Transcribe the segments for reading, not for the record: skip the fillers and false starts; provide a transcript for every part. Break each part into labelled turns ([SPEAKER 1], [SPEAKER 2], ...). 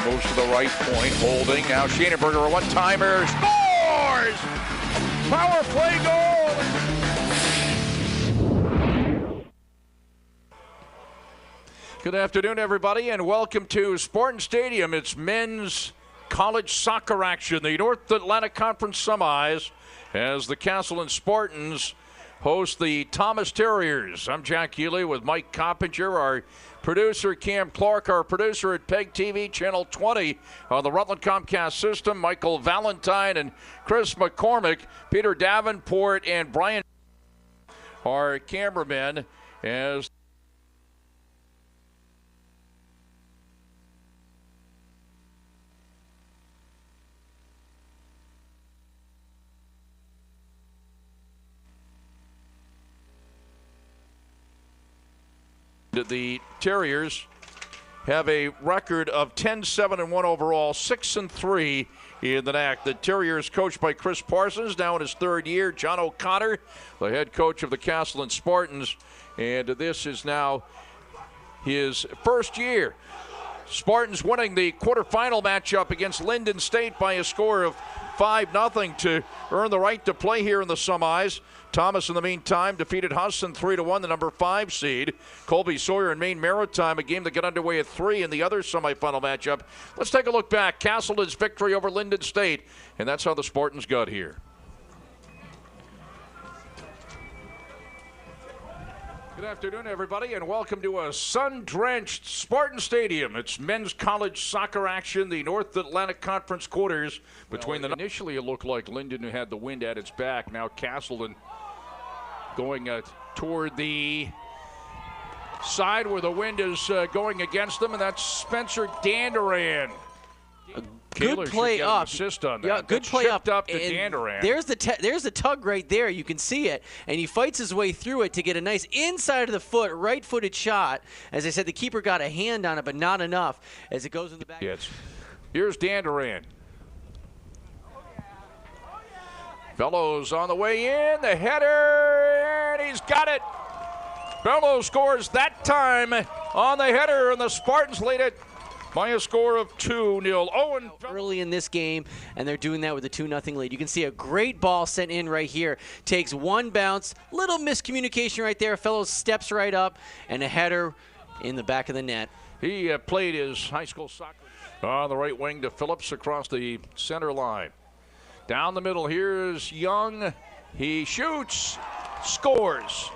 [SPEAKER 1] Moves to the right point, holding. Now Schoenberger, a one-timer, scores! Power play goal! Good afternoon, everybody, and welcome to Spartan Stadium. It's men's college soccer action, the North Atlantic Conference semis, as the Castleton Spartans host the Thomas Terriers. I'm Jack Healey with Mike Coppinger, our producer Cam Clark, our producer at PEGTV Channel 20 on the Rutland Comcast system, Michael Valentine and Chris McCormick, Peter Davenport and Brian, our cameramen, as the Terriers have a record of 10-7-1 overall, 6-3 in the NAC. The Terriers, coached by Chris Parsons, now in his third year. John O'Connor, the head coach of the Castleton Spartans, and this is now his first year. Spartans winning the quarterfinal matchup against Linden State by a score of 5-0 to earn the right to play here in the semis. Thomas, in the meantime, defeated Hudson 3-1, the number 5 seed. Colby Sawyer and Maine Maritime, a game that got underway at 3 in the other semifinal matchup. Let's take a look back. Castleton's victory over Linden State, and that's how the Spartans got here. Good afternoon, everybody, and welcome to a sun-drenched Spartan Stadium. It's men's college soccer action, the North Atlantic Conference quarters between the... Initially, it looked like Linden who had the wind at its back. Now Castleton going toward the side where the wind is going against them, and that's Spencer Danduran.
[SPEAKER 2] Good play up.
[SPEAKER 1] Assist on that.
[SPEAKER 2] Yeah, good play up
[SPEAKER 1] to Danduran.
[SPEAKER 2] There's the tug right there. You can see it, and he fights his way through it to get a nice inside of the foot, right-footed shot. As I said, the keeper got a hand on it, but not enough as it goes in the back.
[SPEAKER 1] Yes. Here's Danduran. Bellows on the way in, the header, and he's got it. Bellows scores that time on the header, and the Spartans lead it by a score of 2-0. Owen
[SPEAKER 2] early in this game, and they're doing that with a 2-0 lead. You can see a great ball sent in right here. Takes one bounce, little miscommunication right there. Fellow steps right up, and a header in the back of the net.
[SPEAKER 1] He played his high school soccer on the right wing to Phillips across the center line. Down the middle, here's Young. He shoots, scores.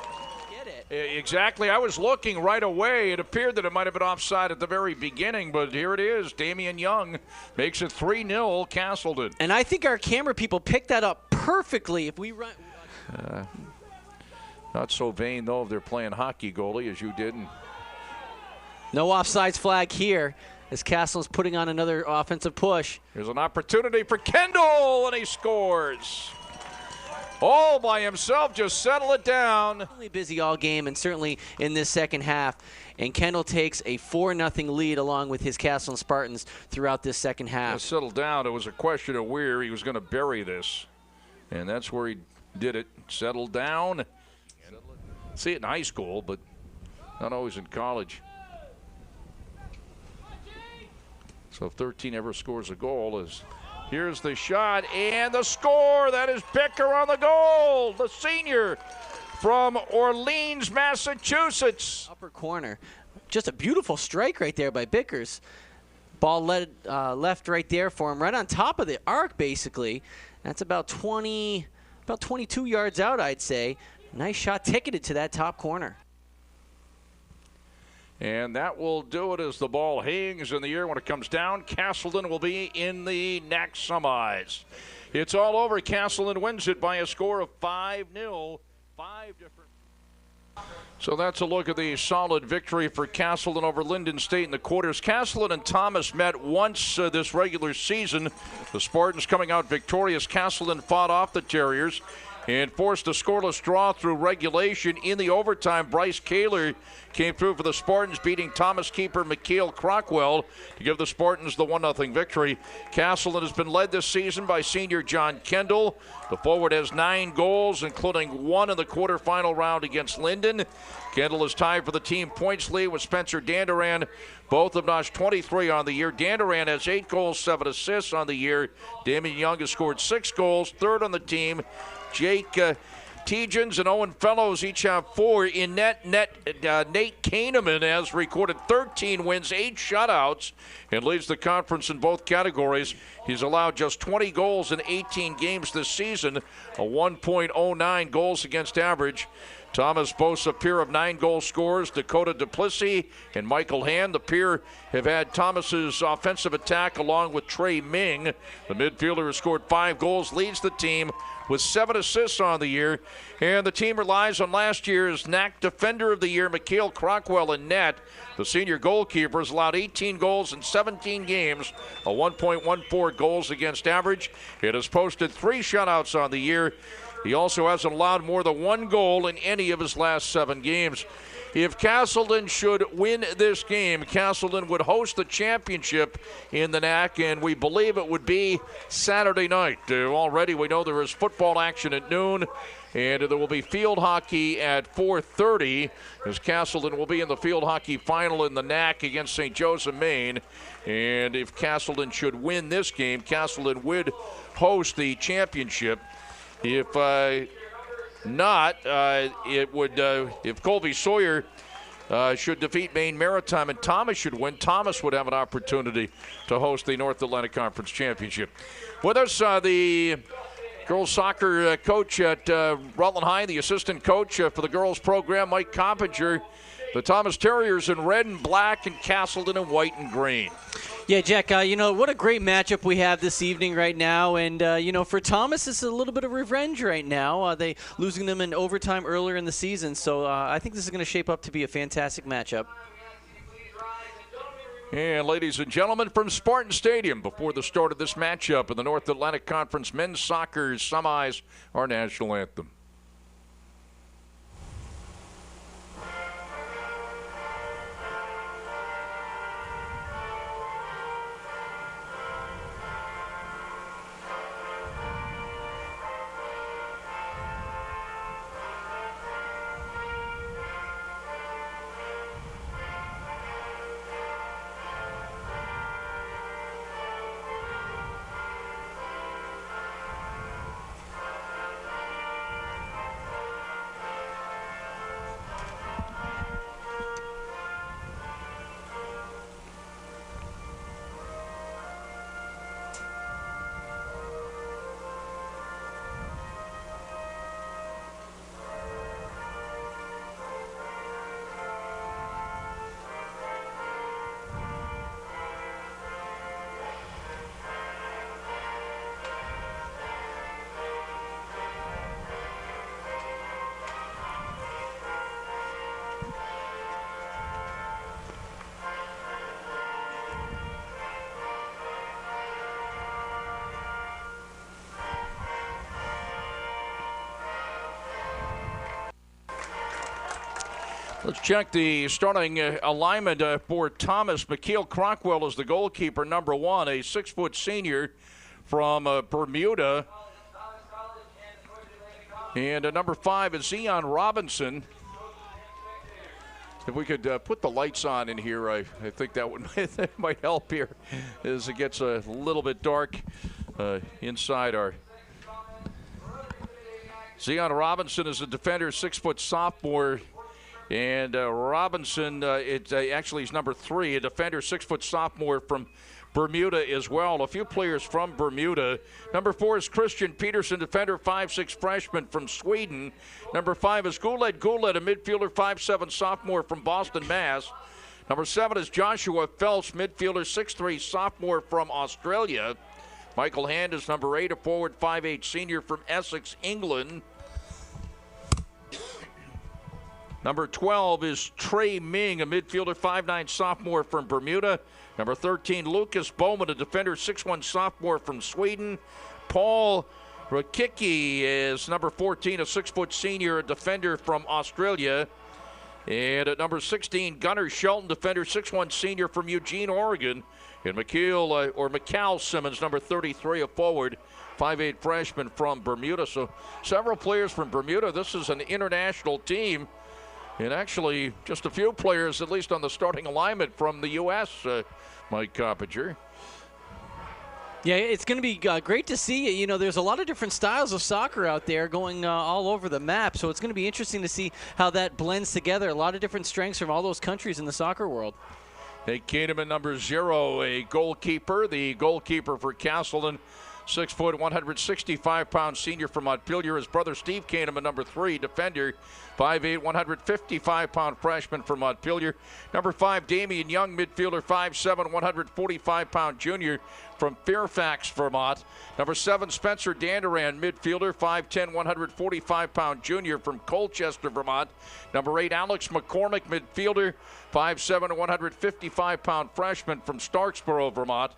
[SPEAKER 1] Exactly. I was looking right away. It appeared that it might have been offside at the very beginning, but here it is. Damian Young makes it 3-0 Castleton.
[SPEAKER 2] And I think our camera people picked that up perfectly. If we run,
[SPEAKER 1] not so vain though if they're playing hockey goalie as you did.
[SPEAKER 2] No offsides flag here as Castleton's putting on another offensive push.
[SPEAKER 1] Here's an opportunity for Kendall, and he scores. All by himself, just settle it down.
[SPEAKER 2] Really busy all game, and certainly in this second half. And Kendall takes a 4-0 lead along with his Castleton Spartans throughout this second half.
[SPEAKER 1] Settled down. It was a question of where he was going to bury this, and that's where he did it. Settled down. See it in high school, but not always in college. So if 13 ever scores a goal, here's the shot and the score. That is Becker on the goal, the senior from Orleans, Massachusetts.
[SPEAKER 2] Upper corner. Just a beautiful strike right there by Bickers. Ball led left right there for him, right on top of the arc, basically. That's about 22 yards out, I'd say. Nice shot ticketed to that top corner.
[SPEAKER 1] And that will do it as the ball hangs in the air when it comes down. Castleton will be in the NAC semis. It's all over. Castleton wins it by a score of 5-0. 5 different. So that's a look at the solid victory for Castleton over Linden State in the quarters. Castleton and Thomas met once this regular season. The Spartans coming out victorious. Castleton fought off the Terriers and forced a scoreless draw through regulation. In the overtime, Bryce Kaler came through for the Spartans, beating Thomas keeper Mikhail Crockwell to give the Spartans the 1-0 victory. Castleton has been led this season by senior John Kendall. The forward has 9 goals, including 1 in the quarterfinal round against Linden. Kendall is tied for the team points lead with Spencer Danduran. Both have notched 23 on the year. Danduran has 8 goals, 7 assists on the year. Damian Young has scored 6 goals, third on the team. Jake Tegens and Owen Fellows each have 4 in net. Nate Kahneman has recorded 13 wins, 8 shutouts, and leads the conference in both categories. He's allowed just 20 goals in 18 games this season, a 1.09 goals against average. Thomas boasts a pair of 9 goal scorers, Dakota Duplessis and Michael Hand. The pair have had Thomas's offensive attack along with Trey Ming. The midfielder has scored 5 goals, leads the team with 7 assists on the year. And the team relies on last year's NAC Defender of the Year, Mikhail Crockwell, in net. The senior goalkeeper has allowed 18 goals in 17 games, a 1.14 goals against average. It has posted 3 shutouts on the year. He also hasn't allowed more than 1 goal in any of his last 7 games. If Castleton should win this game, Castleton would host the championship in the NAC, and we believe it would be Saturday night. Already we know there is football action at noon, and there will be field hockey at 4:30, as Castleton will be in the field hockey final in the NAC against St. Joseph, Maine. And if Castleton should win this game, Castleton would host the championship. If not, it would. If Colby Sawyer should defeat Maine Maritime and Thomas should win, Thomas would have an opportunity to host the North Atlantic Conference Championship. With us, the girls soccer coach at Rutland High, the assistant coach for the girls program, Mike Coppinger. The Thomas Terriers in red and black, and Castleton in white and green.
[SPEAKER 2] Yeah, Jack, what a great matchup we have this evening right now. And, for Thomas, it's a little bit of revenge right now. They losing them in overtime earlier in the season. So I think this is going to shape up to be a fantastic matchup.
[SPEAKER 1] And ladies and gentlemen, from Spartan Stadium, before the start of this matchup in the North Atlantic Conference men's soccer semis, our national anthem. Let's check the starting alignment for Thomas. Mikhail Crockwell is the goalkeeper, number 1, a 6-foot senior from Bermuda. And number 5 is Zion Robinson. If we could put the lights on in here, I think that might help here as it gets a little bit dark inside our. Zion Robinson is a defender, 6-foot sophomore. And Robinson, actually he's number 3, a defender, 6-foot sophomore from Bermuda as well. A few players from Bermuda. Number 4 is Christian Peterson, defender, 5'6", freshman from Sweden. Number 5 is Guled, a midfielder, 5'7", sophomore from Boston, Mass. Number 7 is Joshua Phelps, midfielder, 6'3", sophomore from Australia. Michael Hand is number 8, a forward, 5'8", senior from Essex, England. Number 12 is Trey Ming, a midfielder, 5'9", sophomore from Bermuda. Number 13, Lucas Bowman, a defender, 6'1", sophomore from Sweden. Paul Rakicki is number 14, a 6-foot senior, a defender from Australia. And at number 16, Gunnar Shelton, defender, 6'1 senior from Eugene, Oregon. And Mikal Simmons, number 33, a forward, 5'8 freshman from Bermuda. So several players from Bermuda. This is an international team. And actually, just a few players, at least on the starting alignment, from the U.S., Mike Coppinger.
[SPEAKER 2] Yeah, it's going to be great to see. You know, there's a lot of different styles of soccer out there going all over the map, so it's going to be interesting to see how that blends together. A lot of different strengths from all those countries in the soccer world.
[SPEAKER 1] Nate Kahneman, number 0, a goalkeeper. The goalkeeper for Castleton, 6 foot, 165-pound senior from Montpelier. His brother Steve Kahneman, number 3, defender, 5'8", 155-pound freshman from Montpelier. Number 5, Damian Young, midfielder, 5'7", 145-pound junior from Fairfax, Vermont. Number 7, Spencer Danderan, midfielder, 5'10", 145-pound junior from Colchester, Vermont. Number 8, Alex McCormick, midfielder, 5'7", 155-pound freshman from Starksboro, Vermont.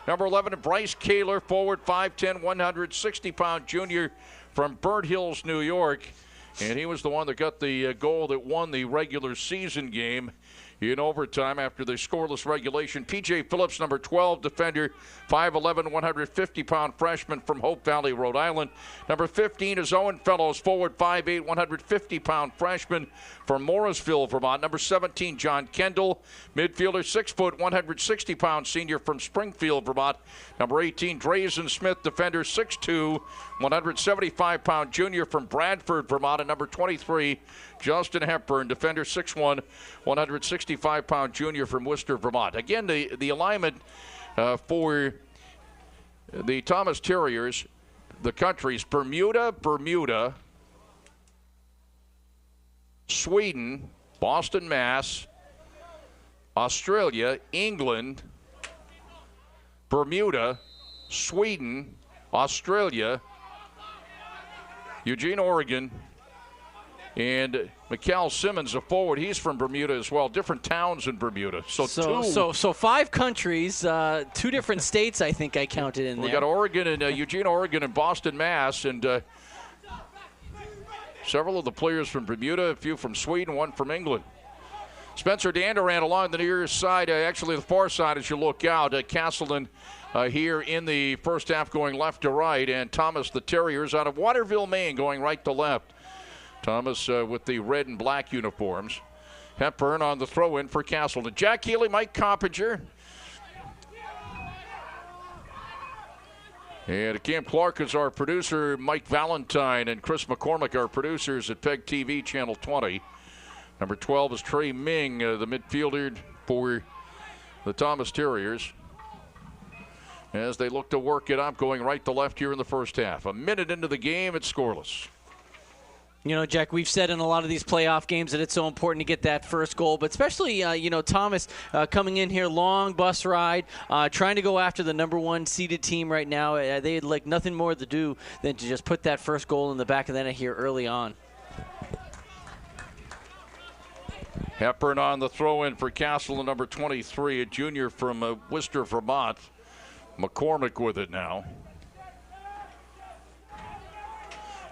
[SPEAKER 1] Number 11, Bryce Kaler, forward, 5'10", 160-pound junior from Burnt Hills, New York. And he was the one that got the goal that won the regular season game in overtime after the scoreless regulation. P.J. Phillips, number 12, defender, 5'11", 150-pound freshman from Hope Valley, Rhode Island. Number 15 is Owen Fellows, forward, 5'8", 150-pound freshman from Morrisville, Vermont. Number 17, John Kendall, midfielder, 6 foot, 160-pound senior from Springfield, Vermont. Number 18, Drazen Smith, defender, 6'2", 175-pound junior from Bradford, Vermont. And number 23, Justin Hepburn, defender, 6'1", 165-pound junior from Worcester, Vermont. Again, the alignment for the Thomas Terriers, the countries, Bermuda, Sweden, Boston, Mass, Australia, England, Bermuda, Sweden, Australia, Eugene, Oregon, and Mikal Simmons, a forward. He's from Bermuda as well. Different towns in Bermuda. So 5 countries, 2 different states. I think I counted in there. We got Oregon and Eugene, Oregon, and Boston, Mass, and several of the players from Bermuda, a few from Sweden, 1 from England. Spencer Danderan along the near side, actually the far side as you look out. Castleton here in the first half going left to right, and Thomas the Terriers out of Waterville, Maine, going right to left. Thomas with the red and black uniforms. Hepburn on the throw-in for Castleton. Jack Healey, Mike Coppinger. And Cam Clark is our producer. Mike Valentine and Chris McCormick, our producers at PEGTV Channel 20. Number 12 is Trey Ming, the midfielder for the Thomas Terriers, as they look to work it up, going right to left here in the first half. A minute into the game, it's scoreless. You know, Jack, we've said in a lot of these playoff games that it's so important to get that first goal, but especially, Thomas coming in here, long bus ride, trying to go after the number 1 seeded team right now. They had like nothing more to do than to just put that first goal in the back of the net here early on. Hepburn on the throw-in for Castleton, number 23, a junior from Worcester, Vermont. McCormick with it now.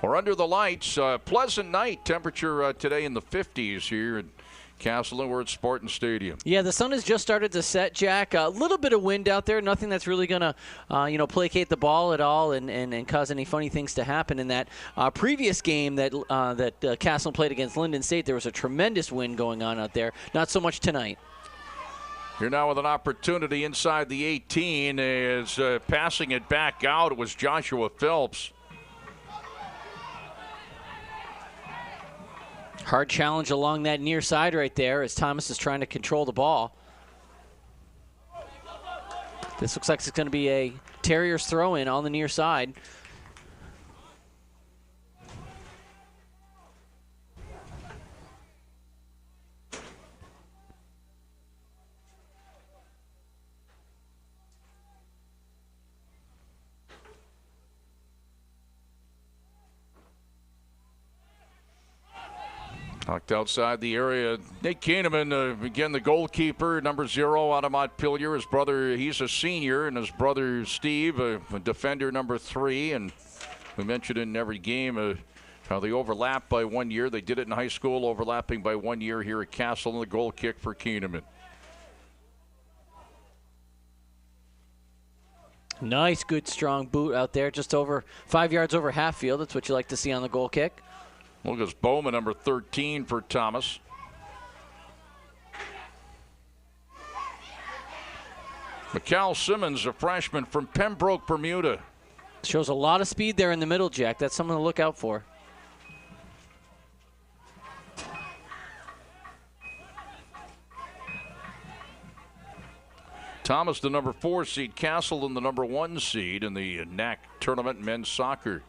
[SPEAKER 1] We're under the lights. Pleasant night. Temperature today in the 50s here in Castleton. We're at Spartan Stadium. Yeah, the sun has just started to set, Jack. A little bit of wind out there. Nothing that's really going to, placate the ball at all and cause any funny things to happen. In that previous game that Castleton played against Linden State, there was a tremendous wind going on out there. Not so much tonight. Here now with an opportunity inside the 18 is passing it back out. It was Joshua Phelps. Hard challenge along that near side right there as Thomas is trying to control the ball. This looks like it's going to be a Terriers throw-in on the near side. Knocked outside the area. Nick Kahneman, again, the goalkeeper, number 0 out of Montpelier. His brother, he's a senior, and his brother Steve, a defender, number 3. And We mentioned in every game how they overlap by 1 year. They did it in high school, overlapping by 1 year here at Castleton. The goal kick for Keeneman.
[SPEAKER 2] Nice, good, strong boot out there, just over 5 yards over half field. That's what you like to see on the goal kick.
[SPEAKER 1] Lucas Bowman, number 13 for Thomas. Mikal Simmons, a freshman from Pembroke, Bermuda.
[SPEAKER 2] Shows a lot of speed there in the middle, Jack. That's something to look out for.
[SPEAKER 1] Thomas, the number 4 seed. Castleton, the number 1 seed in the NAC tournament men's soccer.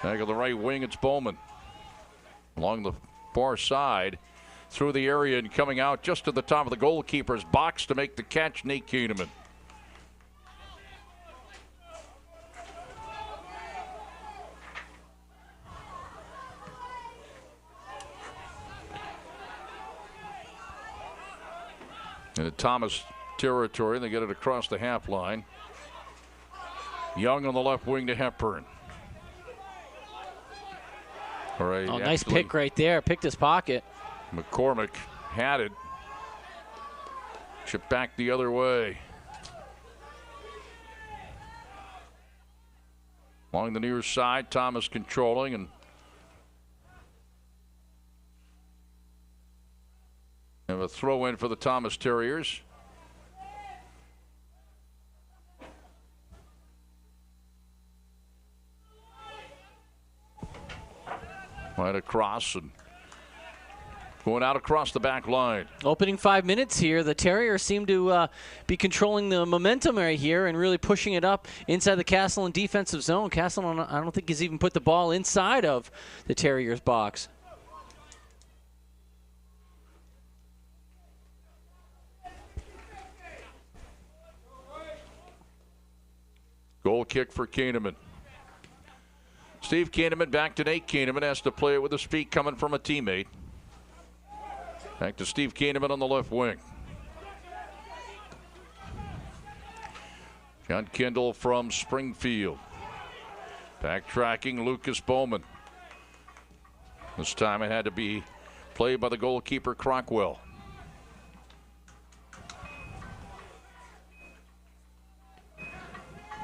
[SPEAKER 1] Back on the right wing, it's Bowman. Along the far side, through the area and coming out just to the top of the goalkeeper's box to make the catch, Nate Keeneman. In the Thomas territory, they get it across the half line. Young on the left wing to Hepburn. All right,
[SPEAKER 2] oh, nice pick right there. Picked his pocket.
[SPEAKER 1] McCormick had it. Chip back the other way. Along the near side, Thomas controlling and have a throw in for the Thomas Terriers. Right across and going out across the back line.
[SPEAKER 2] Opening 5 minutes here, the Terriers seem to be controlling the momentum right here and really pushing it up inside the Castleton defensive zone. Castleton, I don't think, has even put the ball inside of the Terriers' box.
[SPEAKER 1] Goal kick for Keeneman. Steve Keeneman back to Nate Keeneman. Has to play it with his feet coming from a teammate. Back to Steve Keeneman on the left wing. John Kendall from Springfield. Backtracking Lucas Bowman. This time it had to be played by the goalkeeper Crockwell.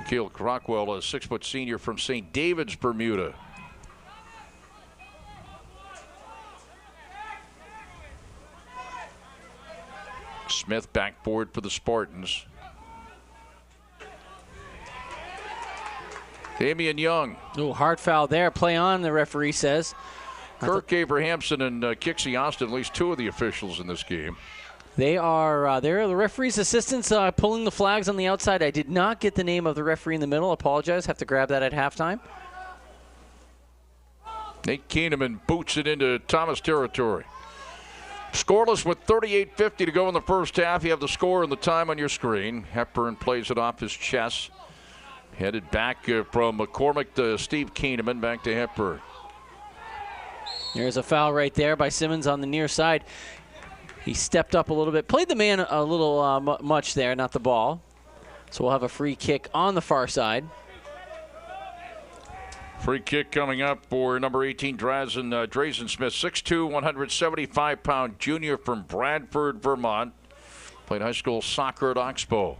[SPEAKER 1] Keel Crockwell, a 6-foot senior from St. David's, Bermuda. Smith backboard for the Spartans. Damian Young.
[SPEAKER 2] Ooh, hard foul there. Play on, the referee says.
[SPEAKER 1] Kirk Abrahamson and Kixie Austin, at least 2 of the officials in this game.
[SPEAKER 2] They are they're the referee's assistants pulling the flags on the outside. I did not get the name of the referee in the middle. Apologize. Have to grab that at halftime.
[SPEAKER 1] Nate Keeneman boots it into Thomas territory. Scoreless with 38:50 to go in the first half. You have the score and the time on your screen. Hepburn plays it off his chest. Headed back from McCormick to Steve Keeneman, back to Hepburn.
[SPEAKER 2] There's a foul right there by Simmons on the near side. He stepped up a little bit. Played the man a little much there, not the ball. So we'll have a free kick on the far side.
[SPEAKER 1] Free kick coming up for number 18, Drazen Smith, 6'2", 175-pound junior from Bradford, Vermont. Played high school soccer at Oxbow.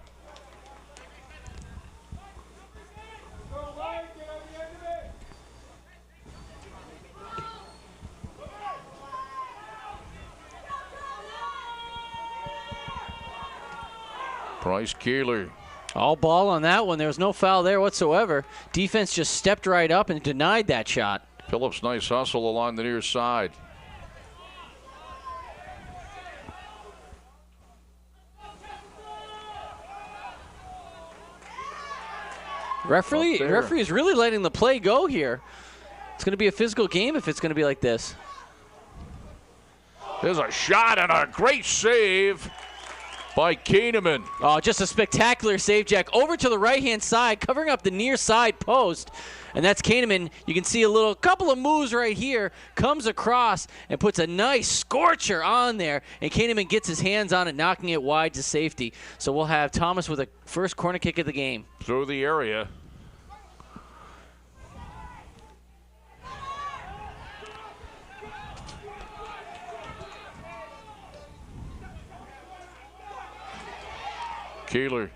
[SPEAKER 1] Bryce Keeler.
[SPEAKER 2] All ball on that one. There was no foul there whatsoever. Defense just stepped right up and denied that shot.
[SPEAKER 1] Phillips, nice hustle along the near side.
[SPEAKER 2] Referee is really letting the play go here. It's going to be a physical game if it's going to be like this.
[SPEAKER 1] There's a shot and a great save by Keeneman.
[SPEAKER 2] Oh, just a spectacular save, Jack. Over to the right-hand side, covering up the near side post. And that's Keeneman. You can see a couple of moves right here. Comes across and puts a nice scorcher on there. And Keeneman gets his hands on it, knocking it wide to safety. So we'll have Thomas with a first corner kick of the game.
[SPEAKER 1] Through the area. Keeler.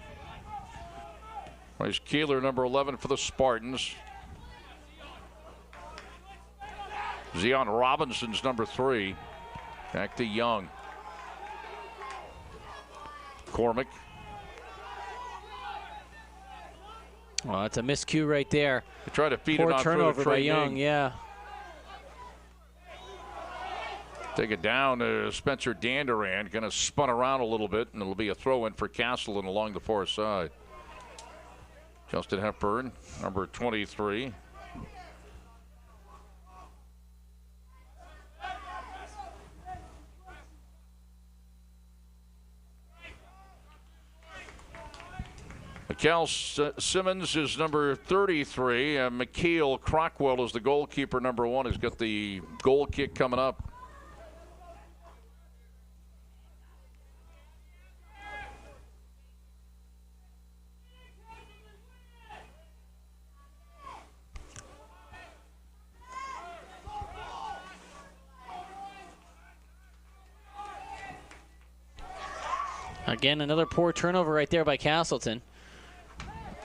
[SPEAKER 1] Bryce Keeler, number 11 for the Spartans. Zion Robinson's number 3. Back to Young. Cormick.
[SPEAKER 2] Well, that's a miscue right there.
[SPEAKER 1] They try to feed
[SPEAKER 2] Poor
[SPEAKER 1] it on
[SPEAKER 2] turnover by Young, yeah.
[SPEAKER 1] Take it down. Spencer Danduran kind of spun around a little bit, and it'll be a throw in for Castleton along the far side. Justin Hepburn, number 23. Cal Simmons is number 33. McKeel Crockwell is the goalkeeper, number 1. He's got the goal kick coming up.
[SPEAKER 2] Again, another poor turnover right there by Castleton.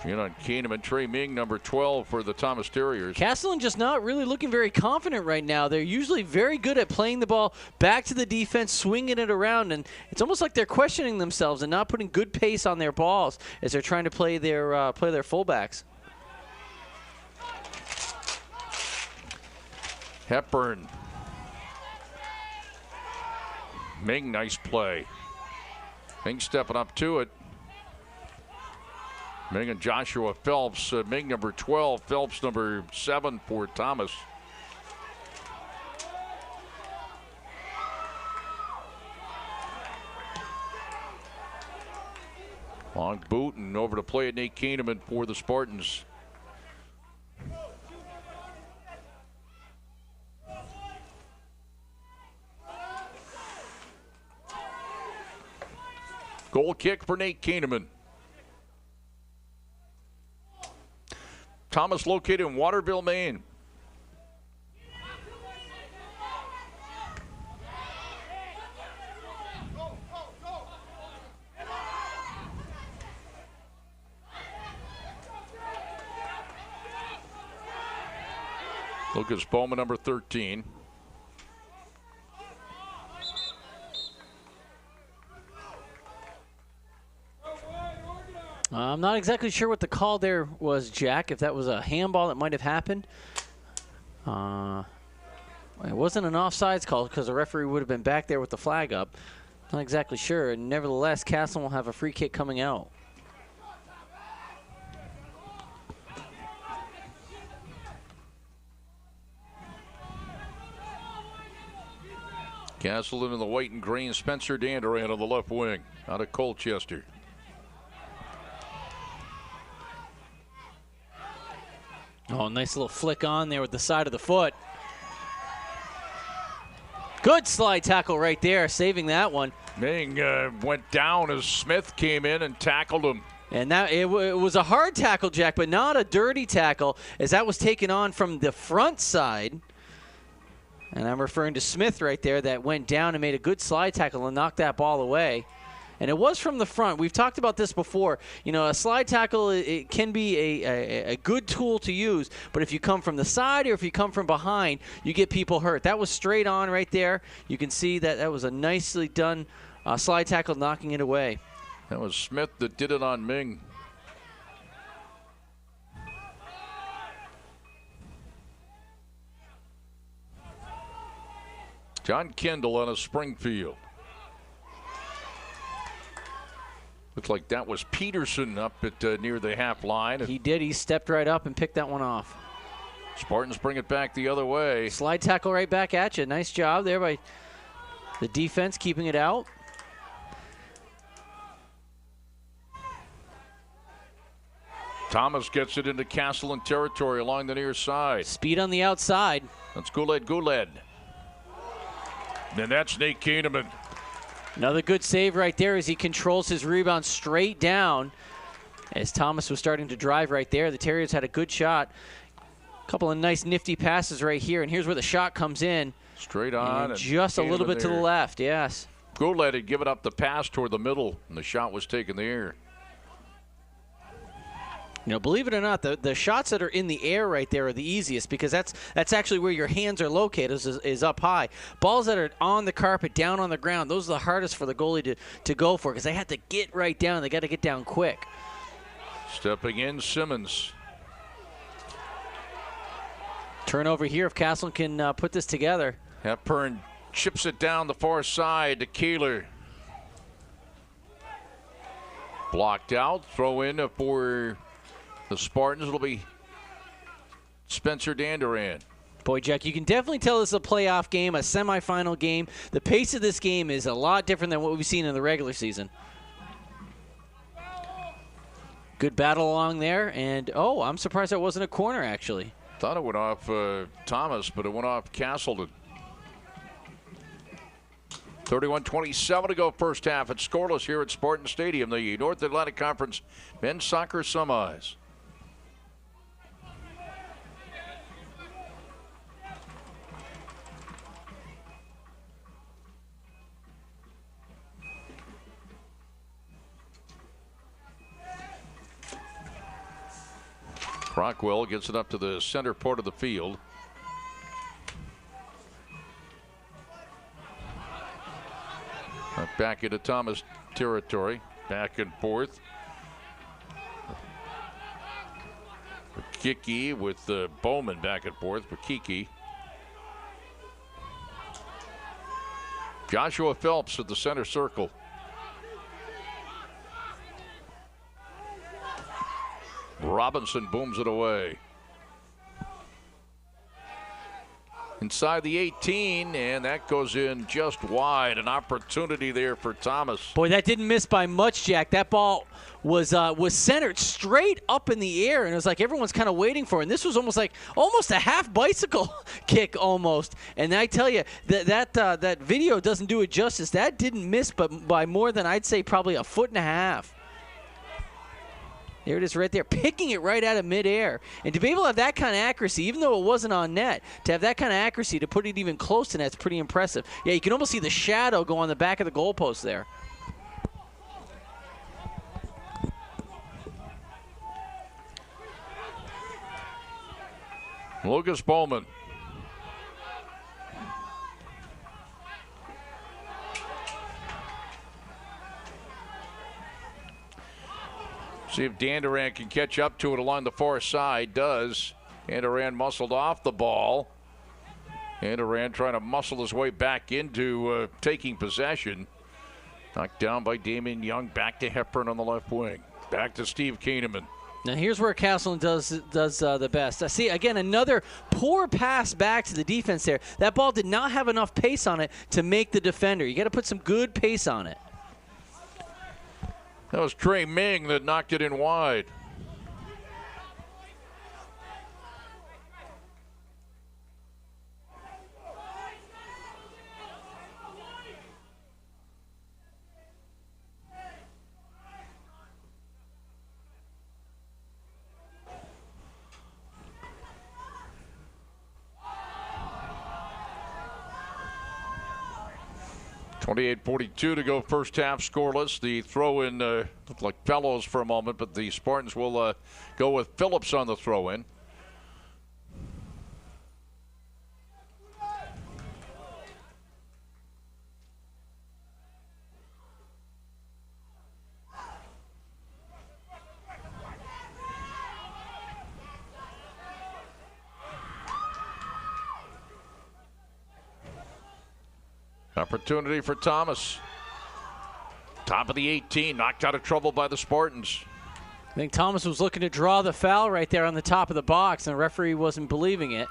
[SPEAKER 1] You know, Kahneman, Trey Ming, number 12 for the Thomas Terriers.
[SPEAKER 2] Castleton just not really looking very confident right now. They're usually very good at playing the ball back to the defense, swinging it around, and it's almost like they're questioning themselves and not putting good pace on their balls as they're trying to play their fullbacks.
[SPEAKER 1] Hepburn. Ming, nice play. Ming stepping up to it. Ming and Joshua Phelps. Ming number 12, Phelps number 7 for Thomas. Long boot and over to play it, Nate Kahneman for the Spartans. Goal kick for Nate Kahneman. Thomas located in Waterville, Maine. Lucas Bowman, number 13.
[SPEAKER 2] I'm not exactly sure what the call there was, Jack, if that was a handball that might have happened. It wasn't an offsides call because the referee would have been back there with the flag up. Not exactly sure. And nevertheless, Castleton will have a free kick coming out.
[SPEAKER 1] Castleton in the white and green. Spencer Danduran on the left wing out of Colchester.
[SPEAKER 2] Oh, nice little flick on there with the side of the foot. Good slide tackle right there, saving that one.
[SPEAKER 1] Ming went down as Smith came in and tackled him.
[SPEAKER 2] And that it was a hard tackle, Jack, but not a dirty tackle, as that was taken on from the front side. And I'm referring to Smith right there that went down and made a good slide tackle and knocked that ball away. And it was from the front. We've talked about this before. You know, a slide tackle, it can be a good tool to use, but if you come from the side or if you come from behind, you get people hurt. That was straight on right there. You can see that that was a nicely done slide tackle, knocking it away.
[SPEAKER 1] That was Smith that did it on Ming. John Kendall on a Springfield. Looks like that was Peterson up at near the half line.
[SPEAKER 2] He did. He stepped right up and picked that one off.
[SPEAKER 1] Spartans bring it back the other way.
[SPEAKER 2] Slide tackle right back at you. Nice job there by the defense keeping it out.
[SPEAKER 1] Thomas gets it into Castleton territory along the near side.
[SPEAKER 2] Speed on the outside.
[SPEAKER 1] That's Goulet. Then that's Nate Kahneman.
[SPEAKER 2] Another good save right there as he controls his rebound straight down. As Thomas was starting to drive right there, the Terriers had a good shot. A couple of nice nifty passes right here, and here's where the shot comes in.
[SPEAKER 1] Straight on.
[SPEAKER 2] And just a little bit to the left, yes.
[SPEAKER 1] Goulet had given up the pass toward the middle, and the shot was taken there.
[SPEAKER 2] You know, believe it or not, the shots that are in the air right there are the easiest because that's actually where your hands are located is up high. Balls that are on the carpet, down on the ground, those are the hardest for the goalie to go for because they have to get right down. They got to get down quick.
[SPEAKER 1] Stepping in, Simmons.
[SPEAKER 2] Turnover here if Castleton can put this together.
[SPEAKER 1] Hepburn chips it down the far side to Keeler. Blocked out. Throw in for the Spartans. It'll be Spencer Danduran.
[SPEAKER 2] Boy, Jack, you can definitely tell this is a playoff game, a semifinal game. The pace of this game is a lot different than what we've seen in the regular season. Good battle along there, and oh, I'm surprised that wasn't a corner, actually.
[SPEAKER 1] Thought it went off Thomas, but it went off Castleton. 31-27 to go first half. It's scoreless here at Spartan Stadium, the North Atlantic Conference men's soccer semis. Rockwell gets it up to the center part of the field. Back into Thomas territory. Back and forth. Kiki with Bowman back and forth for Kiki. Joshua Phelps at the center circle. Robinson booms it away. Inside the 18, and that goes in just wide. An opportunity there for Thomas.
[SPEAKER 2] Boy, that didn't miss by much, Jack. That ball was centered straight up in the air, and it was like everyone's kind of waiting for it. And this was almost a half bicycle kick almost. And I tell you, that video doesn't do it justice. That didn't miss but by more than I'd say probably a foot and a half. There it is right there, picking it right out of midair. And to be able to have that kind of accuracy, even though it wasn't on net, to have that kind of accuracy to put it even close to net, it's pretty impressive. Yeah, you can almost see the shadow go on the back of the goalpost there.
[SPEAKER 1] Lucas Bowman. See if Danduran can catch up to it along the far side. Does. Danduran muscled off the ball. Danduran trying to muscle his way back into taking possession. Knocked down by Damian Young. Back to Hepburn on the left wing. Back to Steve Kahneman.
[SPEAKER 2] Now here's where Castleton does the best. I see, again, another poor pass back to the defense there. That ball did not have enough pace on it to make the defender. You got to put some good pace on it.
[SPEAKER 1] That was Trey Ming that knocked it in wide. .48-42 to go first half, scoreless. The throw-in looked like Fellows for a moment, but the Spartans will go with Phillips on the throw-in. Opportunity for Thomas. Top of the 18, knocked out of trouble by the Spartans.
[SPEAKER 2] I think Thomas was looking to draw the foul right there on the top of the box, and the referee wasn't believing it.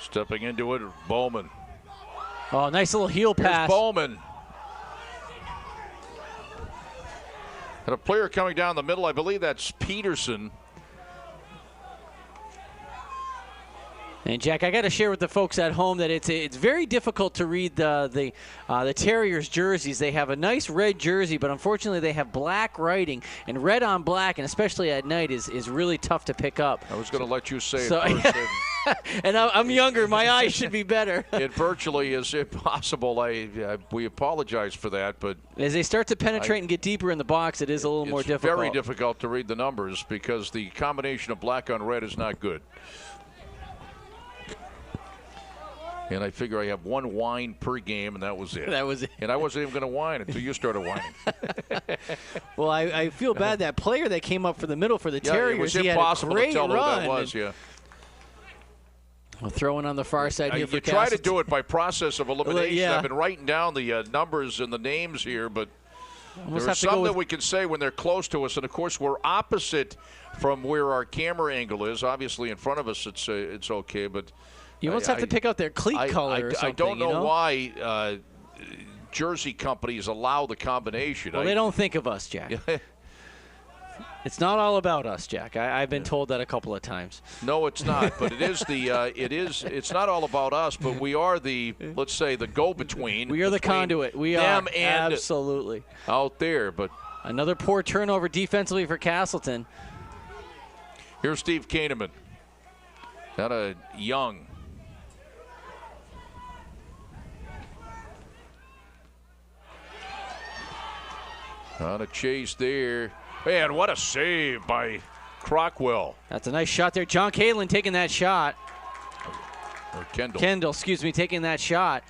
[SPEAKER 1] Stepping into it, Bowman.
[SPEAKER 2] Oh, nice little heel pass.
[SPEAKER 1] Here's Bowman. And a player coming down the middle, I believe that's Peterson.
[SPEAKER 2] And Jack, I got to share with the folks at home that it's very difficult to read the Terriers jerseys. They have a nice red jersey, but unfortunately they have black writing, and red on black, and especially at night is really tough to pick up.
[SPEAKER 1] I was going to let you say it
[SPEAKER 2] so,
[SPEAKER 1] first.
[SPEAKER 2] And I'm younger. My eyes should be better.
[SPEAKER 1] It virtually is impossible. We apologize for that, but
[SPEAKER 2] as they start to penetrate and get deeper in the box, it is a little more difficult.
[SPEAKER 1] It's very difficult to read the numbers because the combination of black on red is not good. And I figure I have one whine per game, and that was it.
[SPEAKER 2] That was it.
[SPEAKER 1] And I wasn't even going to whine until you started whining.
[SPEAKER 2] Well, I feel bad. That player that came up for the middle for the Terriers,
[SPEAKER 1] it was
[SPEAKER 2] he
[SPEAKER 1] impossible
[SPEAKER 2] had a great
[SPEAKER 1] to tell
[SPEAKER 2] run.
[SPEAKER 1] who that was, yeah.
[SPEAKER 2] Well, throwing on the far side here for
[SPEAKER 1] You try to
[SPEAKER 2] Castleton.
[SPEAKER 1] do it by process of elimination.
[SPEAKER 2] Yeah.
[SPEAKER 1] I've been writing down the numbers and the names here, but
[SPEAKER 2] Almost
[SPEAKER 1] there are some that we can say when they're close to us, and of course we're opposite from where our camera angle is. Obviously, in front of us, it's okay, but
[SPEAKER 2] you almost have to pick out their cleat color or something.
[SPEAKER 1] I don't know,
[SPEAKER 2] you know?
[SPEAKER 1] why jersey companies allow the combination.
[SPEAKER 2] Well, they don't think of us, Jack. It's not all about us, Jack. I've been told that a couple of times.
[SPEAKER 1] No, it's not. But it is it's not all about us, but we are the, let's say, the go-between.
[SPEAKER 2] We are the conduit. We are.
[SPEAKER 1] And
[SPEAKER 2] absolutely.
[SPEAKER 1] Out there, but
[SPEAKER 2] another poor turnover defensively for Castleton.
[SPEAKER 1] Here's Steve Kahneman. Got a young. On a chase there. Man, what a save by Crockwell.
[SPEAKER 2] That's a nice shot there. John Kalin taking that shot.
[SPEAKER 1] Or Kendall.
[SPEAKER 2] Kendall, excuse me, taking that shot.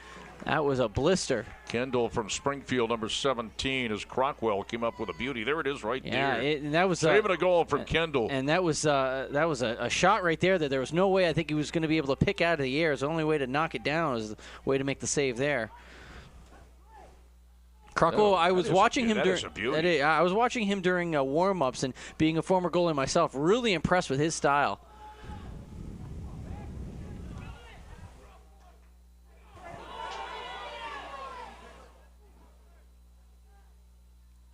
[SPEAKER 2] That was a blister.
[SPEAKER 1] Kendall from Springfield, number 17, as Crockwell came up with a beauty. There it is right there.
[SPEAKER 2] Yeah, and that was
[SPEAKER 1] saving a goal from Kendall.
[SPEAKER 2] And that was a shot right there that there was no way I think he was going to be able to pick out of the air. It's the only way to knock it down is the way to make the save there. Crockwell, I was watching him during. I was watching him during warm-ups, and being a former goalie myself, really impressed with his style.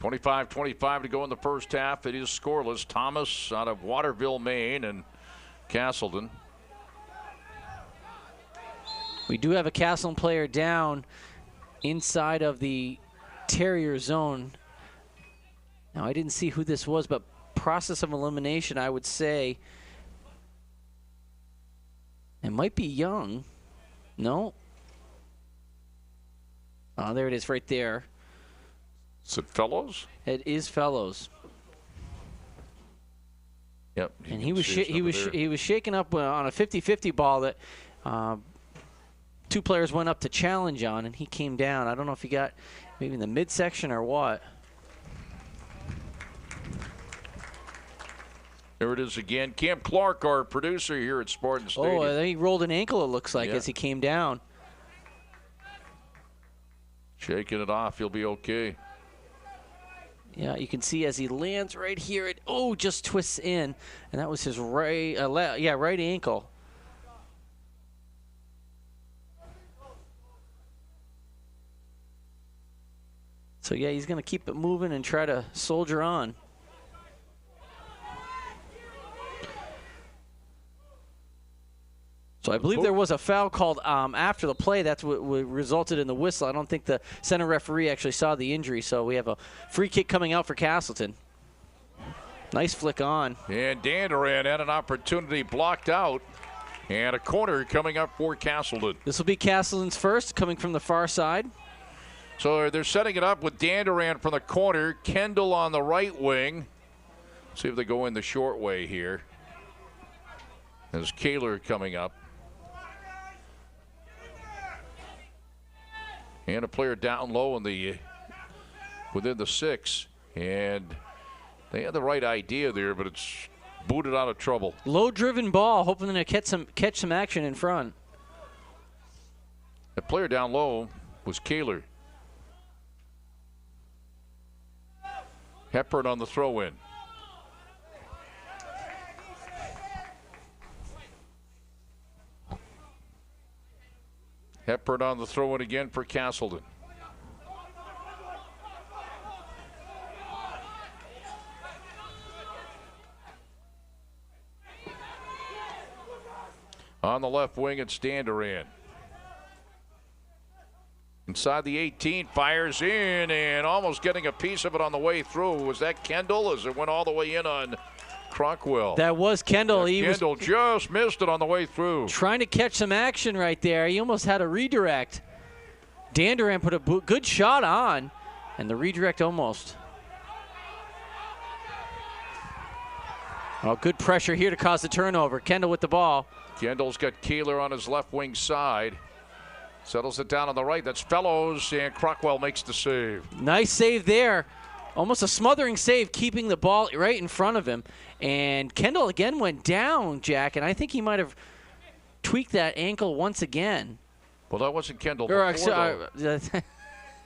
[SPEAKER 1] .25 to go in the first half. It is scoreless. Thomas out of Waterville, Maine, and Castleton.
[SPEAKER 2] We do have a Castleton player down inside of the Terrier zone. Now, I didn't see who this was, but process of elimination, I would say it might be Young. No. Oh, there it is right there.
[SPEAKER 1] Is it Fellows?
[SPEAKER 2] It is Fellows.
[SPEAKER 1] Yep.
[SPEAKER 2] And he was shaken up on a 50-50 ball that two players went up to challenge on, and he came down. I don't know if he got maybe in the midsection or what.
[SPEAKER 1] There it is again. Cam Clark, our producer here at Spartan Stadium.
[SPEAKER 2] Oh, I think he rolled an ankle, it looks like, as he came down.
[SPEAKER 1] Shaking it off. He'll be okay.
[SPEAKER 2] Yeah, you can see as he lands right here, it just twists in, and that was his right ankle. So yeah, he's going to keep it moving and try to soldier on. So I believe there was a foul called after the play. That's what resulted in the whistle. I don't think the center referee actually saw the injury. So we have a free kick coming out for Castleton. Nice flick on.
[SPEAKER 1] And Danderan had an opportunity blocked out. And a corner coming up for Castleton.
[SPEAKER 2] This will be Castleton's first, coming from the far side.
[SPEAKER 1] So they're setting it up with Danderan from the corner. Kendall on the right wing. See if they go in the short way here. There's Kaler coming up. And a player down low in within the 6. And they had the right idea there, but it's booted out of trouble.
[SPEAKER 2] Low-driven ball, hoping to catch some action in front.
[SPEAKER 1] The player down low was Kaler. Hepburn on the throw-in. Hepburn on the throw-in again for Castleton. On the left wing, it's Danderan. Inside the 18, fires in and almost getting a piece of it on the way through. Was that Kendall as it went all the way in on Crockwell.
[SPEAKER 2] That was Kendall.
[SPEAKER 1] Kendall just missed it on the way through.
[SPEAKER 2] Trying to catch some action right there. He almost had a redirect. Danduran put a good shot on, and the redirect almost. Oh, good pressure here to cause the turnover. Kendall with the ball.
[SPEAKER 1] Kendall's got Keeler on his left wing side. Settles it down on the right. That's Fellows, and Crockwell makes the save.
[SPEAKER 2] Nice save there. Almost a smothering save, keeping the ball right in front of him. And Kendall again went down, Jack, and I think he might have tweaked that ankle once again.
[SPEAKER 1] Well, that wasn't Kendall before,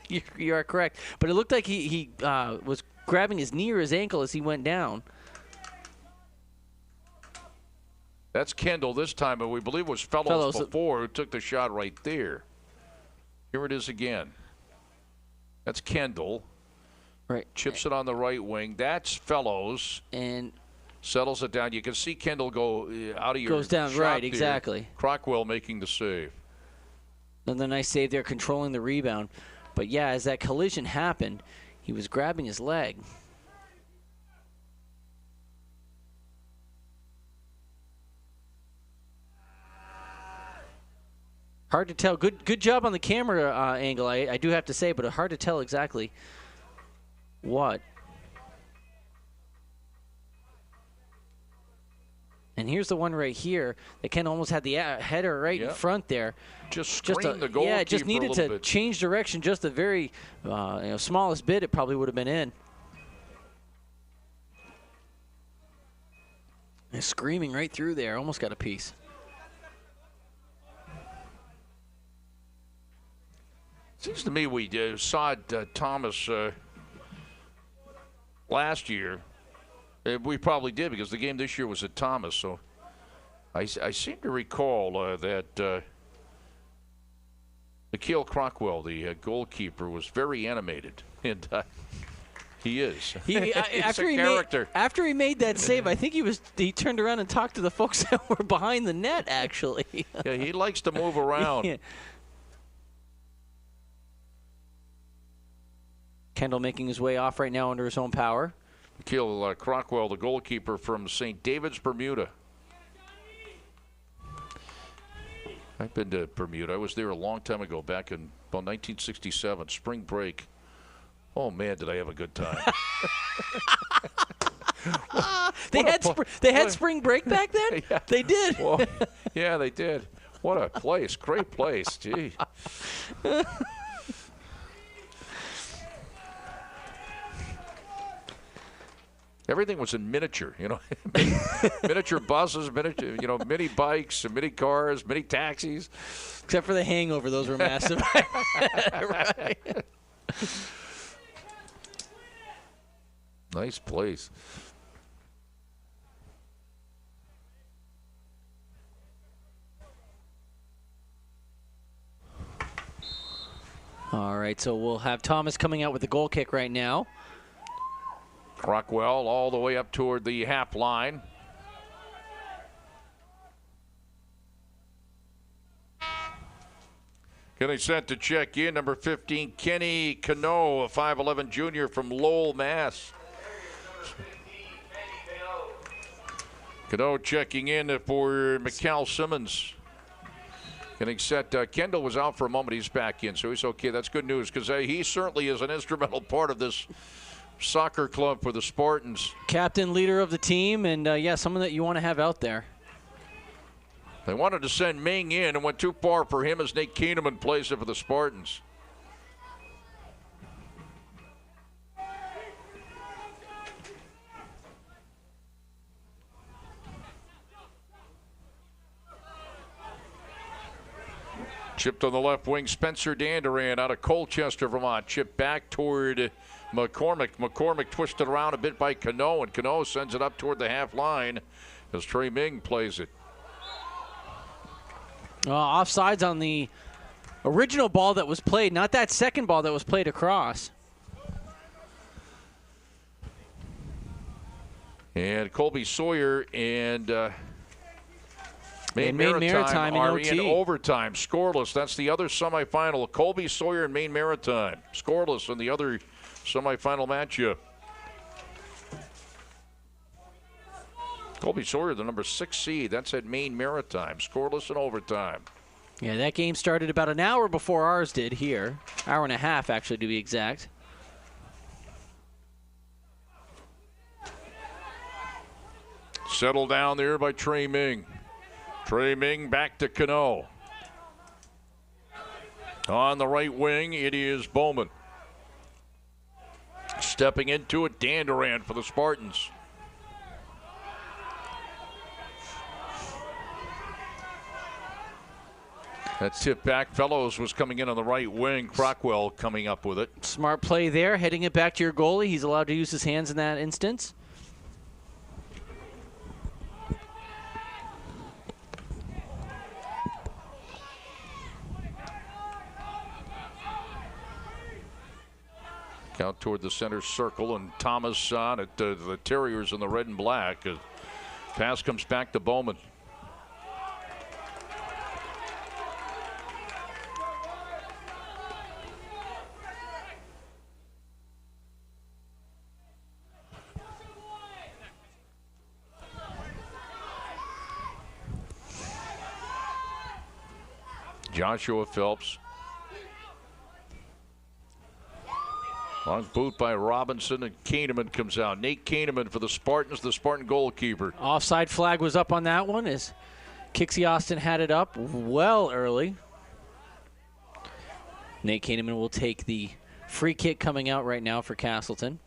[SPEAKER 2] you are correct. But it looked like he was grabbing his knee or his ankle as he went down.
[SPEAKER 1] That's Kendall this time, but we believe it was Fellows before who took the shot right there. Here it is again. That's Kendall.
[SPEAKER 2] Right.
[SPEAKER 1] Chips it on the right wing. That's Fellows.
[SPEAKER 2] And
[SPEAKER 1] settles it down. You can see Kendall go out of your
[SPEAKER 2] goes down,
[SPEAKER 1] shot
[SPEAKER 2] right,
[SPEAKER 1] there.
[SPEAKER 2] exactly.
[SPEAKER 1] Crockwell making the save.
[SPEAKER 2] Another nice save there, controlling the rebound. But, yeah, as that collision happened, he was grabbing his leg. Hard to tell. Good job on the camera angle, I do have to say, but hard to tell exactly what. And here's the one right here that Ken almost had the header right in front there.
[SPEAKER 1] Just screened the goalkeeper.
[SPEAKER 2] Yeah, it just needed to
[SPEAKER 1] bit.
[SPEAKER 2] change direction just a very smallest bit. It probably would have been in. And screaming right through there. Almost got a piece.
[SPEAKER 1] Seems to me we saw Thomas last year. We probably did because the game this year was at Thomas. So I seem to recall that Nikhil Crockwell, the goalkeeper, was very animated. And he is. He's
[SPEAKER 2] after
[SPEAKER 1] a character.
[SPEAKER 2] After he made that save, I think he turned around and talked to the folks that were behind the net, actually.
[SPEAKER 1] Yeah, he likes to move around.
[SPEAKER 2] Yeah. Kendall making his way off right now under his own power.
[SPEAKER 1] Nikhil Crockwell, the goalkeeper from St. David's, Bermuda. I've been to Bermuda. I was there a long time ago, back in about 1967, spring break. Oh, man, did I have a good time.
[SPEAKER 2] They had spring break back then?
[SPEAKER 1] Yeah.
[SPEAKER 2] They did.
[SPEAKER 1] Well, yeah, they did. What a place. Great place. Gee. Everything was in miniature, miniature buses, miniature, mini bikes, mini cars, mini taxis.
[SPEAKER 2] Except for the hangover, those were massive. Right.
[SPEAKER 1] Nice place.
[SPEAKER 2] All right, so we'll have Thomas coming out with the goal kick right now.
[SPEAKER 1] Crockwell all the way up toward the half line. Getting set to check in, number 15, Kenny Cano, a 5'11 junior from Lowell, Mass. Cano checking in for McCall Simmons. Getting set. Kendall was out for a moment. He's back in, so he's okay. That's good news because he certainly is an instrumental part of this soccer club for the Spartans.
[SPEAKER 2] Captain, leader of the team, and someone that you want to have out there.
[SPEAKER 1] They wanted to send Ming in and went too far for him as Nate Keeneman plays it for the Spartans. Chipped on the left wing, Spencer Danduran out of Colchester, Vermont. Chipped back toward McCormick. McCormick twisted around a bit by Cano, and Cano sends it up toward the half line as Trey Ming plays it.
[SPEAKER 2] Offsides on the original ball that was played, not that second ball that was played across.
[SPEAKER 1] And Colby Sawyer and Maine
[SPEAKER 2] Maine
[SPEAKER 1] Maritime are
[SPEAKER 2] in
[SPEAKER 1] in
[SPEAKER 2] OT.
[SPEAKER 1] overtime. Scoreless. That's the other semifinal. Colby Sawyer and Maine Maritime. Scoreless in the other semifinal matchup. Colby Sawyer, the number 6 seed. That's at Maine Maritime. Scoreless in overtime.
[SPEAKER 2] Yeah, that game started about an hour before ours did here. Hour and a half, actually, to be exact.
[SPEAKER 1] Settled down there by Trey Ming. Trey Ming back to Cano. On the right wing, it is Bowman. Stepping into it, Danduran for the Spartans. That tip back. Fellows was coming in on the right wing. Crockwell coming up with it.
[SPEAKER 2] Smart play there, heading it back to your goalie. He's allowed to use his hands in that instance.
[SPEAKER 1] Out toward the center circle, and Thomas on it. The Terriers in the red and black. Pass comes back to Bowman. Joshua Phelps. Long boot by Robinson, and Kahneman comes out. Nate Kahneman for the Spartans, the Spartan goalkeeper.
[SPEAKER 2] Offside flag was up on that one as Kixie Austin had it up well early. Nate Kahneman will take the free kick coming out right now for Castleton.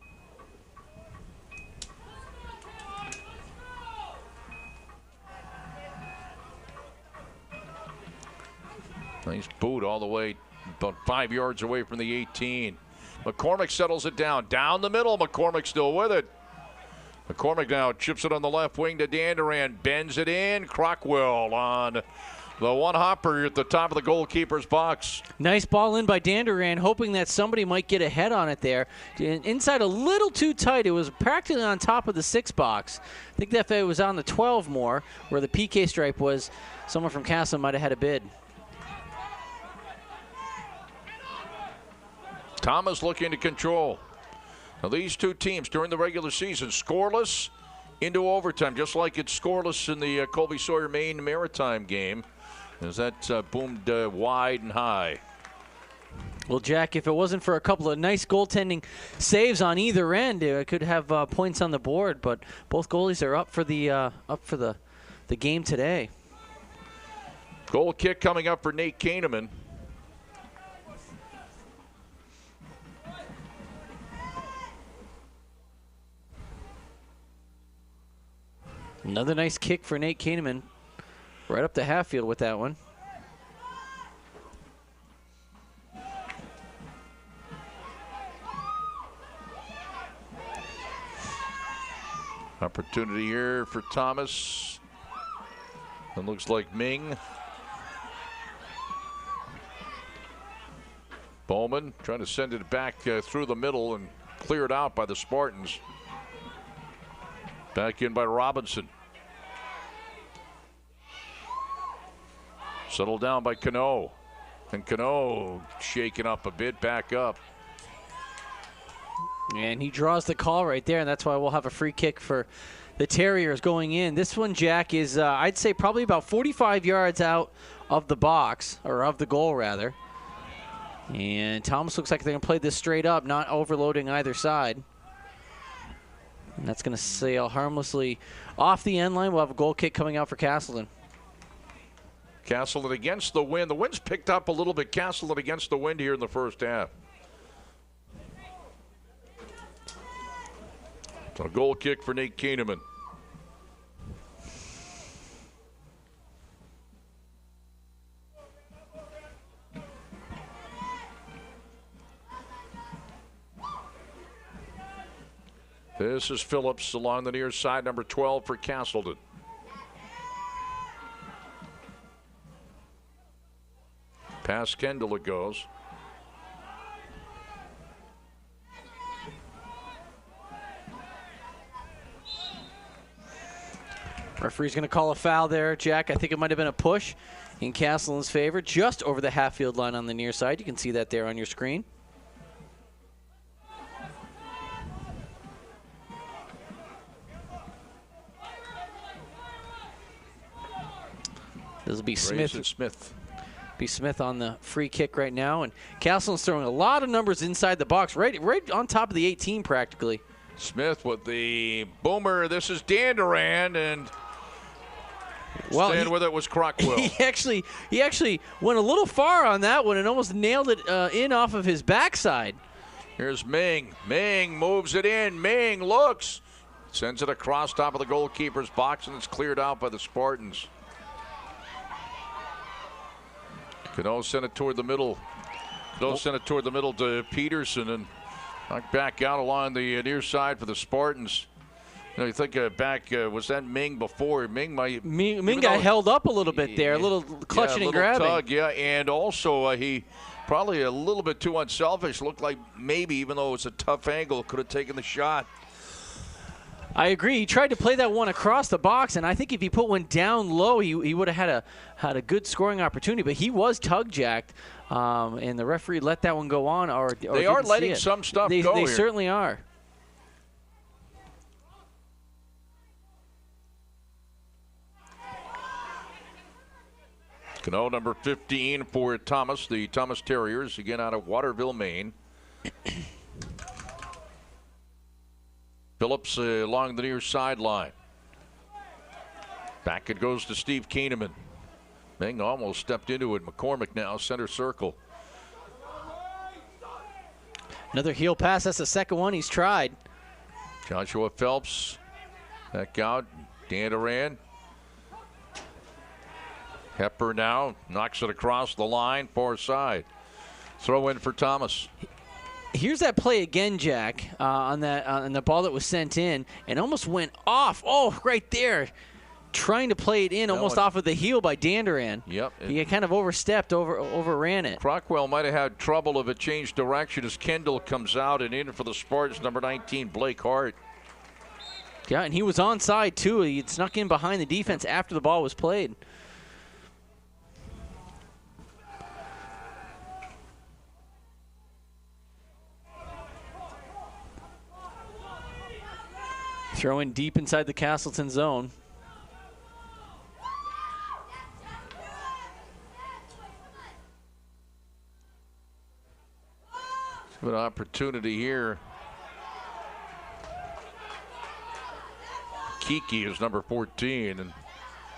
[SPEAKER 1] Nice boot all the way about 5 yards away from the 18. McCormick settles it down. Down the middle. McCormick still with it. McCormick now chips it on the left wing to Danduran. Bends it in. Crockwell on the one hopper at the top of the goalkeeper's box.
[SPEAKER 2] Nice ball in by Danduran, hoping that somebody might get a head on it there. Inside a little too tight. It was practically on top of the 6 box. I think that if it was on the 12 more, where the PK stripe was, someone from Castle might have had a bid.
[SPEAKER 1] Thomas looking to control. Now these two teams during the regular season scoreless into overtime, just like it's scoreless in the Colby Sawyer Maine Maritime game, as that boomed wide and high.
[SPEAKER 2] Well, Jack, if it wasn't for a couple of nice goaltending saves on either end, it could have points on the board. But both goalies are up for the game today.
[SPEAKER 1] Goal kick coming up for Nate Kahneman.
[SPEAKER 2] Another nice kick for Nate Kahneman. Right up to half field with that one.
[SPEAKER 1] Opportunity here for Thomas. It looks like Ming. Bowman trying to send it back through the middle and cleared out by the Spartans. Back in by Robinson. Settled down by Cano. And Cano shaken up a bit, back up.
[SPEAKER 2] And he draws the call right there, and that's why we'll have a free kick for the Terriers going in. This one, Jack, is I'd say probably about 45 yards out of the box, or of the goal, rather. And Thomas looks like they're going to play this straight up, not overloading either side. And that's going to sail harmlessly off the end line. We'll have a goal kick coming out for Castleton.
[SPEAKER 1] Castleton against the wind. The wind's picked up a little bit. Castleton against the wind here in the first half. So a goal kick for Nate Kahneman. This is Phillips along the near side, number 12 for Castleton. Past Kendall it goes.
[SPEAKER 2] Referee's going to call a foul there, Jack. I think it might have been a push in Castleton's favor, just over the half-field line on the near side. You can see that there on your screen. This will be
[SPEAKER 1] Smith.
[SPEAKER 2] Be Smith on the free kick right now, and Castleton's throwing a lot of numbers inside the box, right on top of the 18 practically.
[SPEAKER 1] Smith with the boomer. This is Danduran, and staying with it was Crockwell.
[SPEAKER 2] He actually went a little far on that one and almost nailed it in off of his backside.
[SPEAKER 1] Here's Ming. Ming moves it in. Ming looks. Sends it across top of the goalkeeper's box, and it's cleared out by the Spartans. Cano sent it toward the middle. Cano sent it toward the middle to Peterson, and knocked back out along the near side for the Spartans. You know, you think back, was that Ming before? Ming
[SPEAKER 2] got held up a little bit there, a little clutching and grabbing.
[SPEAKER 1] Tug, yeah, and also he probably a little bit too unselfish. Looked like maybe, even though it was a tough angle, could have taken the shot.
[SPEAKER 2] I agree. He tried to play that one across the box, and I think if he put one down low, he would have had a good scoring opportunity. But he was tug-jacked, and the referee let that one go on. Or
[SPEAKER 1] they are letting some stuff go
[SPEAKER 2] They
[SPEAKER 1] here.
[SPEAKER 2] certainly are.
[SPEAKER 1] Cano number 15 for Thomas, the Thomas Terriers, again out of Waterville, Maine. Phillips along the near sideline. Back it goes to Steve Kahneman. Ming almost stepped into it. McCormick now center circle.
[SPEAKER 2] Another heel pass. That's the second one he's tried.
[SPEAKER 1] Joshua Phelps back out. Danduran. Hepper now knocks it across the line, far side. Throw in for Thomas.
[SPEAKER 2] Here's that play again, Jack, on the ball that was sent in, and almost went off. Oh, right there, trying to play it in, almost off of the heel by Danduran.
[SPEAKER 1] Yep.
[SPEAKER 2] He kind of overstepped, overran it.
[SPEAKER 1] Crockwell might have had trouble if it changed direction as Kendall comes out, and in for the Spartans, number 19, Blake Hart.
[SPEAKER 2] Yeah, and he was onside too. He snuck in behind the defense after the ball was played. Throw in deep inside the Castleton zone.
[SPEAKER 1] Good opportunity here. Kiki is number 14 and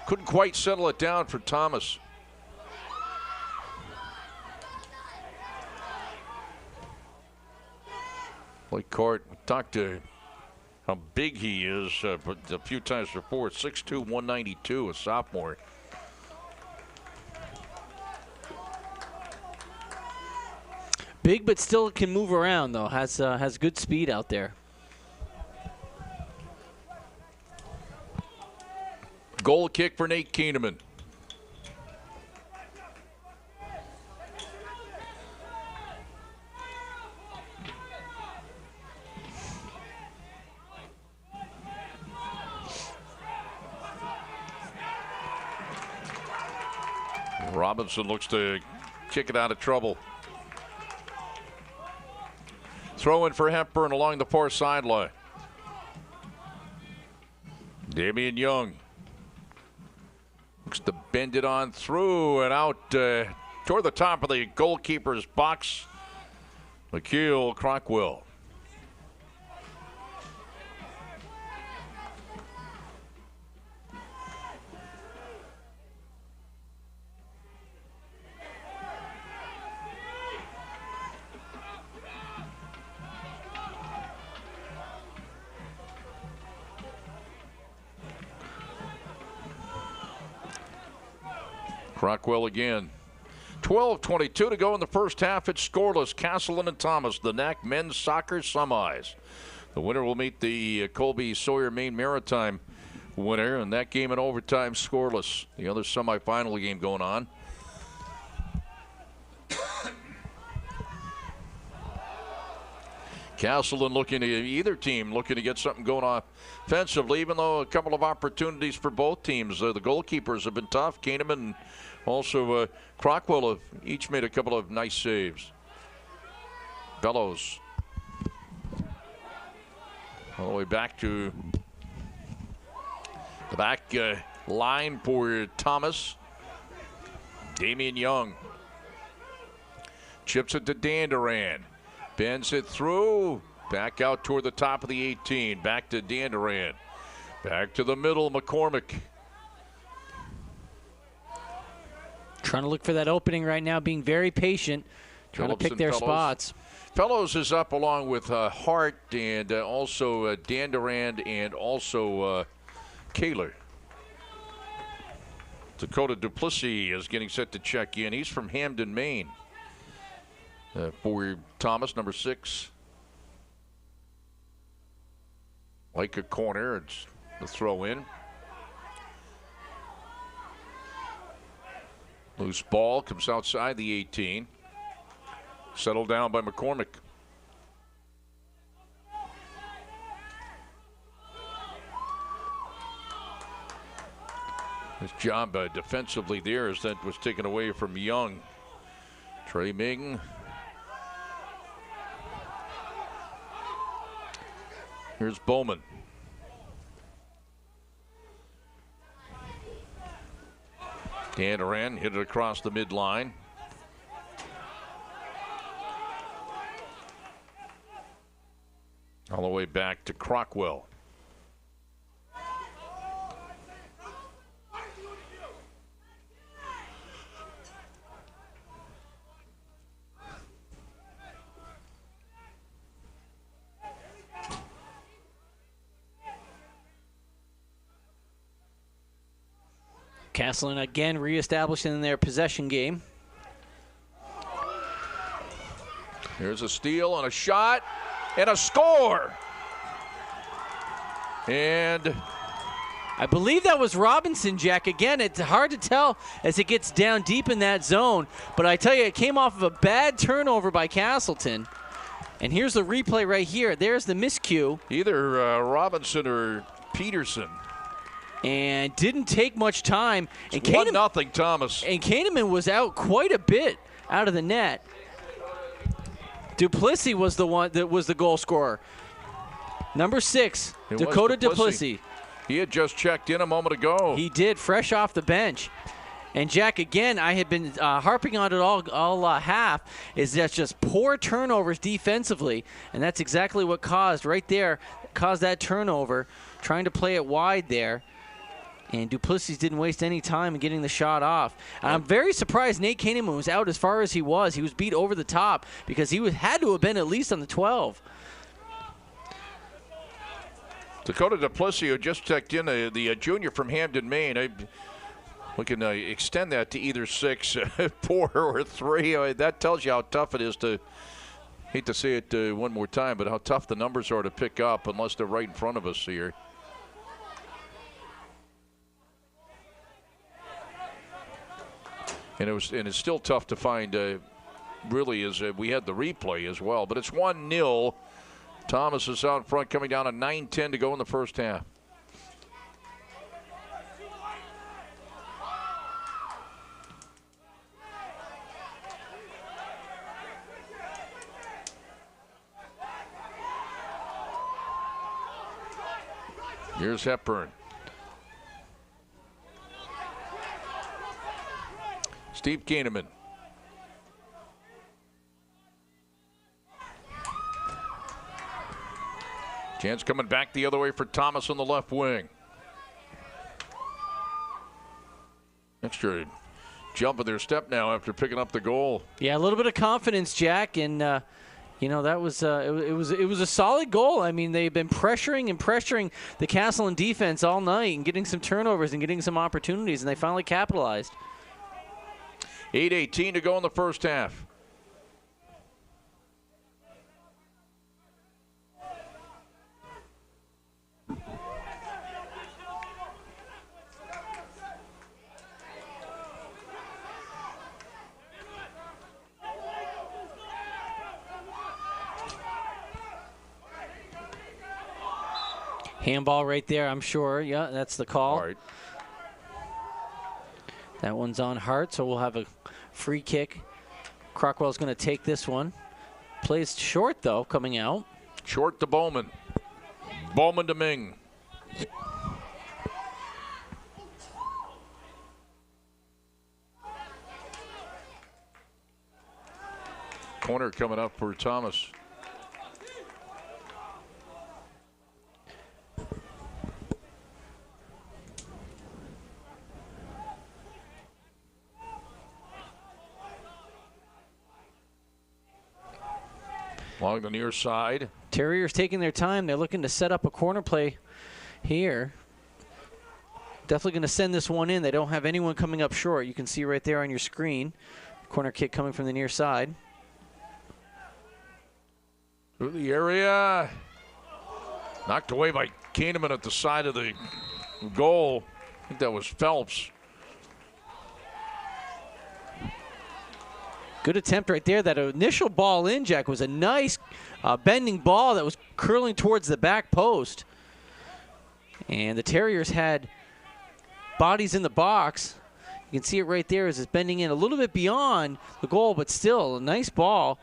[SPEAKER 1] couldn't quite settle it down for Thomas. Blake Hart, talked to how big he is, but a few times before. 6'2", 192, a sophomore.
[SPEAKER 2] Big, but still can move around, though. Has good speed out there.
[SPEAKER 1] Goal kick for Nate Kahneman. Robinson looks to kick it out of trouble. Throw in for Hepburn along the far sideline. Damian Young looks to bend it on through and out toward the top of the goalkeeper's box. McKeel Crockwell. Crockwell again. 12:22 to go in the first half. It's scoreless. Castleton and Thomas, the NAC men's soccer semis. The winner will meet the Colby Sawyer Maine Maritime winner, and that game in overtime scoreless. The other semifinal game going on. Castleton looking to, either team looking to get something going on offensively, even though a couple of opportunities for both teams. The goalkeepers have been tough. Kahneman and also Crockwell have each made a couple of nice saves. Bellows all the way back to the back line for Thomas. Damian Young chips it to Danduran. Bends it through. Back out toward the top of the 18. Back to Danduran. Back to the middle, McCormick.
[SPEAKER 2] Trying to look for that opening right now, being very patient, trying to pick their spots.
[SPEAKER 1] Fellows is up along with Hart and also Danduran and also Kaler. Dakota Duplessis is getting set to check in. He's from Hamden, Maine. For Thomas, number 6. Like a corner, it's the throw in. Loose ball comes outside the 18. Settled down by McCormick. His job defensively there as that was taken away from Young. Trey Ming. Here's Bowman. Danduran hit it across the midline. All the way back to Crockwell.
[SPEAKER 2] Castleton again reestablishing their possession game.
[SPEAKER 1] Here's a steal and a shot and a score. And
[SPEAKER 2] I believe that was Robinson, Jack. Again, it's hard to tell as it gets down deep in that zone. But I tell you, it came off of a bad turnover by Castleton. And here's the replay right here. There's the miscue.
[SPEAKER 1] Either Robinson or Peterson.
[SPEAKER 2] And didn't take much time.
[SPEAKER 1] And 1-0 Thomas.
[SPEAKER 2] And Kahneman was out quite a bit out of the net. Duplessis was the one that was the goal scorer. Number 6, Dakota Duplessis.
[SPEAKER 1] He had just checked in a moment ago.
[SPEAKER 2] He did, fresh off the bench. And Jack, again, I had been harping on it all half, is that just poor turnovers defensively, and that's exactly what caused that turnover, trying to play it wide there. And Duplessis didn't waste any time in getting the shot off. And I'm very surprised Nate Kahneman was out as far as he was. He was beat over the top because he had to have been at least on the 12.
[SPEAKER 1] Dakota Duplessis, who just checked in, the junior from Hamden, Maine. We can extend that to either 6, 4, or 3. That tells you how tough it is to, hate to say it one more time, but how tough the numbers are to pick up unless they're right in front of us here. And it's still tough to find, really, as we had the replay as well. But it's 1-0. Thomas is out front, coming down to 9:10 to go in the first half. Here's Hepburn. Steve Kahneman. Chance coming back the other way for Thomas on the left wing. Extra jump of their step now after picking up the goal.
[SPEAKER 2] Yeah, a little bit of confidence, Jack, and that was it was a solid goal. I mean, they've been pressuring the Castleton defense all night and getting some turnovers and getting some opportunities, and they finally capitalized.
[SPEAKER 1] 8:18 to go in the first half.
[SPEAKER 2] Handball right there, I'm sure. Yeah, that's the call.
[SPEAKER 1] All right.
[SPEAKER 2] That one's on Hart, so we'll have a free kick. Crockwell's going to take this one. Plays short, though, coming out.
[SPEAKER 1] Short to Bowman. Bowman to Ming. Corner coming up for Thomas. Along the near side.
[SPEAKER 2] Terriers taking their time. They're looking to set up a corner play here. Definitely going to send this one in. They don't have anyone coming up short. You can see right there on your screen. Corner kick coming from the near side.
[SPEAKER 1] Through the area. Knocked away by Kahneman at the side of the goal. I think that was Phelps.
[SPEAKER 2] Good attempt right there. That initial ball in, Jack, was a nice bending ball that was curling towards the back post. And the Terriers had bodies in the box. You can see it right there as it's bending in a little bit beyond the goal, but still a nice ball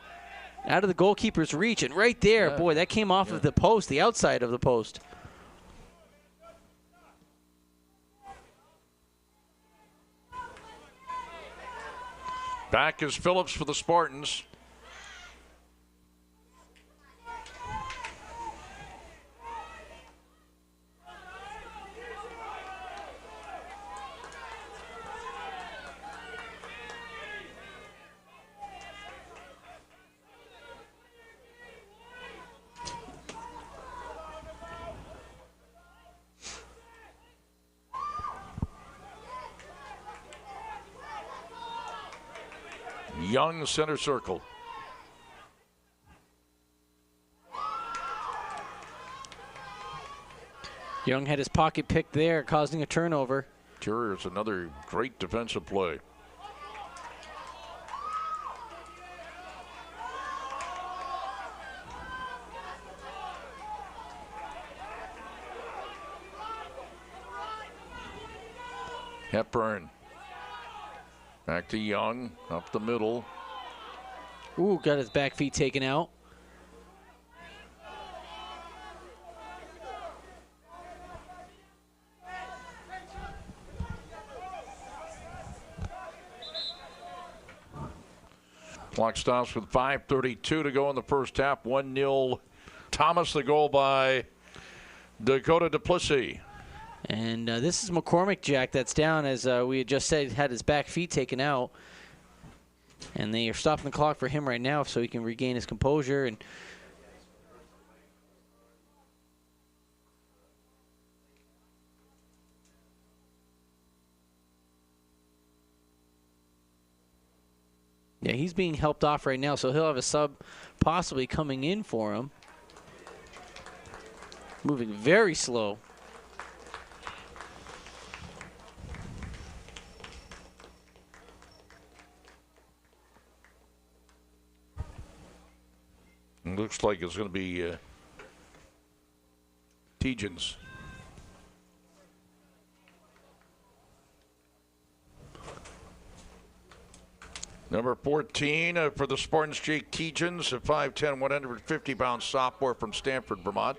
[SPEAKER 2] out of the goalkeeper's reach. And right there, boy, that came off of the post, the outside of the post.
[SPEAKER 1] Back is Phillips for the Spartans. Young center circle.
[SPEAKER 2] Young had his pocket picked there, causing a turnover.
[SPEAKER 1] Terriers, another great defensive play. Hepburn. Back to Young, up the middle.
[SPEAKER 2] Ooh, got his back feet taken out.
[SPEAKER 1] Clock stops with 5:32 to go in the first half. 1-0 Thomas, the goal by Dakota Duplessis.
[SPEAKER 2] And this is McCormick, Jack, that's down, as we had just said, had his back feet taken out. And they are stopping the clock for him right now so he can regain his composure. And yeah, he's being helped off right now, so he'll have a sub possibly coming in for him. Moving very slow.
[SPEAKER 1] Looks like it's going to be Tegens. Number 14 for the Spartans, Jake Tegens, a 5'10", 150-pound sophomore from Stamford, Vermont.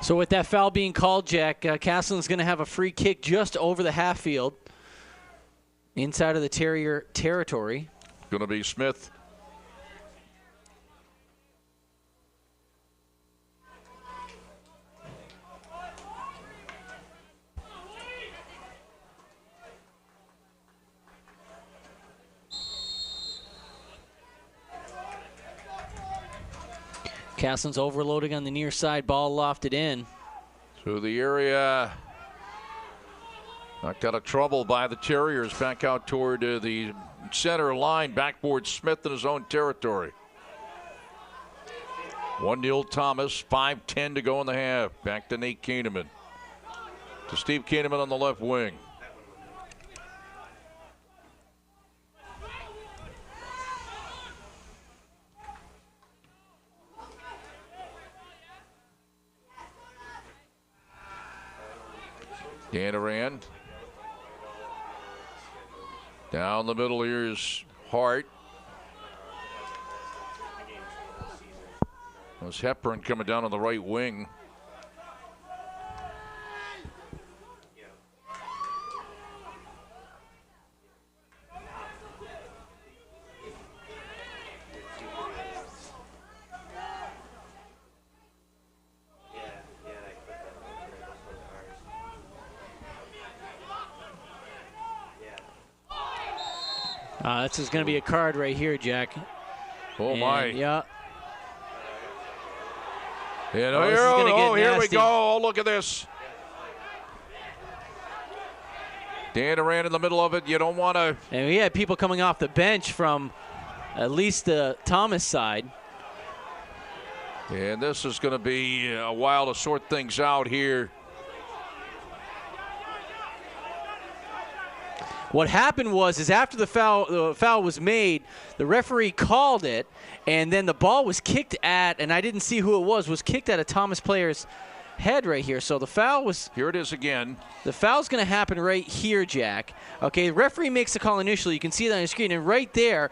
[SPEAKER 2] So with that foul being called, Jack, Castleton's going to have a free kick just over the half field inside of the Terrier territory.
[SPEAKER 1] Going to be Smith.
[SPEAKER 2] Castleton's overloading on the near side, ball lofted in.
[SPEAKER 1] Through the area. Knocked out of trouble by the Terriers. Back out toward the center line. Backboard Smith in his own territory. 1-0 Thomas. 5:10 to go in the half. Back to Nate Kahneman. To Steve Kahneman on the left wing. Danaran. Down the middle here is Hart. There's Hepburn coming down on the right wing.
[SPEAKER 2] This is going to be a card right here, Jack.
[SPEAKER 1] Oh, my.
[SPEAKER 2] Yeah.
[SPEAKER 1] And
[SPEAKER 2] Here
[SPEAKER 1] we go. Oh, look at this. Dan ran in the middle of it. You don't want to.
[SPEAKER 2] And we had people coming off the bench from at least the Thomas side.
[SPEAKER 1] And this is going to be a while to sort things out here.
[SPEAKER 2] What happened was after the foul was made, the referee called it, and then the ball was kicked at, and I didn't see who it was kicked at a Thomas player's head right here. So the foul was.
[SPEAKER 1] Here it is again.
[SPEAKER 2] The foul's going to happen right here, Jack. Okay, the referee makes the call initially. You can see that on the screen, and right there,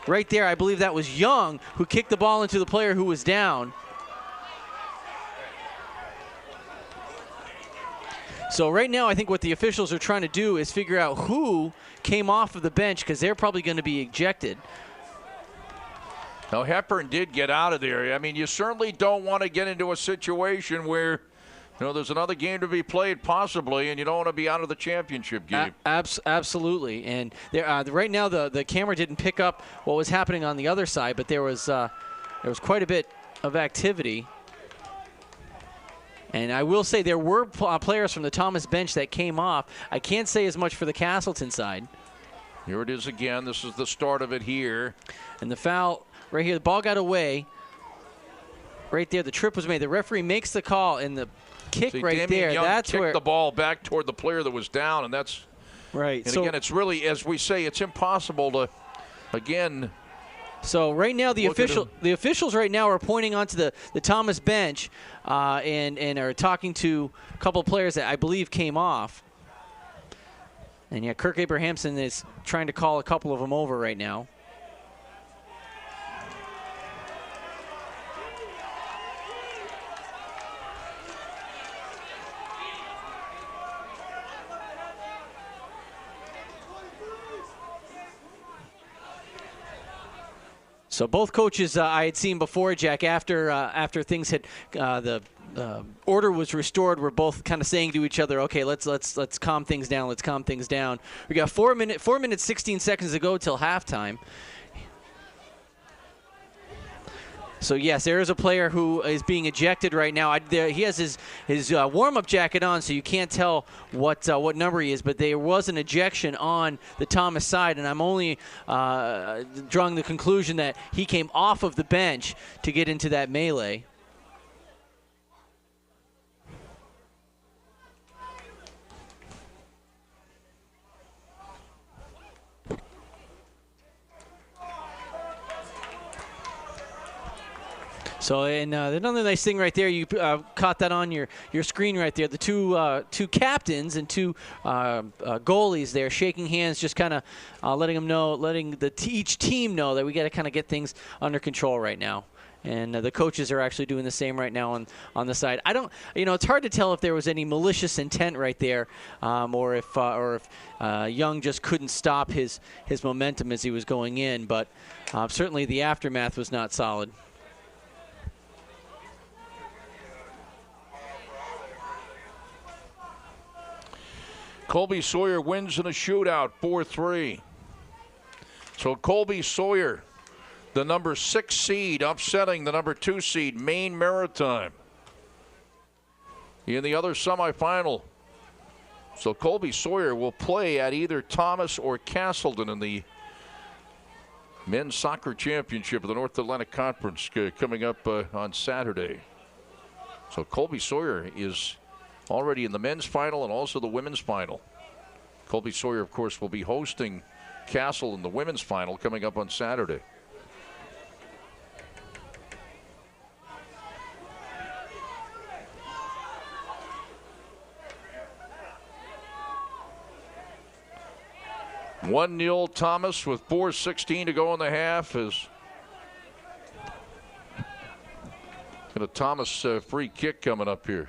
[SPEAKER 2] I believe that was Young who kicked the ball into the player who was down. So right now, I think what the officials are trying to do is figure out who came off of the bench, because they're probably going to be ejected.
[SPEAKER 1] Now, Hepburn did get out of there. I mean, you certainly don't want to get into a situation where, there's another game to be played possibly, and you don't want to be out of the championship game.
[SPEAKER 2] Absolutely. And right now, the camera didn't pick up what was happening on the other side, but there was quite a bit of activity. And I will say there were players from the Thomas bench that came off. I can't say as much for the Castleton side.
[SPEAKER 1] Here it is again. This is the start of it here.
[SPEAKER 2] And the foul right here, the ball got away. Right there, the trip was made. The referee makes the call, and the kick right there.
[SPEAKER 1] Young
[SPEAKER 2] that's
[SPEAKER 1] kicked
[SPEAKER 2] where
[SPEAKER 1] the ball back toward the player that was down, and that's
[SPEAKER 2] right.
[SPEAKER 1] And again, it's really, as we say, it's impossible to, again.
[SPEAKER 2] So right now, the officials right now are pointing onto the Thomas bench and are talking to a couple of players that I believe came off. And yeah, Kirk Abrahamson is trying to call a couple of them over right now. So both coaches I had seen before, Jack, after things had the order was restored, we're both kind of saying to each other, okay, let's calm things down. Let's calm things down. We got 4 minutes 16 seconds to go till halftime. So yes, there is a player who is being ejected right now. He has his warm-up jacket on, so you can't tell what number he is. But there was an ejection on the Thomas side, and I'm only drawing the conclusion that he came off of the bench to get into that melee. So, and another nice thing right there, you caught that on your screen right there. The two captains and two goalies there shaking hands, just kind of letting them know, letting each team know that we got to kind of get things under control right now. And the coaches are actually doing the same right now on the side. I don't, it's hard to tell if there was any malicious intent right there, or if Young just couldn't stop his momentum as he was going in. But certainly the aftermath was not solid.
[SPEAKER 1] Colby Sawyer wins in a shootout, 4-3. So Colby Sawyer, the number 6 seed, upsetting the number 2 seed, Maine Maritime, in the other semifinal. So Colby Sawyer will play at either Thomas or Castleton in the men's soccer championship of the North Atlantic Conference coming up on Saturday. So Colby Sawyer is already in the men's final and also the women's final. Colby Sawyer, of course, will be hosting Castle in the women's final coming up on Saturday. One 0 Thomas with 4:16 to go in the half is a Thomas free kick coming up here.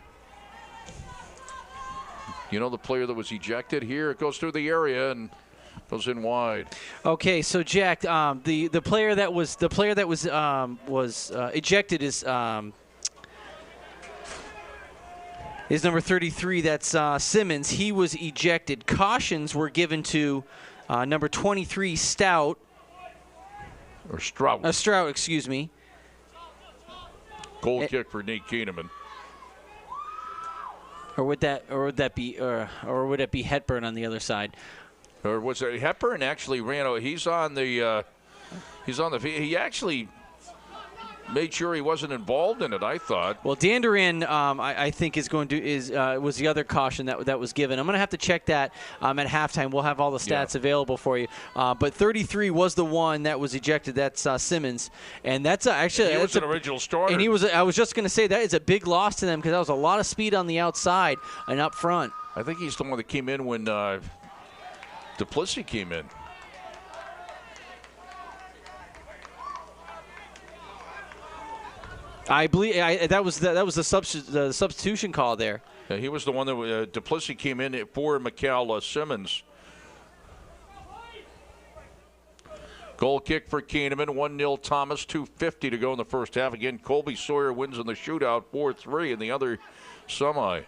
[SPEAKER 1] The player that was ejected here, it goes through the area and goes in wide.
[SPEAKER 2] Okay, so Jack, the player that was ejected is number 33. That's Simmons. He was ejected. Cautions were given to Number 23, Stout.
[SPEAKER 1] Or Strout.
[SPEAKER 2] Strout, excuse me.
[SPEAKER 1] Goal kick for Nate Keeneman.
[SPEAKER 2] Or would it be Hepburn on the other side?
[SPEAKER 1] Or was it Hepburn actually ran? He actually made sure he wasn't involved in it, I thought.
[SPEAKER 2] Well, Danderin, I think was the other caution that was given. I'm going to have to check that at halftime. We'll have all the stats available for you. But 33 was the one that was ejected. That's Simmons, and that's actually
[SPEAKER 1] he was an original starter.
[SPEAKER 2] And he was. I was just going to say that is a big loss to them because that was a lot of speed on the outside and up front.
[SPEAKER 1] I think he's the one that came in when Duplessis came in.
[SPEAKER 2] I believe that was the substitution call there.
[SPEAKER 1] Yeah, he was the one that Duplessis came in for Mikal Simmons. Goal kick for Keeneman, 1-0 Thomas, 2:50 to go in the first half. Again, Colby Sawyer wins in the shootout, 4-3 in the other semi.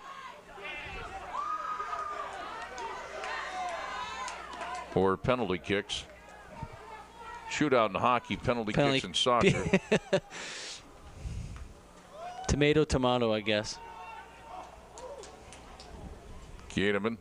[SPEAKER 1] Or penalty kicks. Shootout in hockey, penalty kicks in soccer.
[SPEAKER 2] Tomato, I guess.
[SPEAKER 1] Keeneman.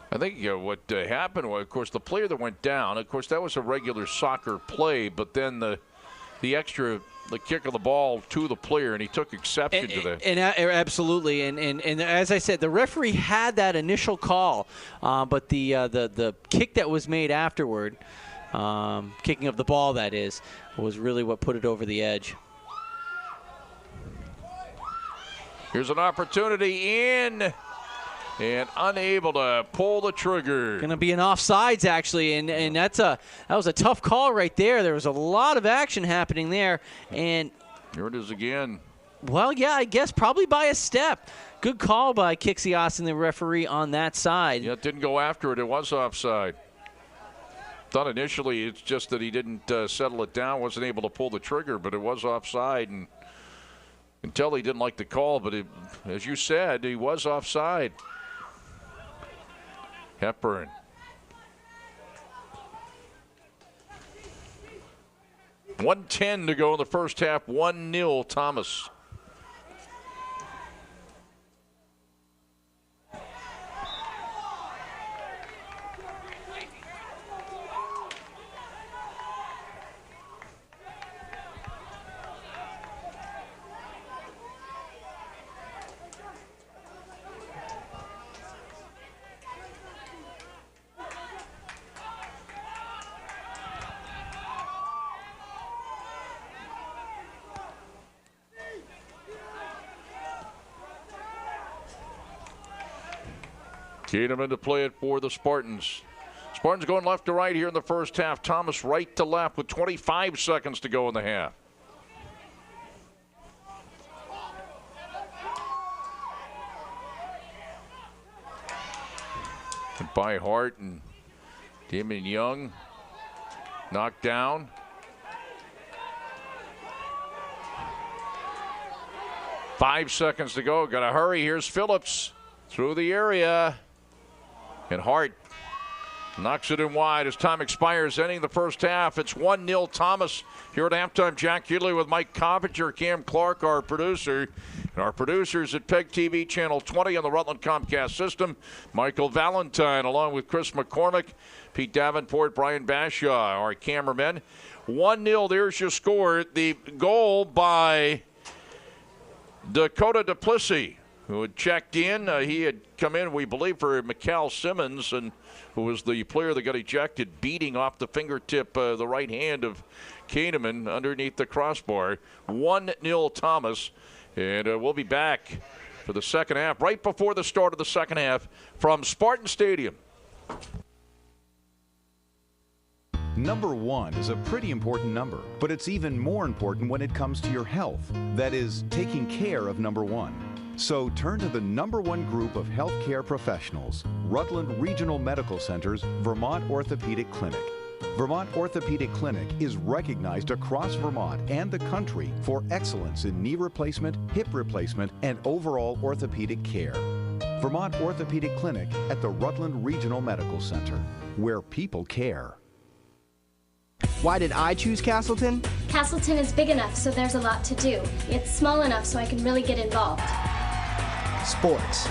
[SPEAKER 1] I think what happened was, of course, the player that went down, of course, that was a regular soccer play, but then the kick of the ball to the player, and he took exception to that.
[SPEAKER 2] And absolutely, and as I said, the referee had that initial call, but the kick that was made afterward, kicking of the ball, that is, was really what put it over the edge.
[SPEAKER 1] Here's an opportunity in. And unable to pull the trigger.
[SPEAKER 2] Going to be an offsides, actually, and that was a tough call right there. There was a lot of action happening there, and
[SPEAKER 1] here it is again.
[SPEAKER 2] Well, yeah, I guess probably by a step. Good call by Kixios and the referee on that side.
[SPEAKER 1] Yeah, it didn't go after it. It was offside. Thought initially it's just that he didn't settle it down, wasn't able to pull the trigger, but it was offside, and until he didn't like the call, but as you said, he was offside. Hepburn. .110 to go in the first half. 1-0 Thomas. Keeneman to play it for the Spartans. Spartans going left to right here in the first half. Thomas right to left with 25 seconds to go in the half. And by Hart and Damon Young knocked down. Five seconds to go. Got to hurry. Here's Phillips through the area. And Hart knocks it in wide as time expires, ending the first half. It's 1-0 Thomas here at halftime. Jack Healey with Mike Coppinger, Cam Clark, our producer. And our producers at PEGTV Channel 20 on the Rutland Comcast system. Michael Valentine along with Chris McCormick, Pete Davenport, Brian Bashaw, our cameramen. 1-0, there's your score. The goal by Dakota Duplessis, who had checked in. He had come in, we believe, for Mikal Simmons, and who was the player that got ejected, beating off the fingertip the right hand of Keeneman underneath the crossbar. 1-0 Thomas, and we'll be back for the second half, right before the start of the second half from Spartan Stadium.
[SPEAKER 3] Number 1 is a pretty important number, but it's even more important when it comes to your health. That is, taking care of number 1. So turn to the number 1 group of healthcare professionals, Rutland Regional Medical Center's Vermont Orthopedic Clinic. Vermont Orthopedic Clinic is recognized across Vermont and the country for excellence in knee replacement, hip replacement, and overall orthopedic care. Vermont Orthopedic Clinic at the Rutland Regional Medical Center, where people care.
[SPEAKER 4] Why did I choose Castleton?
[SPEAKER 5] Castleton is big enough so there's a lot to do. It's small enough so I can really get involved.
[SPEAKER 4] Sports.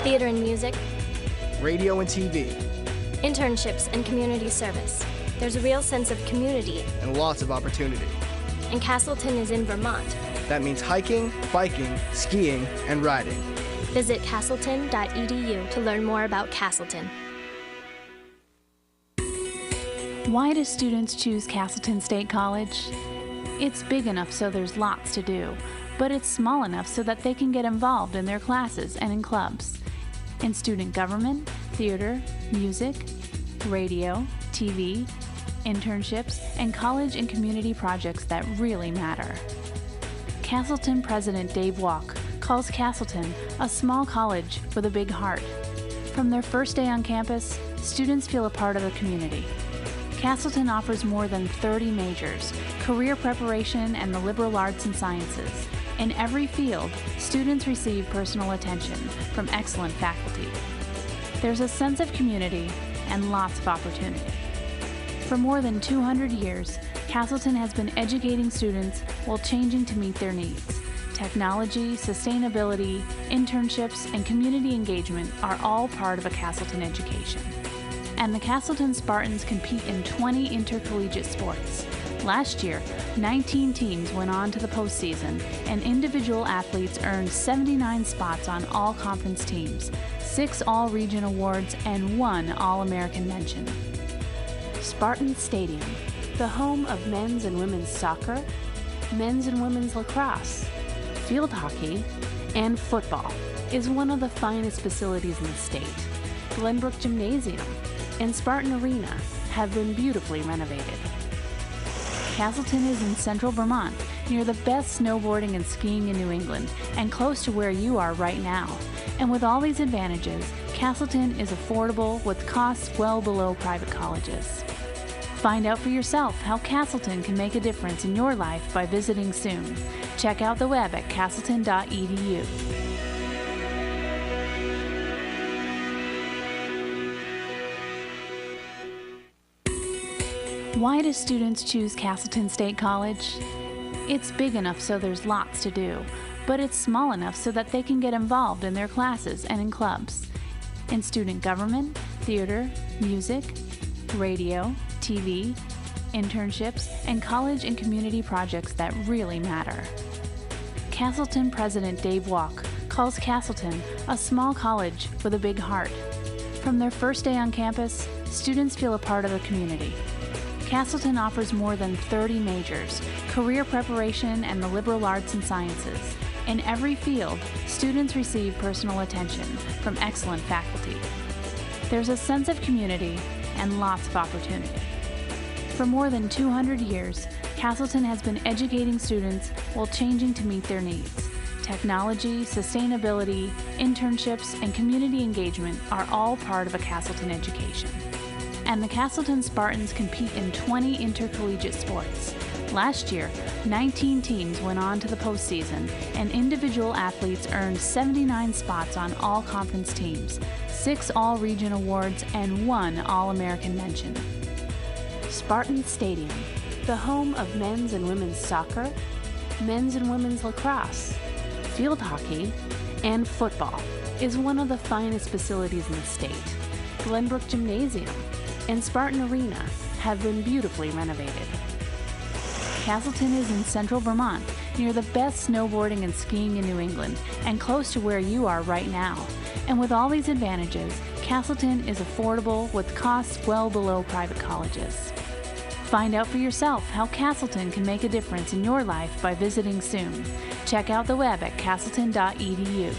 [SPEAKER 5] Theater and music.
[SPEAKER 4] Radio and TV.
[SPEAKER 5] Internships and community service. There's a real sense of community.
[SPEAKER 4] And lots of opportunity.
[SPEAKER 5] And Castleton is in Vermont.
[SPEAKER 4] That means hiking, biking, skiing, and riding.
[SPEAKER 5] Visit castleton.edu to learn more about Castleton.
[SPEAKER 6] Why do students choose Castleton State College? It's big enough so there's lots to do, but it's small enough so that they can get involved in their classes and in clubs. In student government, theater, music, radio, TV, internships, and college and community projects that really matter. Castleton President Dave Walk calls Castleton a small college with a big heart. From their first day on campus, students feel a part of the community. Castleton offers more than 30 majors, career preparation, and the liberal arts and sciences. In every field, students receive personal attention from excellent faculty. There's a sense of community and lots of opportunity. For more than 200 years, Castleton has been educating students while changing to meet their needs. Technology, sustainability, internships, and community engagement are all part of a Castleton education. And the Castleton Spartans compete in 20 intercollegiate sports. Last year, 19 teams went on to the postseason, and individual athletes earned 79 spots on all conference teams, 6 all-region awards, and 1 All-American mention. Spartan Stadium, the home of men's and women's soccer, men's and women's lacrosse, field hockey, and football, is one of the finest facilities in the state. Glenbrook Gymnasium and Spartan Arena have been beautifully renovated. Castleton is in central Vermont, near the best snowboarding and skiing in New England, and close to where you are right now. And with all these advantages, Castleton is affordable with costs well below private colleges. Find out for yourself how Castleton can make a difference in your life by visiting soon. Check out the web at castleton.edu. Why do students choose Castleton State College? It's big enough so there's lots to do, but it's small enough so that they can get involved in their classes and in clubs. In student government, theater, music, radio, TV, internships, and college and community projects that really matter. Castleton President Dave Walk calls Castleton a small college with a big heart. From their first day on campus, students feel a part of the community. Castleton offers more than 30 majors, career preparation, and the liberal arts and sciences. In every field, students receive personal attention from excellent faculty. There's a sense of community and lots of opportunity. For more than 200 years, Castleton has been educating students while changing to meet their needs. Technology, sustainability, internships, and community engagement are all part of a Castleton education. And the Castleton Spartans compete in 20 intercollegiate sports. Last year, 19 teams went on to the postseason, and individual athletes earned 79 spots on all conference teams, 6 all-region awards, and 1 All-American mention. Spartan Stadium, the home of men's and women's soccer, men's and women's lacrosse, field hockey, and football, is one of the finest facilities in the state. Glenbrook Gymnasium and Spartan Arena have been beautifully renovated. Castleton is in central Vermont, near the best snowboarding and skiing in New England, and close to where you are right now. And with all these advantages, Castleton is affordable with costs well below private colleges. Find out for yourself how Castleton can make a difference in your life by visiting soon. Check out the web at castleton.edu.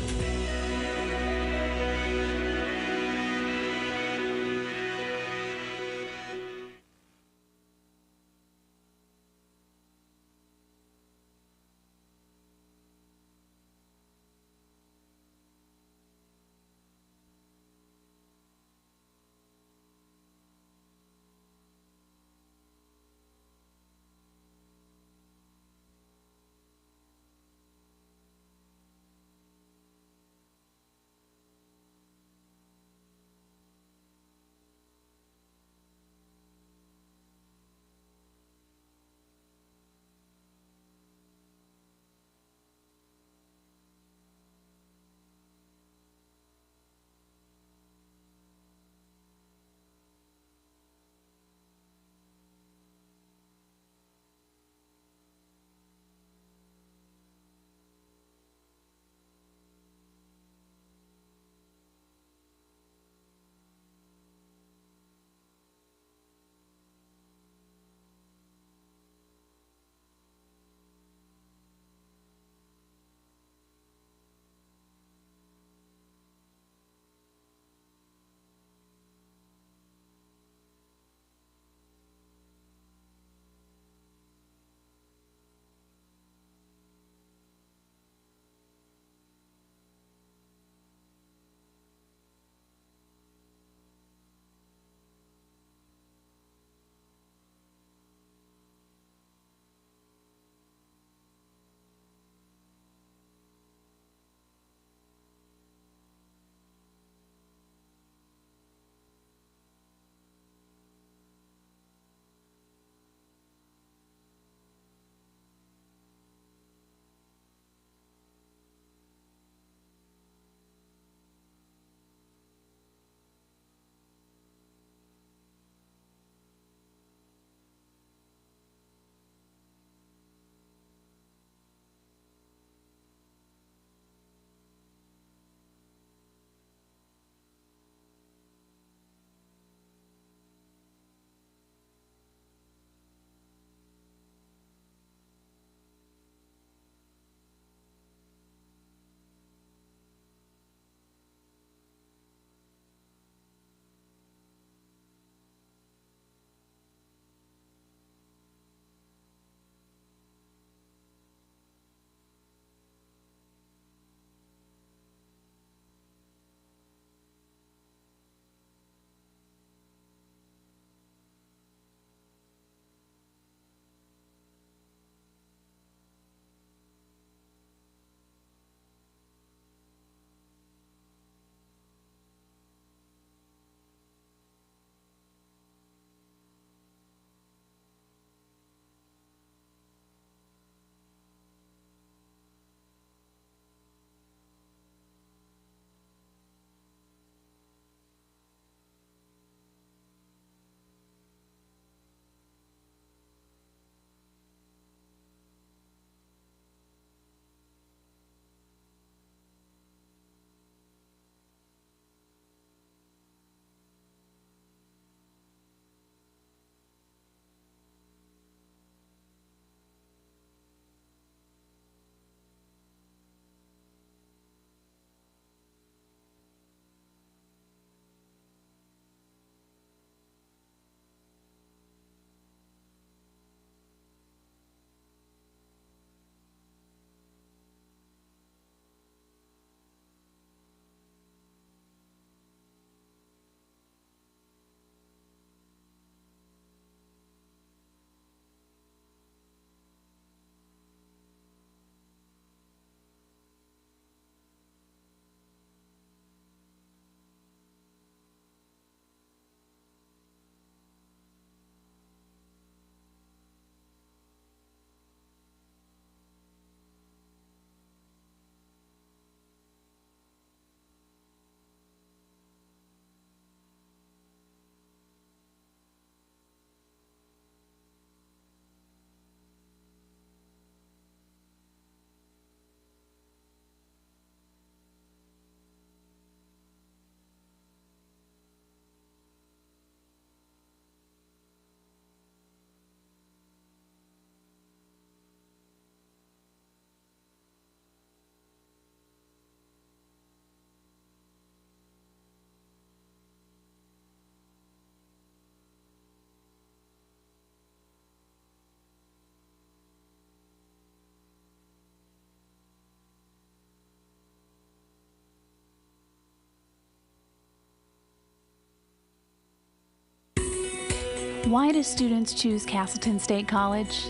[SPEAKER 6] Why do students choose Castleton State College?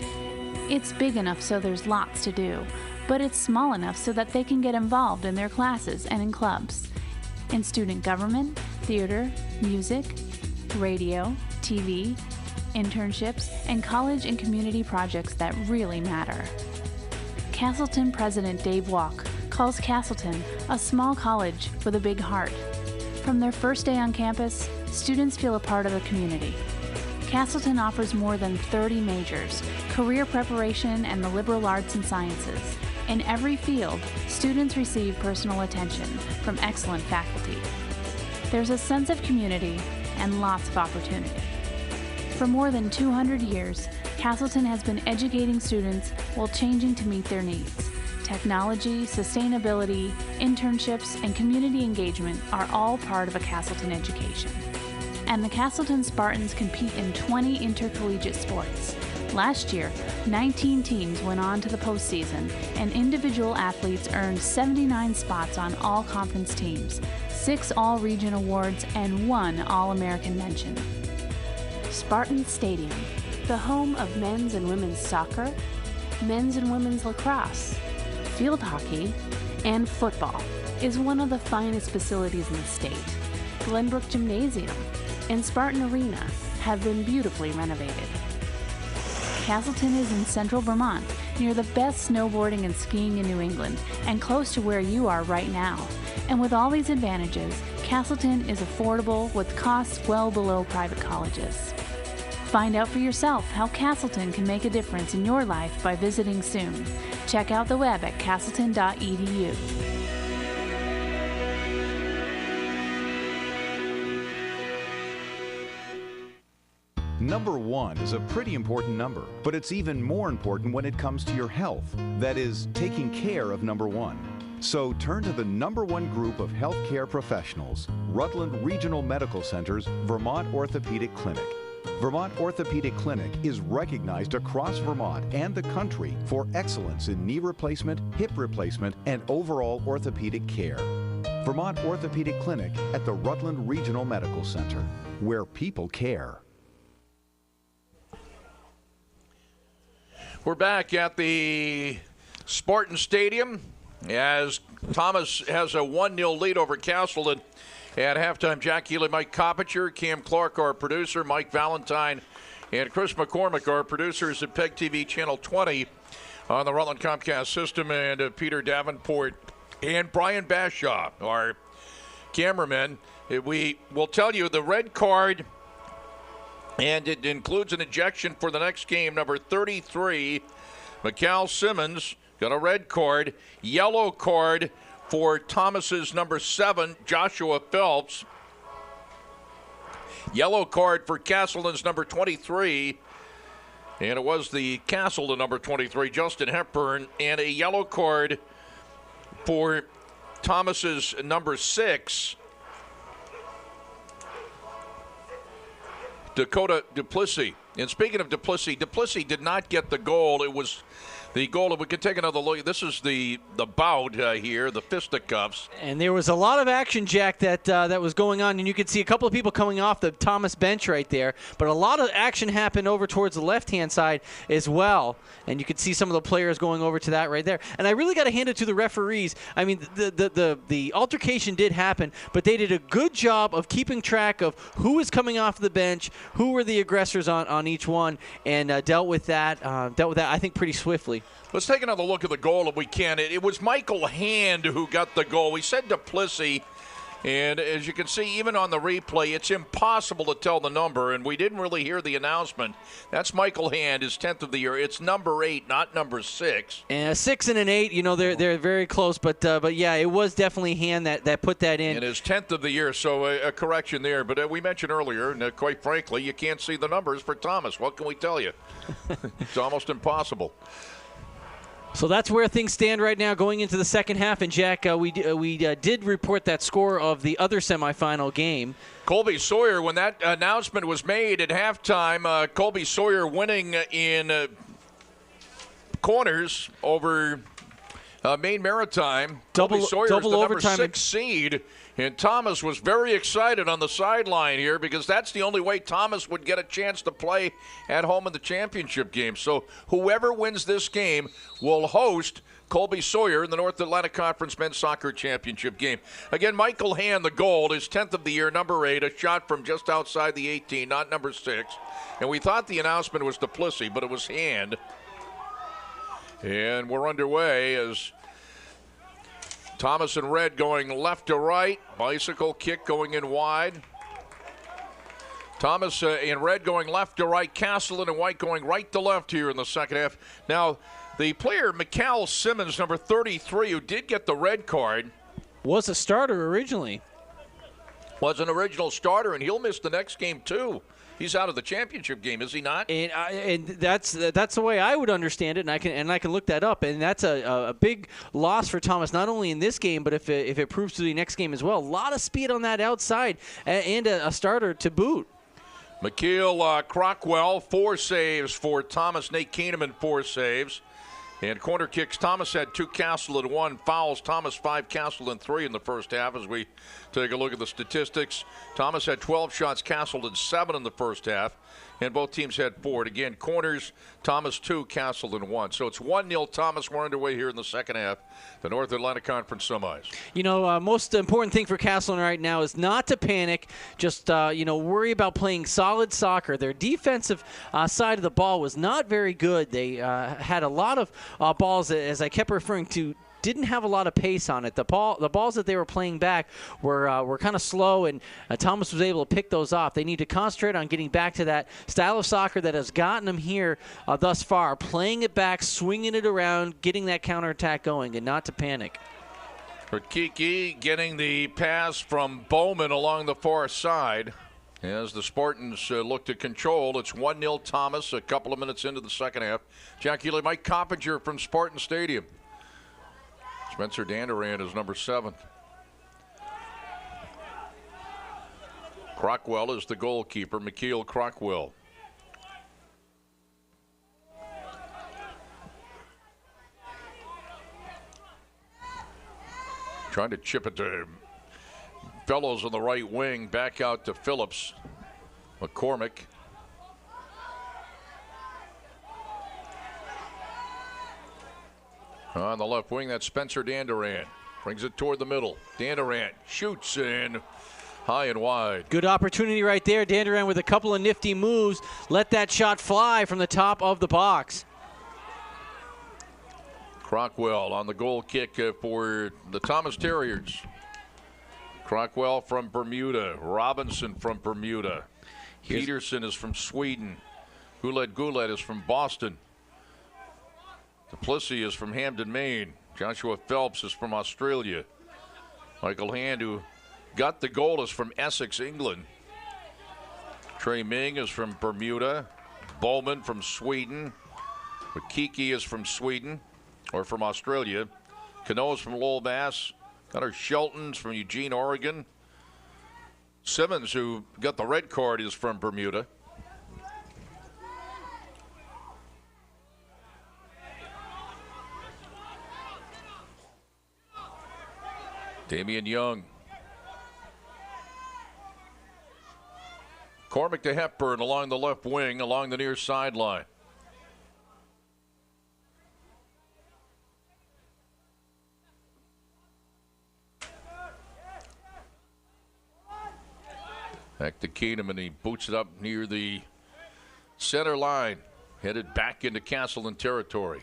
[SPEAKER 6] It's big enough so there's lots to do, but it's small enough so that they can get involved in their classes and in clubs. In student government, theater, music, radio, TV, internships, and college and community projects that really matter. Castleton President Dave Walk calls Castleton a small college with a big heart. From their first day on campus, students feel a part of the community. Castleton offers more than 30 majors, career preparation, and the liberal arts and sciences. In every field, students receive personal attention from excellent faculty. There's a sense of community and lots of opportunity. For more than 200 years, Castleton has been educating students while changing to meet their needs. Technology, sustainability, internships, and community engagement are all part of a Castleton education. And the Castleton Spartans compete in 20 intercollegiate sports. Last year, 19 teams went on to the postseason, and individual athletes earned 79 spots on all conference teams, 6 All-Region awards, and 1 All-American mention. Spartan Stadium, the home of men's and women's soccer, men's and women's lacrosse, field hockey, and football, is one of the finest facilities in the state. Glenbrook Gymnasium and Spartan Arena have been beautifully renovated. Castleton is in central Vermont, near the best snowboarding and skiing in New England, and close to where you are right now. And with all these advantages, Castleton is affordable with costs well below private colleges. Find out for yourself how Castleton can make a difference in your life by visiting soon. Check out the web at castleton.edu.
[SPEAKER 3] Number 1 is a pretty important number, but it's even more important when it comes to your health. That is, taking care of number 1. So turn to the number 1 group of healthcare professionals, Rutland Regional Medical Center's Vermont Orthopedic Clinic. Vermont Orthopedic Clinic is recognized across Vermont and the country for excellence in knee replacement, hip replacement, and overall orthopedic care. Vermont Orthopedic Clinic at the Rutland Regional Medical Center, where people care.
[SPEAKER 1] We're back at the Spartan Stadium as Thomas has a 1-0 lead over Castleton. At halftime, Jack Healey, Mike Coppinger, Cam Clark, our producer, Mike Valentine, and Chris McCormick, our producers at PEGTV Channel 20 on the Rutland Comcast system, and Peter Davenport and Brian Bashaw, our cameramen. We will tell you the red card, and it includes an ejection for the next game. Number 33, Mikal Simmons, got a red card. Yellow card for Thomas's number 7, Joshua Phelps. Yellow card for Castleton's number 23. And it was the Castleton number 23, Justin Hepburn. And a yellow card for Thomas's number 6, Dakota Duplessis. And speaking of Duplessis, Duplessis did not get the goal. It was the goal. If we could take another look, this is the bout here, the fisticuffs.
[SPEAKER 2] And there was a lot of action, Jack, that was going on. And you could see a couple of people coming off the Thomas bench right there. But a lot of action happened over towards the left-hand side as well. And you could see some of the players going over to that right there. And I really got to hand it to the referees. I mean, the altercation did happen, but they did a good job of keeping track of who was coming off the bench, who were the aggressors on each one, and dealt with that, I think, pretty swiftly.
[SPEAKER 1] Let's take another look at the goal if we can. It was Michael Hand who got the goal. We said Duplessis, and as you can see, even on the replay, it's impossible to tell the number, and we didn't really hear the announcement. That's Michael Hand, his 10th of the year. It's number 8, not number 6.
[SPEAKER 2] And a 6 and an 8, you know, they're very close, but yeah, it was definitely Hand that put that in.
[SPEAKER 1] And his 10th of the year, so a correction there. But we mentioned earlier, and quite frankly, you can't see the numbers for Thomas. What can we tell you? It's almost impossible.
[SPEAKER 2] So that's where things stand right now going into the second half. And, Jack, we did report that score of the other semifinal game.
[SPEAKER 1] Colby Sawyer, when that announcement was made at halftime, Colby Sawyer winning in corners over Maine Maritime.
[SPEAKER 2] Double
[SPEAKER 1] Sawyer's the number
[SPEAKER 2] overtime
[SPEAKER 1] 6 seed, and Thomas was very excited on the sideline here because that's the only way Thomas would get a chance to play at home in the championship game. So whoever wins this game will host Colby Sawyer in the North Atlantic Conference Men's Soccer Championship game. Again, Michael Hand, the goal, his 10th of the year, number 8, a shot from just outside the 18, not number 6. And we thought the announcement was Duplessis, but it was Hand. And we're underway as Thomas and Red going left to right. Bicycle kick going in wide. Thomas and Red going left to right. Castleton and White going right to left here in the second half. Now, the player, Mikal Simmons, number 33, who did get the red card,
[SPEAKER 2] was a starter originally.
[SPEAKER 1] Was an original starter, and he'll miss the next game, too. He's out of the championship game, is he not?
[SPEAKER 2] And that's the way I would understand it, and I can look that up. And that's a big loss for Thomas, not only in this game, but if it proves to the next game as well. A lot of speed on that outside, and a starter to boot.
[SPEAKER 1] McKeel Crockwell, 4 saves for Thomas. Nate Kahneman, 4 saves. And corner kicks, Thomas had 2, Castleton 1. Fouls, Thomas 5, Castleton 3 in the first half as we take a look at the statistics. Thomas had 12 shots, Castleton 7 in the first half. And both teams had 4. Again, corners, Thomas 2, Castleton 1. So it's 1-0 Thomas. We're underway here in the second half. The North Atlantic Conference semis.
[SPEAKER 2] You know, most important thing for Castleton right now is not to panic. Just, worry about playing solid soccer. Their defensive side of the ball was not very good. They had a lot of balls, as I kept referring to, didn't have a lot of pace on it. The balls that they were playing back were kind of slow, and Thomas was able to pick those off. They need to concentrate on getting back to that style of soccer that has gotten them here thus far, playing it back, swinging it around, getting that counterattack going, and not to panic.
[SPEAKER 1] For Kiki getting the pass from Bowman along the far side. As the Spartans look to control, it's 1-0 Thomas a couple of minutes into the second half. Jack Healey, Mike Coppinger from Spartan Stadium. Spencer Danderand is number 7. Crockwell is the goalkeeper, Mikhail Crockwell. Trying to chip it to Fellows on the right wing, back out to Phillips. McCormick. On the left wing, that's Spencer Danderand. Brings it toward the middle. Danderand shoots in high and wide.
[SPEAKER 2] Good opportunity right there. Danderand with a couple of nifty moves. Let that shot fly from the top of the box.
[SPEAKER 1] Crockwell on the goal kick for the Thomas Terriers. Crockwell from Bermuda. Robinson from Bermuda. Peterson is from Sweden. Goulet is from Boston. Duplessis is from Hamden, Maine. Joshua Phelps is from Australia. Michael Hand, who got the goal, is from Essex, England. Trey Ming is from Bermuda. Bowman from Sweden. Kiki is from Sweden, or from Australia. Cano is from Lowell, Mass. Gunnar Shelton's from Eugene, Oregon. Simmons, who got the red card, is from Bermuda. Damian Young. Cormac to Hepburn along the left wing, along the near sideline. Back to Keenum, and he boots it up near the center line, headed back into Castleton territory.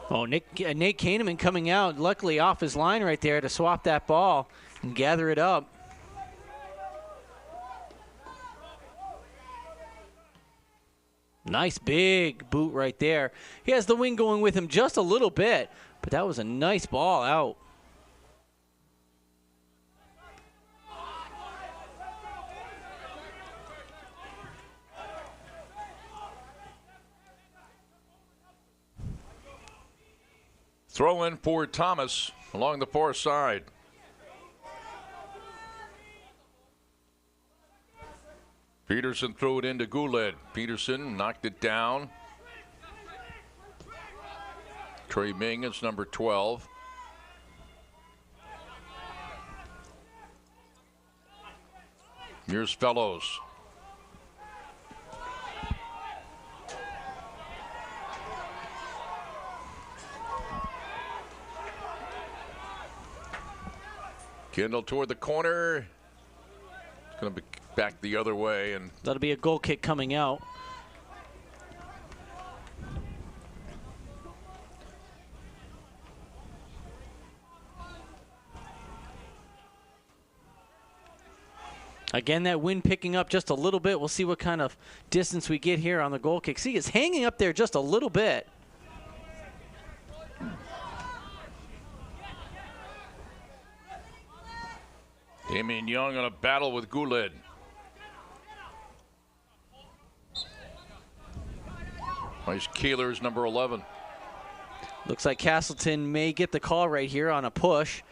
[SPEAKER 2] Oh, Nate Kahneman coming out, luckily off his line right there to swap that ball and gather it up. Nice big boot right there. He has the wing going with him just a little bit, but that was a nice ball out.
[SPEAKER 1] Throw in for Thomas along the far side. Peterson threw it into Goulet. Peterson knocked it down. Trey Ming is number 12. Here's Fellows. Kendall toward the corner. It's going to be back the other way, and
[SPEAKER 2] that'll be a goal kick coming out. Again, that wind picking up just a little bit. We'll see what kind of distance we get here on the goal kick. See, it's hanging up there just a little bit.
[SPEAKER 1] Damian Young on a battle with Guled. Nice Keeler's number 11.
[SPEAKER 2] Looks like Castleton may get the call right here on a push.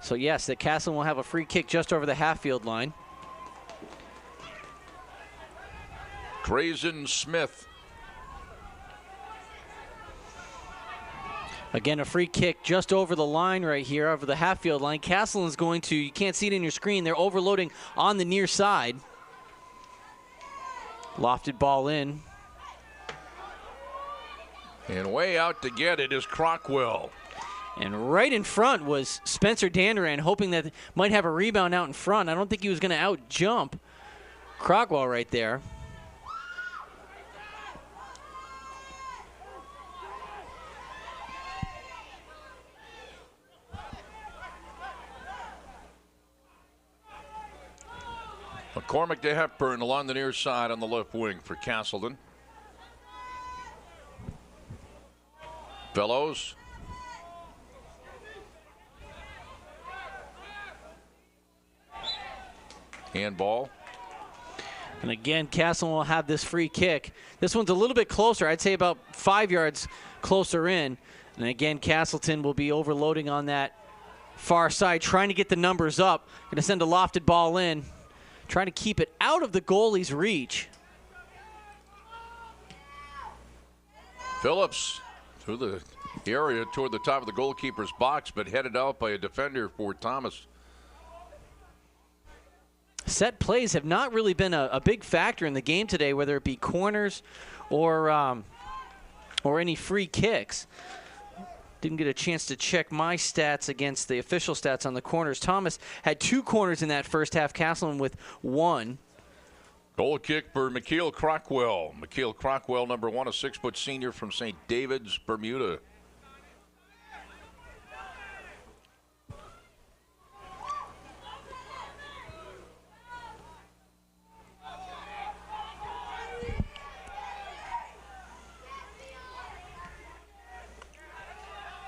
[SPEAKER 2] So yes, that Castleton will have a free kick just over the half-field line.
[SPEAKER 1] Grayson Smith.
[SPEAKER 2] Again, a free kick just over the line right here, over the half-field line. Castleton's going to, you can't see it in your screen, they're overloading on the near side. Lofted ball in.
[SPEAKER 1] And way out to get it is Crockwell.
[SPEAKER 2] And right in front was Spencer Danderan, hoping that might have a rebound out in front. I don't think he was going to out-jump Crockwell right there.
[SPEAKER 1] McCormick to Hepburn along the near side on the left wing for Castleton. Fellows. Handball.
[SPEAKER 2] And again, Castleton will have this free kick. This one's a little bit closer. I'd say about 5 yards closer in. And again, Castleton will be overloading on that far side, trying to get the numbers up. Going to send a lofted ball in, trying to keep it out of the goalie's reach.
[SPEAKER 1] Phillips through the area toward the top of the goalkeeper's box, but headed out by a defender for Thomas.
[SPEAKER 2] Set plays have not really been a big factor in the game today, whether it be corners or any free kicks. Didn't get a chance to check my stats against the official stats on the corners. Thomas had 2 corners in that first half, Castleton with 1.
[SPEAKER 1] Goal kick for McKeel Crockwell. McKeel Crockwell, number 1, a 6-foot senior from St. David's, Bermuda.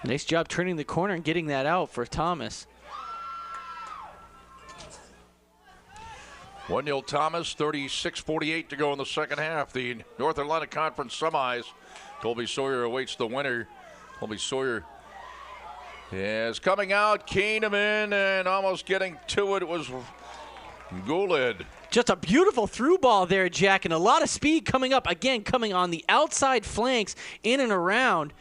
[SPEAKER 2] Nice job turning the corner and getting that out for Thomas.
[SPEAKER 1] 1-0 Thomas, 36:48 to go in the second half. The North Atlantic Conference semis. Colby Sawyer awaits the winner. Colby Sawyer is coming out. Kahneman and almost getting to it was Guled.
[SPEAKER 2] Just a beautiful through ball there, Jack, and a lot of speed coming up. Again, coming on the outside flanks, in and around.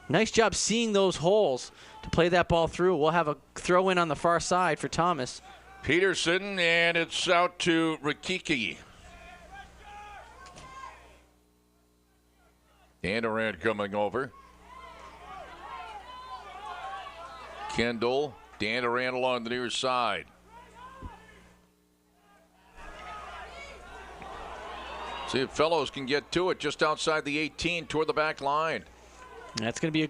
[SPEAKER 2] Nice job seeing those holes to play that ball through. We'll have a throw in on the far side for Thomas.
[SPEAKER 1] Peterson, and it's out to Rikiki. Danderan coming over. Kendall, Danderan along the near side. See if Fellows can get to it just outside the 18 toward the back line.
[SPEAKER 2] That's going to be a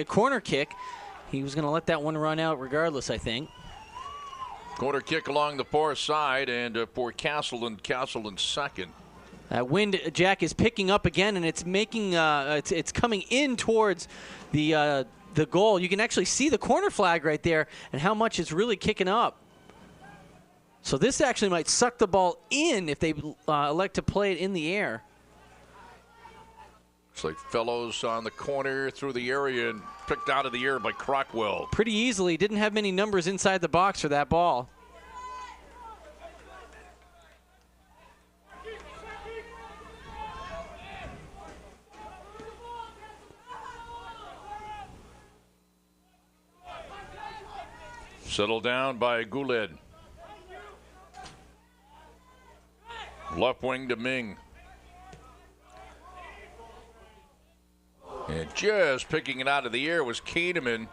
[SPEAKER 2] corner kick. He was going to let that one run out regardless, I think.
[SPEAKER 1] Corner kick along the far side, and for Castleton second.
[SPEAKER 2] That wind, Jack, is picking up again, and it's making it's coming in towards the goal. You can actually see the corner flag right there, and how much it's really kicking up. So this actually might suck the ball in if they elect to play it in the air.
[SPEAKER 1] Looks like Fellows on the corner through the area and picked out of the air by Crockwell.
[SPEAKER 2] Pretty easily. Didn't have many numbers inside the box for that ball.
[SPEAKER 1] Settled down by Guled. Left wing to Ming. And just picking it out of the air was Kahneman.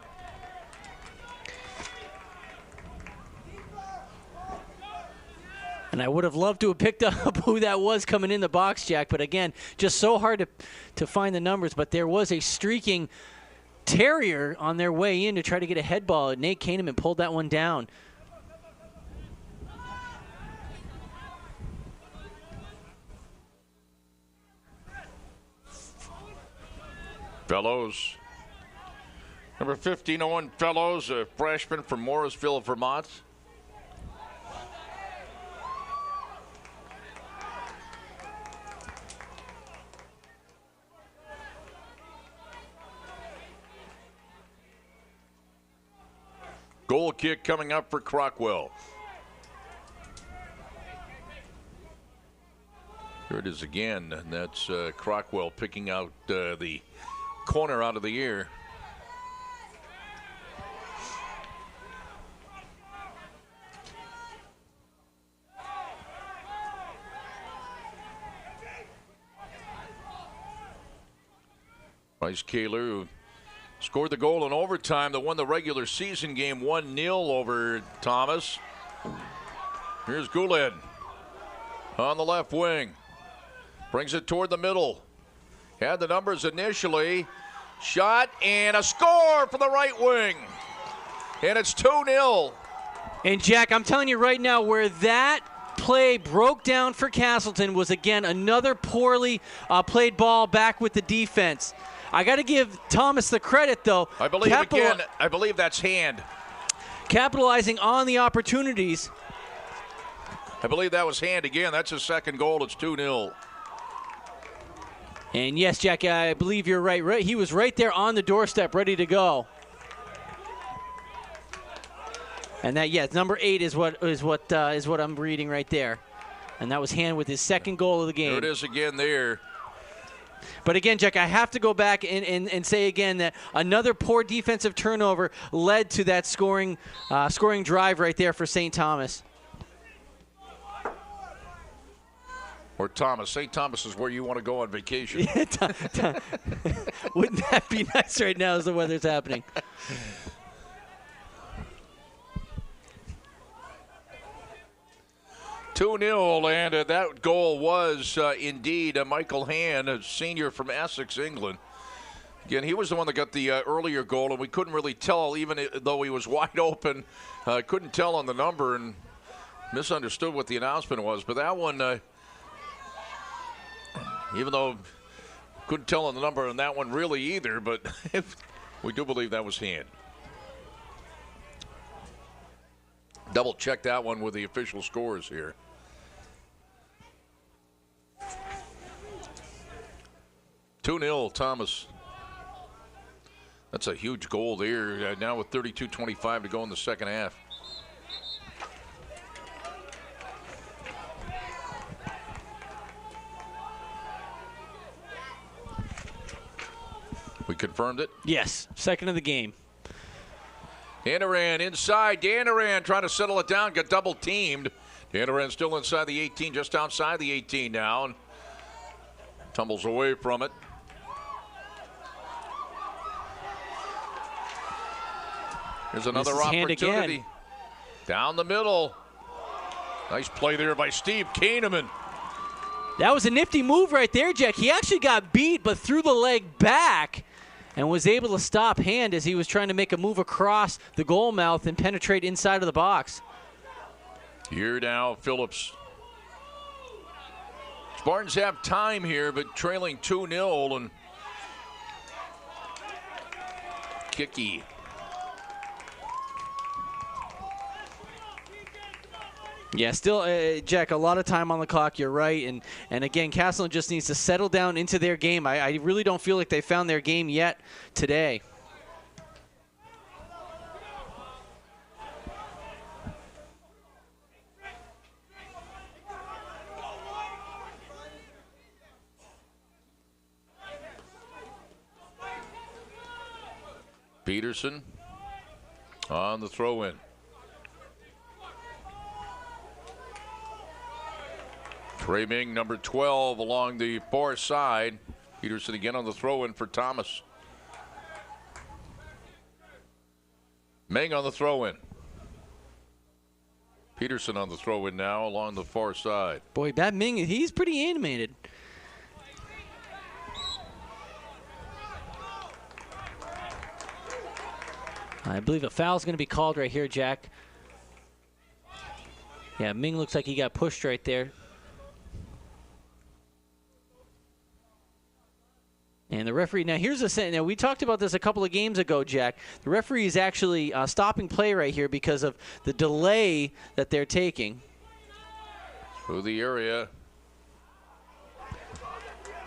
[SPEAKER 2] And I would have loved to have picked up who that was coming in the box, Jack. But again, just so hard to find the numbers. But there was a streaking Terrier on their way in to try to get a head ball. Nate Kahneman pulled that one down.
[SPEAKER 1] Fellows. Number 15, Owen Fellows, a freshman from Morrisville, Vermont. Goal kick coming up for Crockwell. Here it is again, and that's Crockwell picking out the corner out of the air. Bryce Kaler, who scored the goal in overtime that won the regular season game 1-0 over Thomas. Here's Guled on the left wing. Brings it toward the middle. Had the numbers initially. Shot and a score for the right wing. And it's 2-0.
[SPEAKER 2] And Jack, I'm telling you right now, where that play broke down for Castleton was, again, another poorly played ball back with the defense. I got to give Thomas the credit, though.
[SPEAKER 1] I believe I believe that's hand.
[SPEAKER 2] Capitalizing on the opportunities.
[SPEAKER 1] I believe that was hand again. That's his second goal. It's 2-0.
[SPEAKER 2] And yes, Jack, I believe you're right. He was right there on the doorstep, ready to go. And that, yes, number 8 is what I'm reading right there. And that was hand with his second goal of the game.
[SPEAKER 1] There it is again there.
[SPEAKER 2] But again, Jack, I have to go back and say again that another poor defensive turnover led to that scoring drive right there for St. Thomas.
[SPEAKER 1] Or Thomas. St. Thomas is where you want to go on vacation.
[SPEAKER 2] Wouldn't that be nice right now as the weather's happening?
[SPEAKER 1] 2-0, and that goal was indeed Michael Hand, a senior from Essex, England. Again, he was the one that got the earlier goal, and we couldn't really tell, even though he was wide open. Couldn't tell on the number and misunderstood what the announcement was. But that one, even though couldn't tell on the number on that one really either, but we do believe that was Hand. Double check that one with the official scores here. (2-0) Thomas. That's a huge goal there. Now with 32:25 to go in the second half. We confirmed it?
[SPEAKER 2] Yes, second of the game.
[SPEAKER 1] Danaran inside. Danaran trying to settle it down. Got double teamed. Danaran still inside the 18, just outside the 18 now. And tumbles away from it. Here's another opportunity. Down the middle. Nice play there by Steve Kahneman.
[SPEAKER 2] That was a nifty move right there, Jack. He actually got beat, but threw the leg back and was able to stop Hand as he was trying to make a move across the goal mouth and penetrate inside of the box.
[SPEAKER 1] Here now, Phillips. Spartans have time here, but trailing 2-0, and Kicky.
[SPEAKER 2] Yeah, still, Jack, a lot of time on the clock. You're right. And again, Castleton just needs to settle down into their game. I really don't feel like they found their game yet today.
[SPEAKER 1] Peterson on the throw-in. Ray Ming, number 12, along the far side. Peterson again on the throw-in for Thomas. Ming on the throw-in. Peterson on the throw-in now along the far side.
[SPEAKER 2] Boy, that Ming, he's pretty animated. I believe a foul's going to be called right here, Jack. Yeah, Ming looks like he got pushed right there. And the referee, now here's the thing. Now we talked about this a couple of games ago, Jack. The referee is actually stopping play right here because of the delay that they're taking.
[SPEAKER 1] Through the area.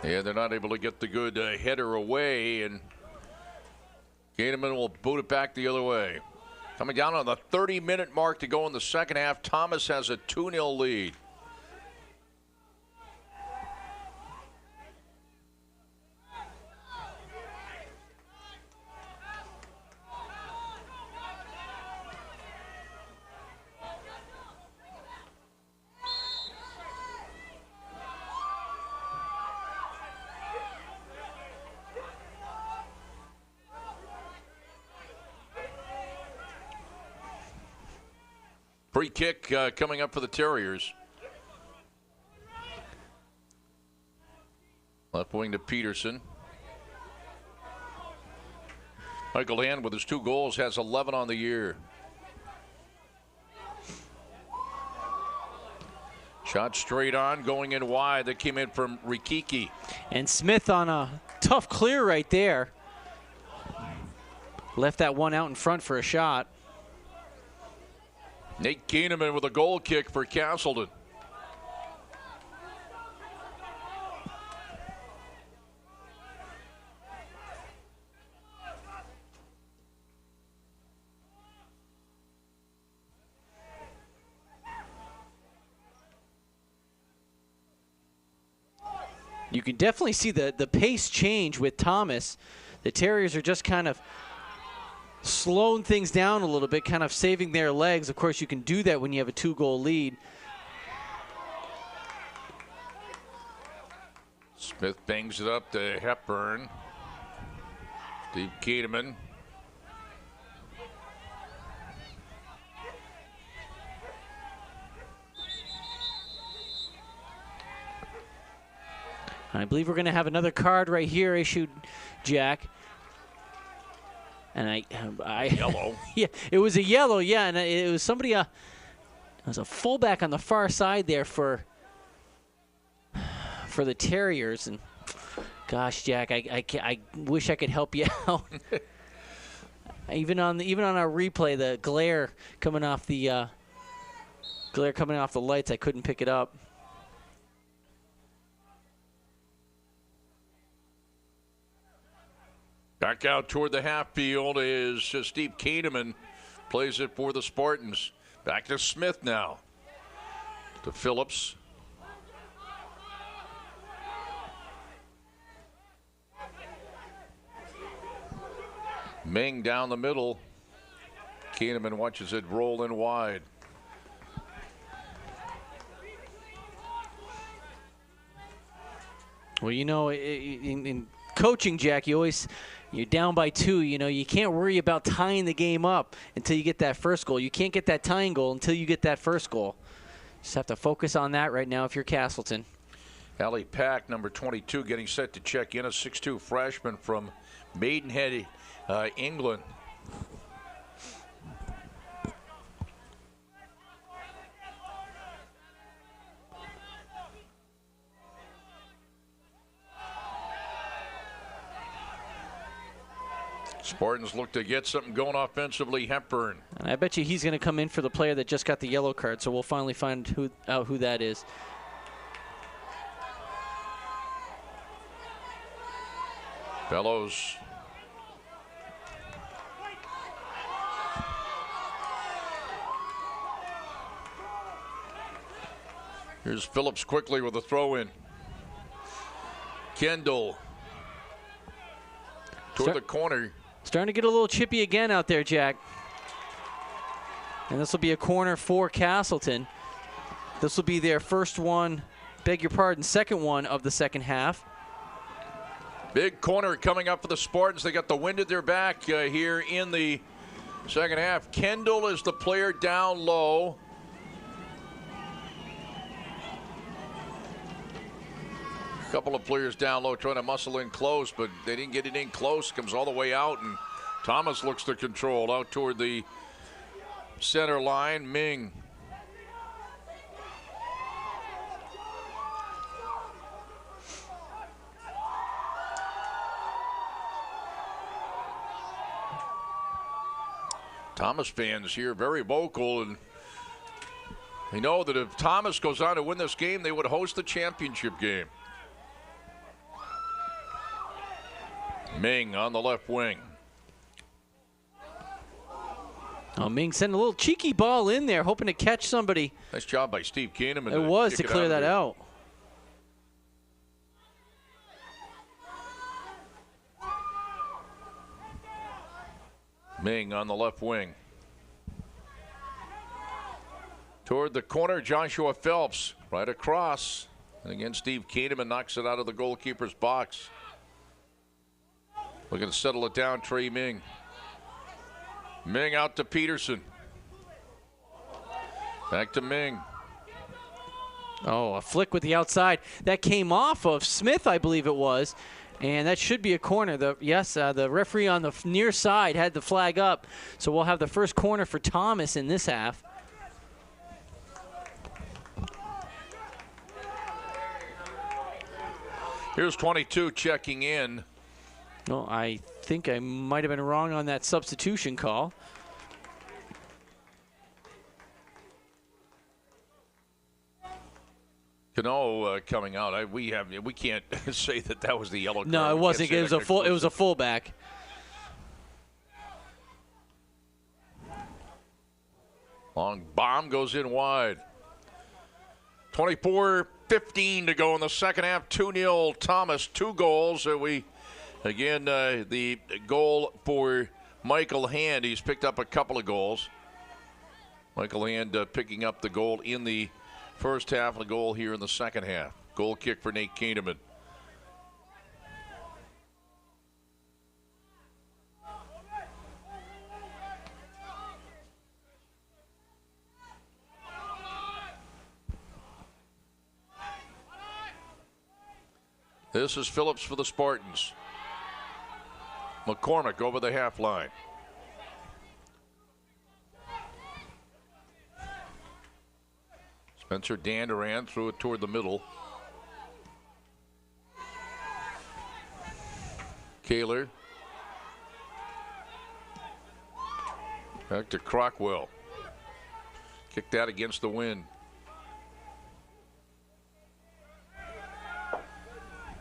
[SPEAKER 1] Yeah, they're not able to get the good header away, and Gaineman will boot it back the other way. Coming down on the 30-minute mark to go in the second half. Thomas has a 2-0 lead. Free kick coming up for the Terriers. Left wing to Peterson. Michael Hand with his 2 goals has 11 on the year. Shot straight on, going in wide. That came in from Rikiki.
[SPEAKER 2] And Smith on a tough clear right there. Left that one out in front for a shot.
[SPEAKER 1] Nate Gaineman with a goal kick for Castleton.
[SPEAKER 2] You can definitely see the pace change with Thomas. The Terriers are just kind of slowing things down a little bit, kind of saving their legs. Of course, you can do that when you have a 2-goal lead.
[SPEAKER 1] Smith bangs it up to Hepburn. Steve Gaineman.
[SPEAKER 2] I believe we're going to have another card right here issued, Jack. And I
[SPEAKER 1] Yellow.
[SPEAKER 2] Yeah, it was a yellow, yeah, and it was somebody, it was a fullback on the far side there for the Terriers. And gosh, Jack, I wish I could help you out. even on our replay, the glare coming off the lights, I couldn't pick it up.
[SPEAKER 1] Back out toward the half field is Steve Gaineman. Plays it for the Spartans. Back to Smith now. To Phillips. Ming down the middle. Gaineman watches it roll in wide.
[SPEAKER 2] Well, you know, in coaching, Jack, you're down by 2. You know, you can't worry about tying the game up until you get that first goal. You can't get that tying goal until you get that first goal. Just have to focus on that right now if you're Castleton.
[SPEAKER 1] Healey Pack, number 22, getting set to check in. A 6'2 freshman from Maidenhead, England. Spartans look to get something going offensively. Hepburn.
[SPEAKER 2] And I bet you he's going to come in for the player that just got the yellow card, so we'll finally find out who that is.
[SPEAKER 1] Bellows. Here's Phillips quickly with a throw in. Kendall toward the corner.
[SPEAKER 2] Starting to get a little chippy again out there, Jack. And this will be a corner for Castleton. This will be their first one beg your pardon, second one of the second half.
[SPEAKER 1] Big corner coming up for the Spartans. They got the wind at their back here in the second half. Kendall is the player down low. A couple of players down low trying to muscle in close, but they didn't get it in close. Comes all the way out, and Thomas looks to control out toward the center line. Ming. Thomas fans here very vocal, and they know that if Thomas goes on to win this game, they would host the championship game. Ming on the left wing.
[SPEAKER 2] Oh, Ming sent a little cheeky ball in there, hoping to catch somebody.
[SPEAKER 1] Nice job by Steve Kahneman.
[SPEAKER 2] It was to clear that out.
[SPEAKER 1] Ming on the left wing. Toward the corner, Joshua Phelps right across. And again, Steve Kahneman knocks it out of the goalkeeper's box. Looking to settle it down, Trey Ming. Ming out to Peterson. Back to Ming.
[SPEAKER 2] Oh, a flick with the outside. That came off of Smith, I believe it was. And that should be a corner. The referee on the near side had the flag up. So we'll have the first corner for Thomas in this half.
[SPEAKER 1] Here's 22 checking in.
[SPEAKER 2] No, I think I might have been wrong on that substitution call.
[SPEAKER 1] Cano coming out. We can't say that was the yellow card.
[SPEAKER 2] No, it wasn't. It was a fullback.
[SPEAKER 1] Long bomb goes in wide. 24-15 to go in the second half. 2-0 Thomas. 2 goals. The goal for Michael Hand. He's picked up a couple of goals. Michael Hand picking up the goal in the first half and a goal here in the second half. Goal kick for Nate Kahneman. This is Phillips for the Spartans. McCormick over the half line. Spencer Danduran threw it toward the middle. Kaler. Back to Crockwell. Kicked that against the wind.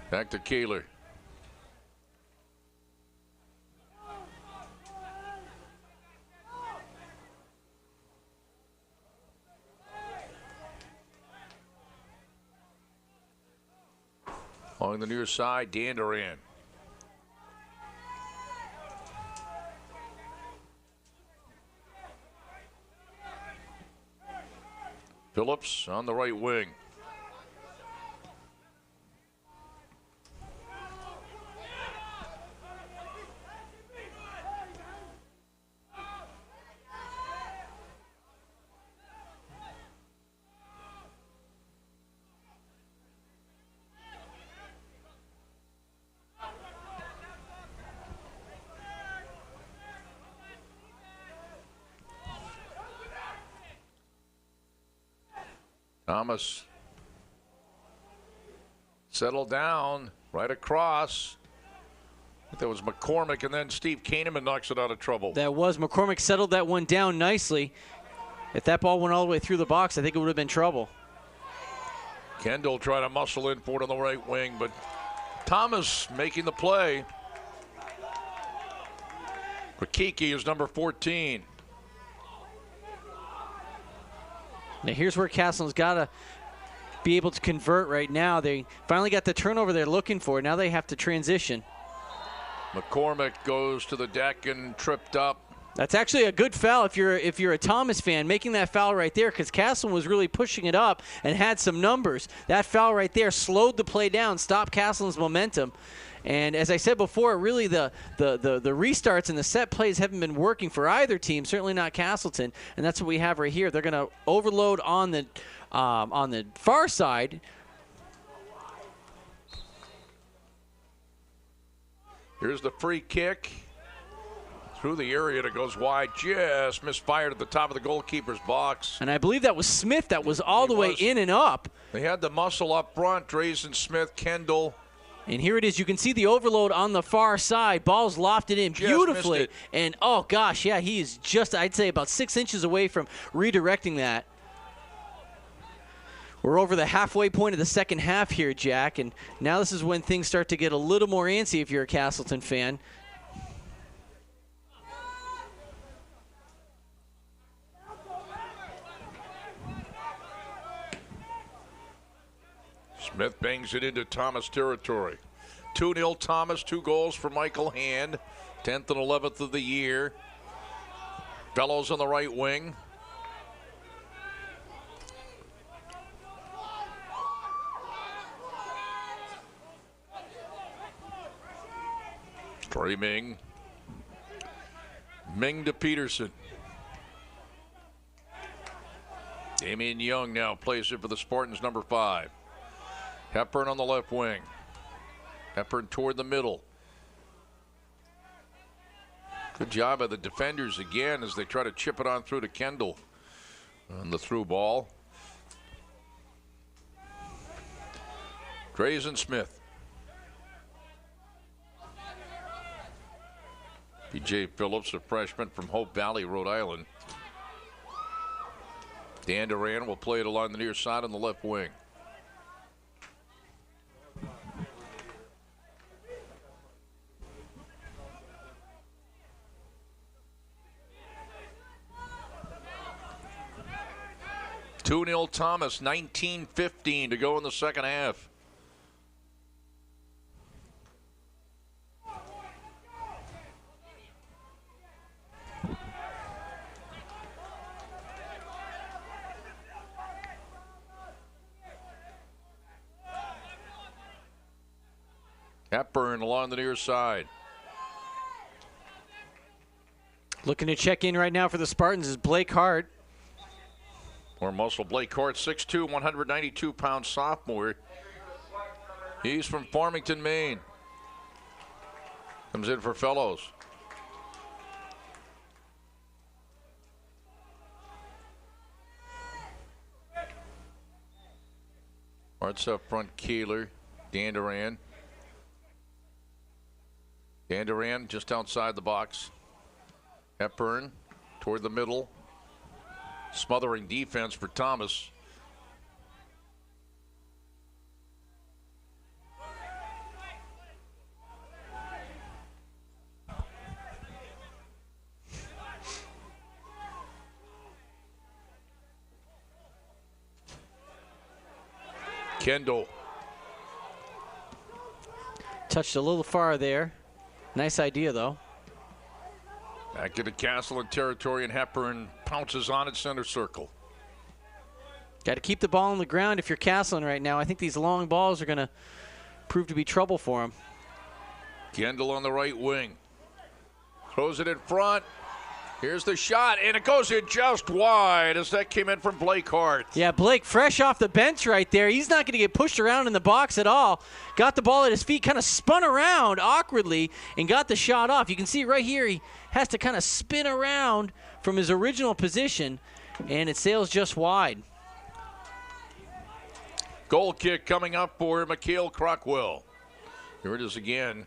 [SPEAKER 1] Back to Kaler. Along the near side, Danduran. Phillips on the right wing. Thomas settled down right across. That was McCormick, and then Steve Kahneman knocks it out of trouble.
[SPEAKER 2] That was McCormick settled that one down nicely. If that ball went all the way through the box, I think it would have been trouble.
[SPEAKER 1] Kendall trying to muscle in for it on the right wing, but Thomas making the play. Rakiki is number 14.
[SPEAKER 2] Now here's where Castleton's got to be able to convert right now. They finally got the turnover they're looking for. Now they have to transition.
[SPEAKER 1] McCormick goes to the deck and tripped up.
[SPEAKER 2] That's actually a good foul if you're a Thomas fan, making that foul right there, because Castleton was really pushing it up and had some numbers. That foul right there slowed the play down, stopped Castleton's momentum. And as I said before, really the restarts and the set plays haven't been working for either team, certainly not Castleton, and that's what we have right here. They're going to overload on the far side.
[SPEAKER 1] Here's the free kick. Through the area that goes wide, just misfired at the top of the goalkeeper's box.
[SPEAKER 2] And I believe that was Smith that was all the way in and up.
[SPEAKER 1] They had the muscle up front, Drazen, Smith, Kendall.
[SPEAKER 2] And here it is. You can see the overload on the far side. Ball's lofted in beautifully. And, oh, gosh, yeah, he is just, I'd say, about 6 inches away from redirecting that. We're over the halfway point of the second half here, Jack. And now this is when things start to get a little more antsy if you're a Castleton fan.
[SPEAKER 1] Smith bangs it into Thomas territory. 2-0 Thomas, 2 goals for Michael Hand. 10th and 11th of the year. Fellows on the right wing. Streaming. Ming to Peterson. Damian Young now plays it for the Spartans, number 5. Hepburn on the left wing. Hepburn toward the middle. Good job by the defenders again as they try to chip it on through to Kendall on the through ball. Drazen Smith. B.J. Phillips, a freshman from Hope Valley, Rhode Island. Dan Duran will play it along the near side on the left wing. (2-0 Thomas, 19:15 to go in the second half. Hepburn along the near side.
[SPEAKER 2] Looking to check in right now for the Spartans is Blake Hart.
[SPEAKER 1] More muscle. Blake Hart, 6'2", 192-pound sophomore. He's from Farmington, Maine. Comes in for Fellows. Hart's up front, Keeler, Dan Duran. Dan Duran just outside the box. Hepburn toward the middle. Smothering defense for Thomas. Kendall.
[SPEAKER 2] Touched a little far there. Nice idea, though.
[SPEAKER 1] Back to the Castleton territory, and Hepburn pounces on at center circle.
[SPEAKER 2] Got to keep the ball on the ground if you're Castleton right now. I think these long balls are going to prove to be trouble for him.
[SPEAKER 1] Kendall on the right wing. Throws it in front. Here's the shot, and it goes in just wide as that came in from Blake Hart.
[SPEAKER 2] Yeah, Blake fresh off the bench right there. He's not going to get pushed around in the box at all. Got the ball at his feet, kind of spun around awkwardly and got the shot off. You can see right here he has to kind of spin around from his original position, and it sails just wide.
[SPEAKER 1] Goal kick coming up for Mikhail Crockwell. Here it is again.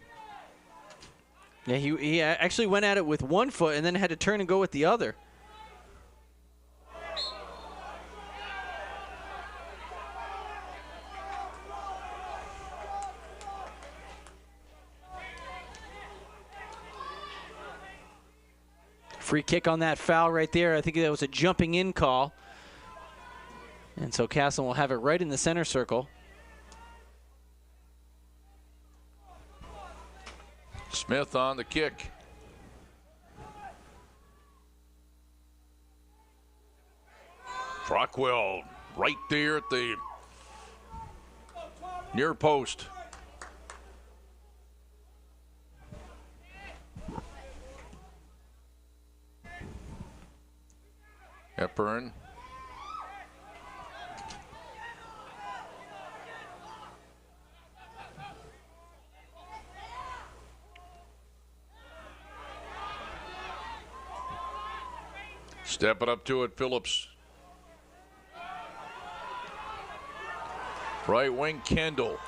[SPEAKER 2] Yeah, he actually went at it with one foot and then had to turn and go with the other. Free kick on that foul right there. I think that was a jumping in call. And so Castleton will have it right in the center circle.
[SPEAKER 1] Smith on the kick. Crockwell right there at the near post. Hepburn. Stepping up to it, Phillips. Right wing, Kendall.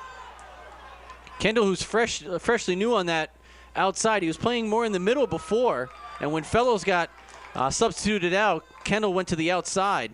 [SPEAKER 2] Kendall, who's freshly new on that outside. He was playing more in the middle before, and when Fellows got substituted out, Kendall went to the outside.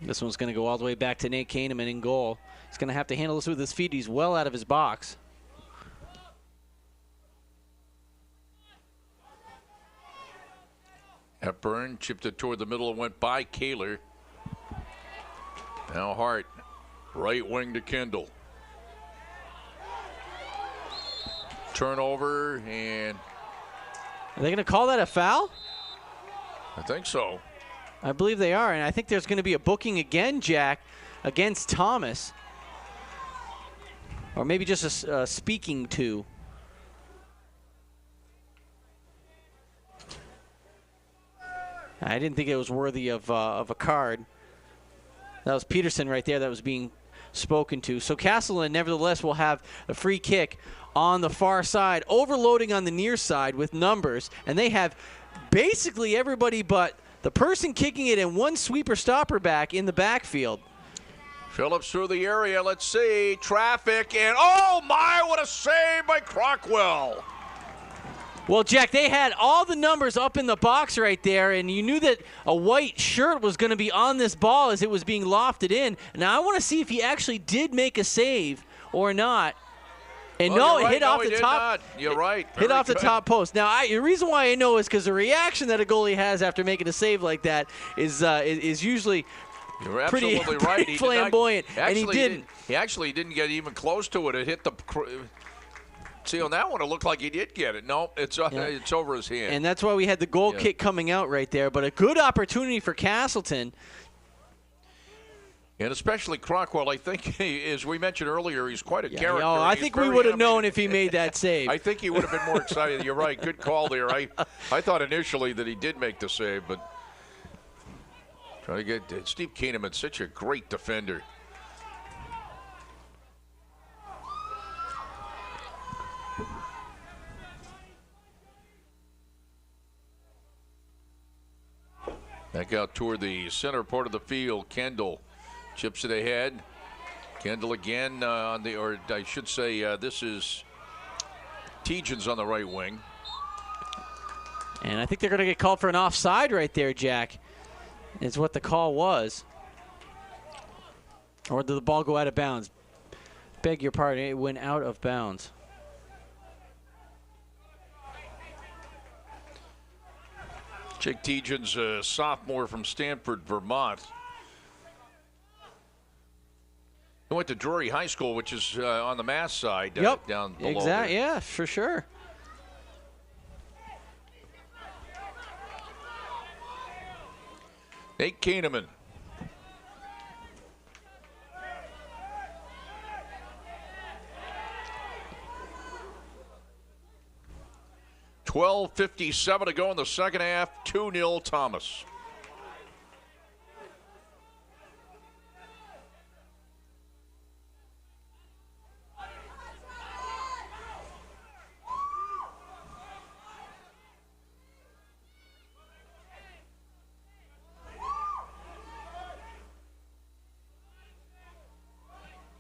[SPEAKER 2] This one's going to go all the way back to Nate Kahneman in goal. He's going to have to handle this with his feet. He's well out of his box.
[SPEAKER 1] Hepburn chipped it toward the middle and went by Kaler. Now Hart, right wing to Kendall. Turnover, and
[SPEAKER 2] Are they going to call that a foul?
[SPEAKER 1] I think so.
[SPEAKER 2] I believe they are, and I think there's going to be a booking again, Jack, against Thomas. Or maybe just a speaking to. I didn't think it was worthy of a card. That was Peterson right there that was being spoken to. So Castleton, nevertheless, will have a free kick on the far side, overloading on the near side with numbers, and they have basically everybody but the person kicking it and one sweeper stopper back in the backfield.
[SPEAKER 1] Phillips through the area. Let's see. Traffic. And oh, my, what a save by Crockwell.
[SPEAKER 2] Well, Jack, they had all the numbers up in the box right there, and you knew that a white shirt was going to be on this ball as it was being lofted in. Now, I want to see if he actually did make a save or not. And
[SPEAKER 1] well,
[SPEAKER 2] it hit off the top.
[SPEAKER 1] You're right.
[SPEAKER 2] Hit off the top post. Now, the reason why I know is because the reaction that a goalie has after making a save like that is usually
[SPEAKER 1] You're
[SPEAKER 2] pretty,
[SPEAKER 1] absolutely right.
[SPEAKER 2] pretty flamboyant, and he didn't.
[SPEAKER 1] He actually didn't get even close to it. It hit the. See, on that one, it looked like he did get it. No, it's over his hand.
[SPEAKER 2] And that's why we had the goal kick coming out right there. But a good opportunity for Castleton.
[SPEAKER 1] And especially Crockwell, I think, as we mentioned earlier, he's quite a character.
[SPEAKER 2] Oh, I think we would have known if he made that save.
[SPEAKER 1] I think he would have been more excited. You're right. Good call there. I thought initially that he did make the save, but trying to get Steve Kahneman, such a great defender. Back out toward the center part of the field, Kendall. Chips it ahead. Kendall again on the, or I should say, this is Tejan's on the right wing.
[SPEAKER 2] And I think they're going to get called for an offside right there, Jack, is what the call was. Or did the ball go out of bounds? Beg your pardon, it went out of bounds.
[SPEAKER 1] Jake Tejan's a sophomore from Stanford, Vermont. He went to Drury High School, which is on the Mass side, down below.
[SPEAKER 2] Exactly. Yeah, for sure.
[SPEAKER 1] Nate Kahneman. .12:57 to go in the second half. 2-0 Thomas.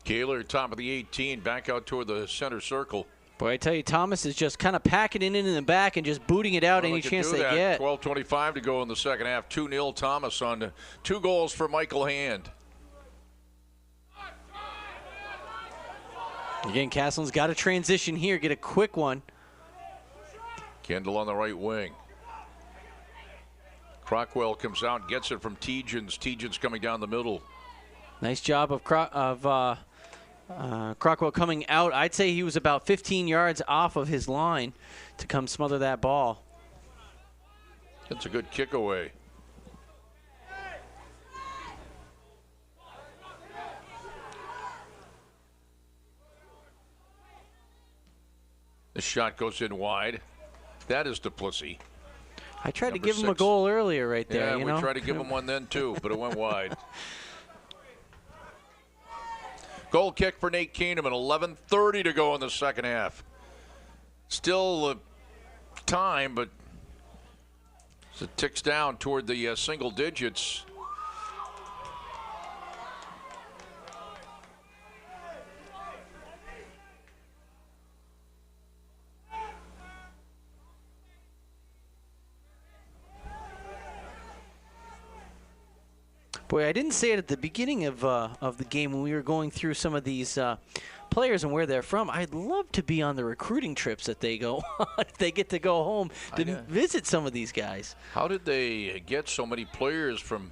[SPEAKER 1] Kaler, top of the 18, back out toward the center circle.
[SPEAKER 2] Boy, I tell you, Thomas is just kind of packing it in the back and just booting it out any chance they get.
[SPEAKER 1] 12:25 to go in the second half. 2-0 Thomas on 2 goals for Michael Hand.
[SPEAKER 2] Again, Castleton's got to transition here, get a quick one.
[SPEAKER 1] Kendall on the right wing. Crockwell comes out and gets it from Tegens. Tegens coming down the middle.
[SPEAKER 2] Nice job of Crockwell coming out. I'd say he was about 15 yards off of his line to come smother that ball.
[SPEAKER 1] That's a good kick away. The shot goes in wide. That is Duplessis.
[SPEAKER 2] I tried
[SPEAKER 1] Number
[SPEAKER 2] to give him a
[SPEAKER 1] 6.
[SPEAKER 2] goal earlier right there.
[SPEAKER 1] Yeah,
[SPEAKER 2] we
[SPEAKER 1] tried to give him one then too, but it went wide. Goal kick for Nate Keenum at 11:30 to go in the second half. Still time, but as it ticks down toward the single digits.
[SPEAKER 2] Boy, I didn't say it at the beginning of the game when we were going through some of these players and where they're from. I'd love to be on the recruiting trips that they go on if they get to go home to visit some of these guys.
[SPEAKER 1] How did they get so many players from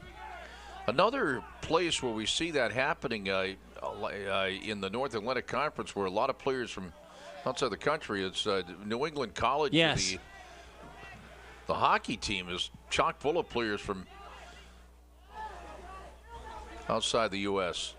[SPEAKER 1] another place where we see that happening in the North Atlantic Conference, where a lot of players from outside the country? It's New England College.
[SPEAKER 2] Yes.
[SPEAKER 1] The hockey team is chock full of players from outside the U.S.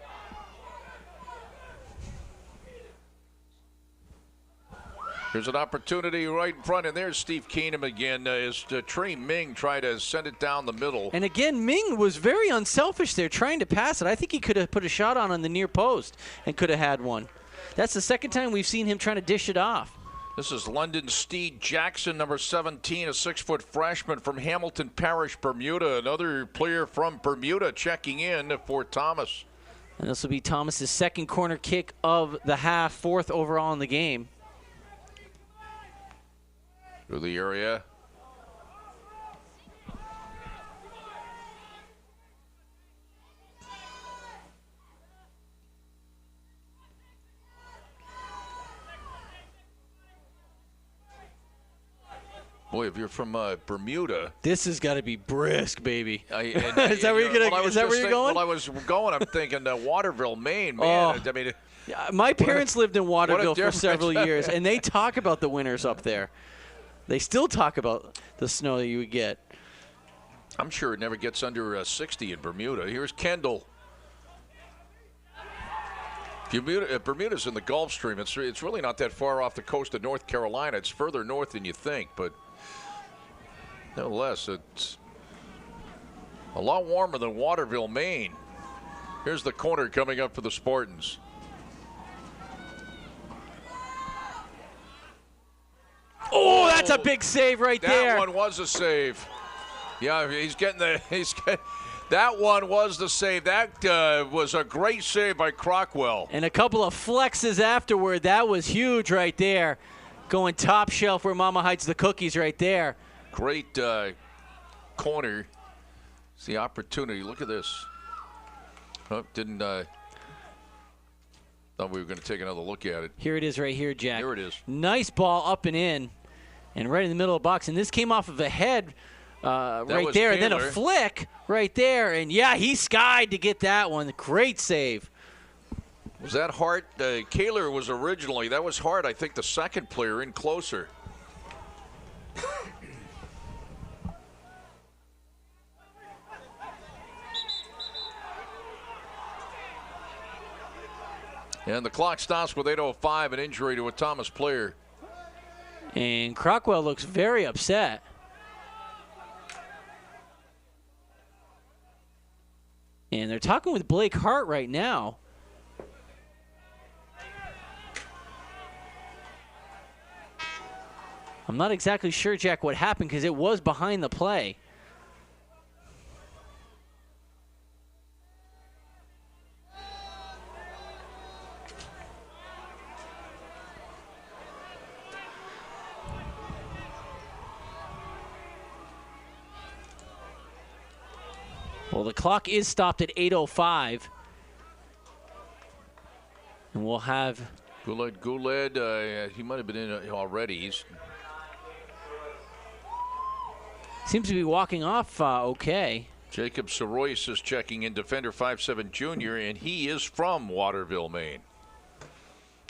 [SPEAKER 1] There's an opportunity right in front, and there's Steve Keenum again as Trey Ming tried to send it down the middle.
[SPEAKER 2] And again, Ming was very unselfish there trying to pass it. I think he could have put a shot on the near post and could have had one. That's the second time we've seen him trying to dish it off.
[SPEAKER 1] This is London Steed Jackson, number 17, a 6-foot freshman from Hamilton Parish, Bermuda. Another player from Bermuda checking in for Thomas.
[SPEAKER 2] And this will be Thomas's second corner kick of the half, 4th overall in the game.
[SPEAKER 1] Through the area. Boy, if you're from Bermuda,
[SPEAKER 2] this has got to be brisk, baby.
[SPEAKER 1] Is
[SPEAKER 2] that where you're going? Is that where you're going?
[SPEAKER 1] Well, I was going. I'm thinking Waterville, Maine. Man, I mean,
[SPEAKER 2] my parents lived in Waterville for several years, and they talk about the winters up there. They still talk about the snow that you would get.
[SPEAKER 1] I'm sure it never gets under 60 in Bermuda. Here's Kendall. Bermuda's in the Gulf Stream. It's really not that far off the coast of North Carolina. It's further north than you think, but nevertheless, it's a lot warmer than Waterville, Maine. Here's the corner coming up for the Spartans.
[SPEAKER 2] Oh, that's a big save right there.
[SPEAKER 1] That one was a save. Yeah, that one was the save. That was a great save by Crockwell.
[SPEAKER 2] And a couple of flexes afterward. That was huge right there. Going top shelf where Mama hides the cookies right there.
[SPEAKER 1] Great corner. It's the opportunity. Look at this. Oh, didn't thought we were going to take another look at it.
[SPEAKER 2] Here it is right here, Jack.
[SPEAKER 1] Here it is.
[SPEAKER 2] Nice ball up and in, and right in the middle of the box. And this came off of a head right there, and then a flick right there. And, yeah, he skied to get that one. Great save.
[SPEAKER 1] Was that Hart? Kaler was originally. That was Hart, I think, the second player in closer. And the clock stops with 8:05, an injury to a Thomas player.
[SPEAKER 2] And Crockwell looks very upset. And they're talking with Blake Hart right now. I'm not exactly sure, Jack, what happened because it was behind the play. Well, the clock is stopped at 8:05. And we'll have
[SPEAKER 1] Goulet, he might have been in already.
[SPEAKER 2] Seems to be walking off okay.
[SPEAKER 1] Jacob Soroyce is checking in, defender 5'7" junior, and he is from Waterville, Maine.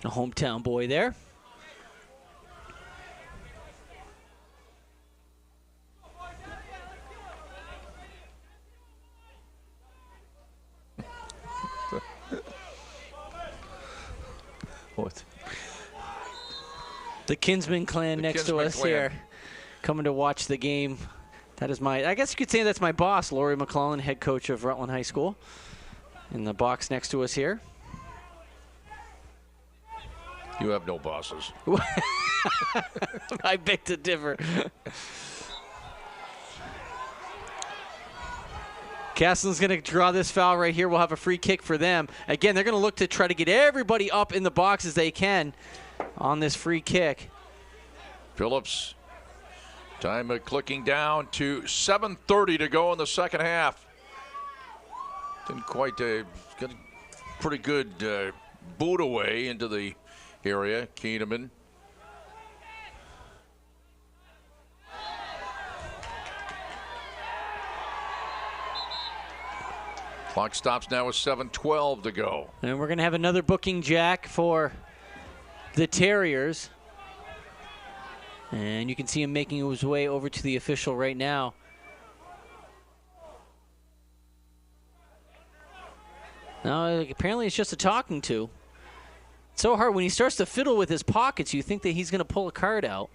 [SPEAKER 2] A hometown boy there.
[SPEAKER 1] What?
[SPEAKER 2] The Kinsman clan next to us here, coming to watch the game. That is I guess you could say that's my boss, Laurie McClellan, head coach of Rutland High School, in the box next to us here.
[SPEAKER 1] You have no bosses.
[SPEAKER 2] I beg to differ. Castleton's going to draw this foul right here. We'll have a free kick for them. Again, they're going to look to try to get everybody up in the box as they can on this free kick.
[SPEAKER 1] Phillips, time clicking down to 7:30 to go in the second half. Didn't quite got a pretty good boot away into the area. Keeneman. Clock stops now with 7:12 to go.
[SPEAKER 2] And we're going to have another booking jack for the Terriers. And you can see him making his way over to the official right now. Now, apparently it's just a talking to. It's so hard. When he starts to fiddle with his pockets, you think that he's going to pull a card out.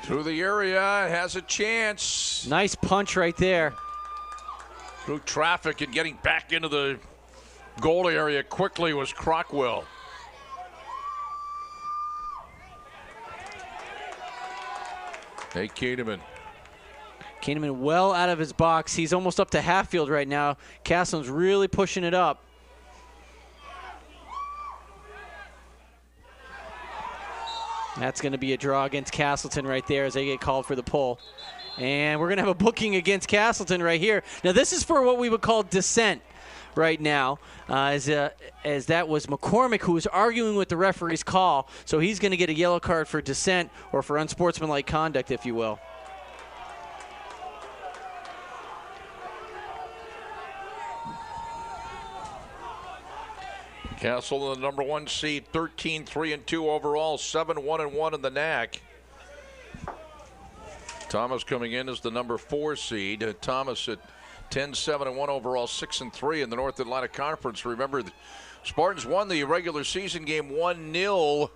[SPEAKER 1] Through the area, has a chance.
[SPEAKER 2] Nice punch right there.
[SPEAKER 1] Through traffic and getting back into the goal area quickly was Crockwell. Hey, Keeneman.
[SPEAKER 2] Keeneman well out of his box. He's almost up to half field right now. Castleton's really pushing it up. That's going to be a draw against Castleton right there as they get called for the pull. And we're going to have a booking against Castleton right here. Now, this is for what we would call dissent right now, as that was McCormick who was arguing with the referee's call. So he's going to get a yellow card for dissent or for unsportsmanlike conduct, if you will.
[SPEAKER 1] Castle, the number 1 seed, 13-3-2 overall, 7-1-1 in the NAC. Thomas coming in as the number 4 seed. Thomas at 10-7-1 overall, 6-3 in the North Atlantic Conference. Remember, the Spartans won the regular season game 1-0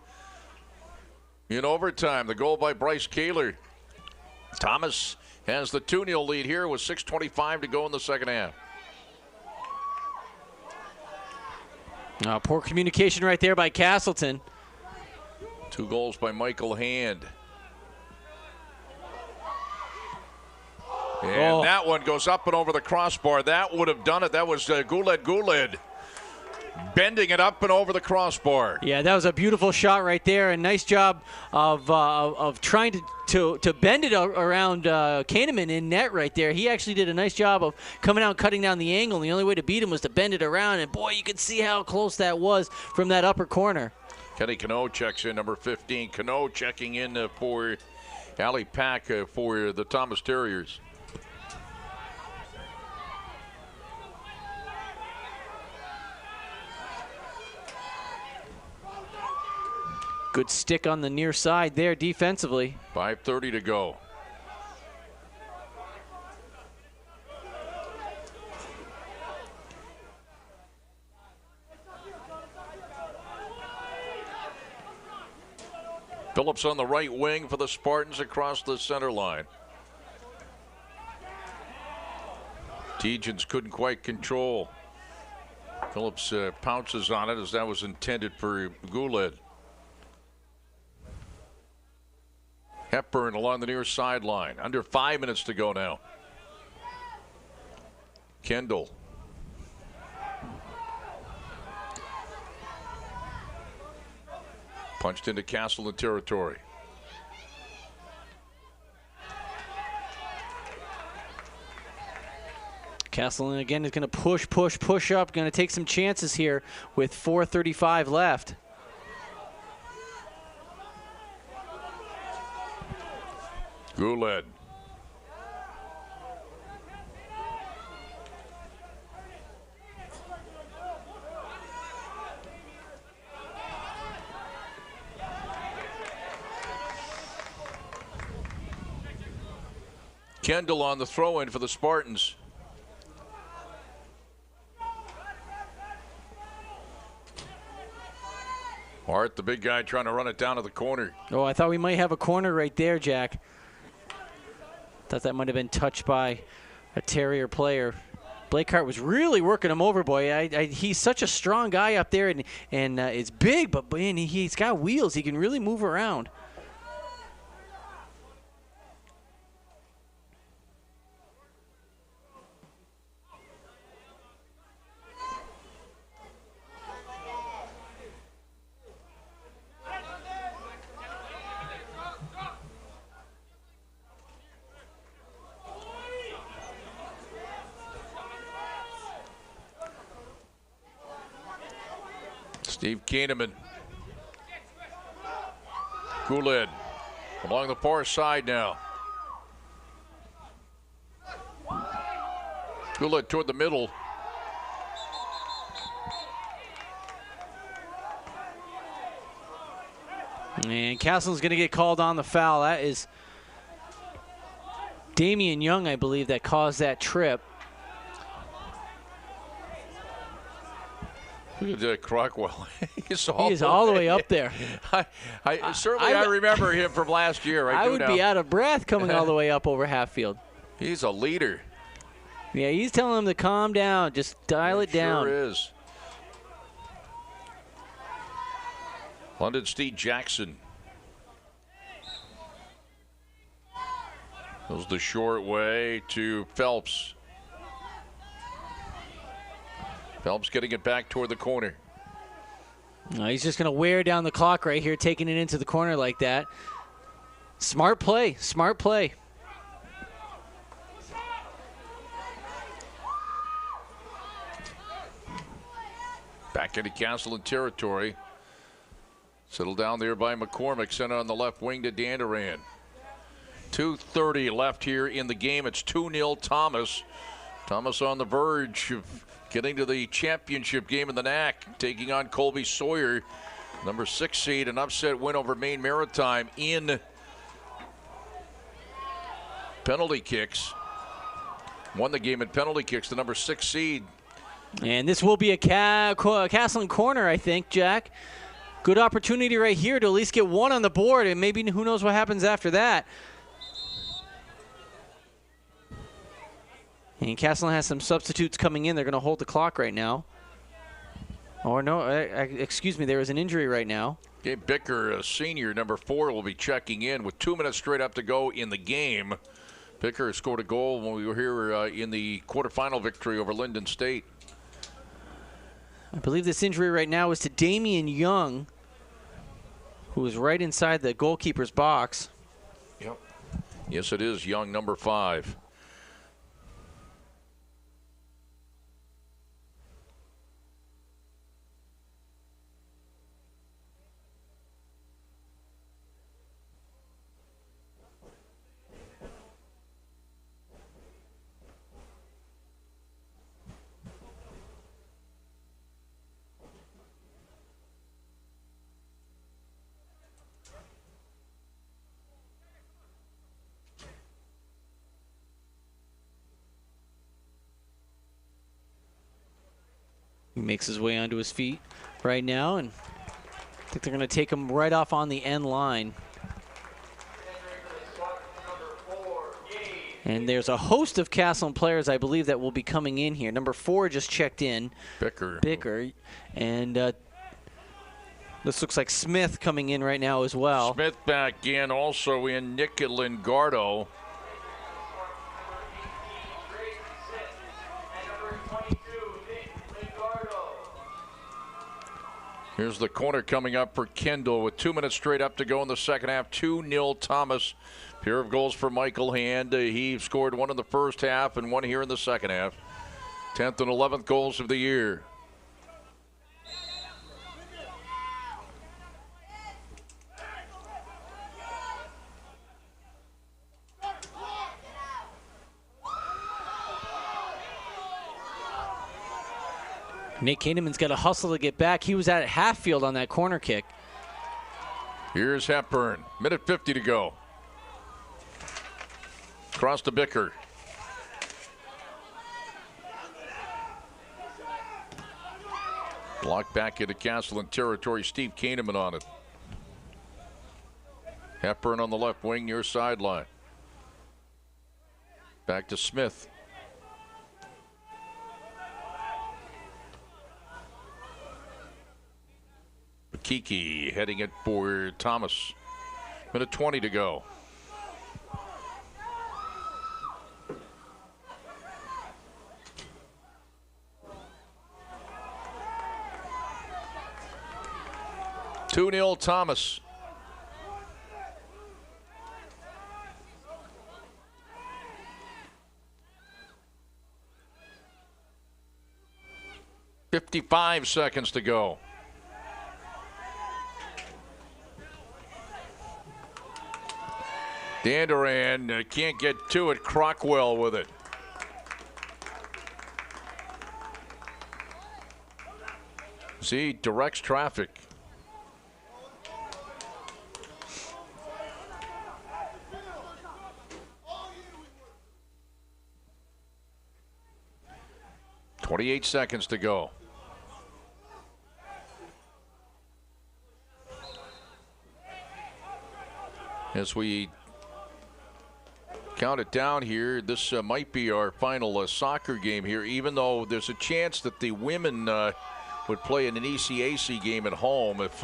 [SPEAKER 1] in overtime. The goal by Bryce Kaler. Thomas has the 2-0 lead here with 6:25 to go in the second half.
[SPEAKER 2] Poor communication right there by Castleton.
[SPEAKER 1] 2 goals by Michael Hand. And that one goes up and over the crossbar. That would have done it. That was Goulet bending it up and over the crossbar.
[SPEAKER 2] Yeah, that was a beautiful shot right there. And nice job of trying to bend it around Kahneman in net right there. He actually did a nice job of coming out and cutting down the angle. And the only way to beat him was to bend it around. And, boy, you could see how close that was from that upper corner.
[SPEAKER 1] Kenny Cano checks in, number 15. Cano checking in for Allie Pack for the Thomas Terriers.
[SPEAKER 2] Good stick on the near side there defensively.
[SPEAKER 1] 5:30 to go. Phillips on the right wing for the Spartans across the center line. Tegens couldn't quite control. Phillips pounces on it as that was intended for Goulet. Hepburn along the near sideline. Under 5 minutes to go now. Kendall. Punched into Castleton territory.
[SPEAKER 2] Castleton again is going to push up. Going to take some chances here with 4:35 left.
[SPEAKER 1] Goulet. Kendall on the throw-in for the Spartans. Hart, the big guy, trying to run it down to the corner.
[SPEAKER 2] Oh, I thought we might have a corner right there, Jack. Thought that might have been touched by a Terrier player. Blake Hart was really working him over, boy. He's such a strong guy up there, and it's big, but man, he's got wheels. He can really move around.
[SPEAKER 1] Steve Kahneman. Goulet along the far side now. Goulet toward the middle.
[SPEAKER 2] And Castleton's going to get called on the foul. That is Damian Young, I believe, that caused that trip.
[SPEAKER 1] Look at Crockwell.
[SPEAKER 2] He is all the way up there.
[SPEAKER 1] I remember him from last year.
[SPEAKER 2] I would be out of breath coming all the way up over half field.
[SPEAKER 1] He's a leader.
[SPEAKER 2] Yeah, he's telling him to calm down. Just dial it down.
[SPEAKER 1] Sure is. London Steve Jackson. Goes the short way to Phelps. Phelps getting it back toward the corner.
[SPEAKER 2] He's just going to wear down the clock right here, taking it into the corner like that. Smart play, smart play.
[SPEAKER 1] Back into Castleton territory. Settled down there by McCormick. Sent on the left wing to Danduran. 2:30 left here in the game. It's 2-0 Thomas. Thomas on the verge of getting to the championship game in the NAC, taking on Colby Sawyer, number 6 seed, an upset win over Maine Maritime in penalty kicks. Won the game in penalty kicks, the number 6 seed.
[SPEAKER 2] And this will be a Castleton corner, I think, Jack. Good opportunity right here to at least get one on the board, and maybe who knows what happens after that. And Castleton has some substitutes coming in. They're going to hold the clock right now. Or no, excuse me, there is an injury right now.
[SPEAKER 1] Gabe Bicker, a senior, number 4, will be checking in with 2 minutes straight up to go in the game. Bicker scored a goal when we were here in the quarterfinal victory over Linden State.
[SPEAKER 2] I believe this injury right now is to Damian Young, who is right inside the goalkeeper's box.
[SPEAKER 1] Yep. Yes, it is Young, number 5.
[SPEAKER 2] He makes his way onto his feet right now, and I think they're going to take him right off on the end line. And there's a host of Castleton players, I believe, that will be coming in here. Number 4 just checked in. Bicker. And this looks like Smith coming in right now as well.
[SPEAKER 1] Smith back in, also in Nick Lingardo. Here's the corner coming up for Kendall with 2 minutes straight up to go in the second half. 2-0 Thomas. Pair of goals for Michael Hand. He scored one in the first half and one here in the second half. 10th and 11th goals of the year.
[SPEAKER 2] Nate Kahneman's got to hustle to get back. He was at half field on that corner kick.
[SPEAKER 1] Here's Hepburn. Minute 50 to go. Cross to Bicker. Blocked back into Castleton territory. Steve Kahneman on it. Hepburn on the left wing near sideline. Back to Smith. Kiki heading it for Thomas. Minute 20 to go. (2-0) Thomas. .55 seconds to go. Danduran can't get to it. Crockwell with it. See, directs traffic. .28 seconds to go. As we count it down here, this might be our final soccer game here, even though there's a chance that the women would play in an ECAC game at home if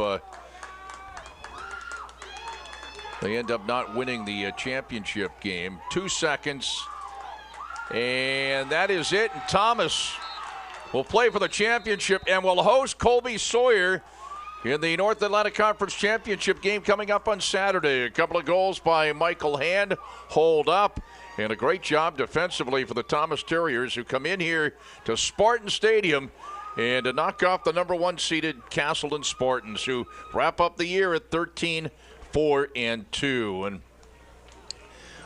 [SPEAKER 1] they end up not winning the championship game. 2 seconds, and that is it. And Thomas will play for the championship and will host Colby Sawyer in the North Atlantic Conference Championship game coming up on Saturday. A couple of goals by Michael Hand, hold up, and a great job defensively for the Thomas Terriers, who come in here to Spartan Stadium and to knock off the number 1 seeded Castleton Spartans, who wrap up the year at 13-4-2. And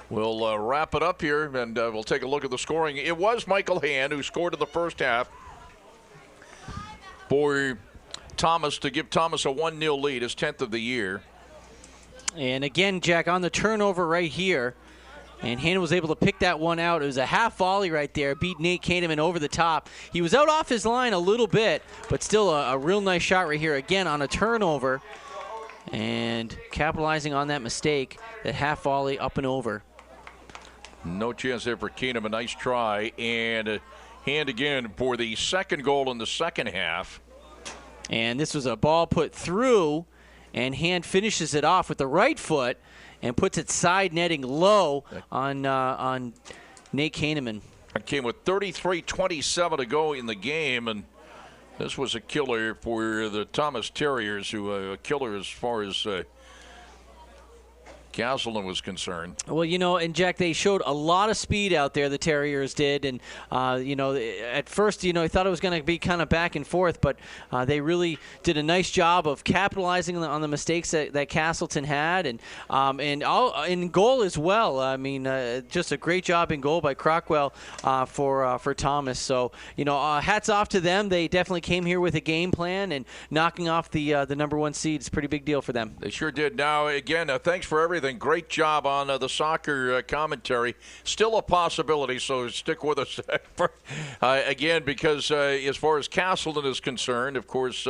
[SPEAKER 1] we'll wrap it up here, and we'll take a look at the scoring. It was Michael Hand who scored in the first half for Thomas to give Thomas a 1-0 lead, his 10th of the year.
[SPEAKER 2] And again, Jack, on the turnover right here, and Hand was able to pick that one out. It was a half volley right there, beat Nate Kahneman over the top. He was out off his line a little bit, but still a real nice shot right here, again on a turnover, and capitalizing on that mistake, that half volley up and over.
[SPEAKER 1] No chance there for Kahneman. Nice try, and Hand again for the second goal in the second half.
[SPEAKER 2] And this was a ball put through, and Hand finishes it off with the right foot and puts it side netting low on Nate Kahneman.
[SPEAKER 1] It came with 33:27 to go in the game, and this was a killer for the Thomas Terriers, who a killer as far as Castleton was concerned.
[SPEAKER 2] Well, you know, and Jack, they showed a lot of speed out there, the Terriers did, and, you know, at first, you know, I thought it was going to be kind of back and forth, but they really did a nice job of capitalizing on the mistakes that Castleton had, and in goal as well. I mean, just a great job in goal by Crockwell for Thomas. So, you know, hats off to them. They definitely came here with a game plan, and knocking off the number 1 seed is a pretty big deal for them.
[SPEAKER 1] They sure did. Now, again, thanks for everything. Great job on the soccer commentary. Still a possibility, so stick with us again, because as far as Castleton is concerned, of course,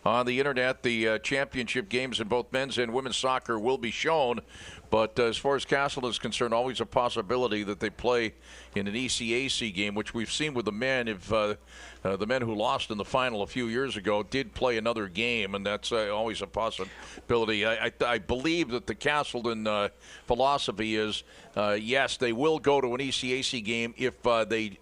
[SPEAKER 1] on the internet, the championship games in both men's and women's soccer will be shown. But as far as Castleton is concerned, always a possibility that they play in an ECAC game, which we've seen with the men. If the men who lost in the final a few years ago did play another game, and that's always a possibility. I believe that the Castleton philosophy is, yes, they will go to an ECAC game if they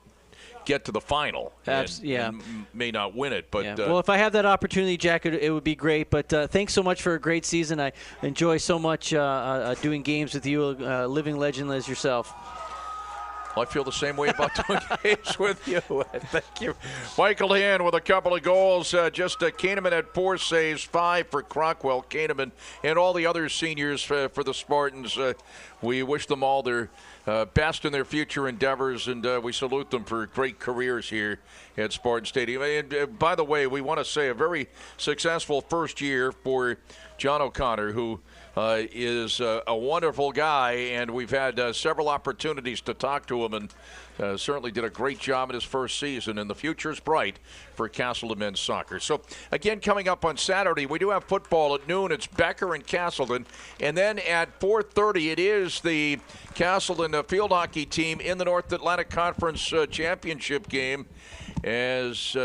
[SPEAKER 1] get to the final and may not win it. But
[SPEAKER 2] well, if I have that opportunity, Jack, it would be great. But thanks so much for a great season. I enjoy so much doing games with you, a living legend as yourself.
[SPEAKER 1] Well, I feel the same way about doing games with you. Thank you. Michael Hand with a couple of goals. Just Kahneman had 4 saves, 5 for Crockwell, Kahneman, and all the other seniors for the Spartans. We wish them all their best in their future endeavors, and we salute them for great careers here at Spartan Stadium. And by the way, we want to say a very successful first year for John O'Connor, who is a wonderful guy, and we've had several opportunities to talk to him, and certainly did a great job in his first season, and the future's bright for Castleton men's soccer. So, again, coming up on Saturday, we do have football at noon. It's Becker and Castleton, and then at 4:30, it is the Castleton field hockey team in the North Atlantic Conference championship game, as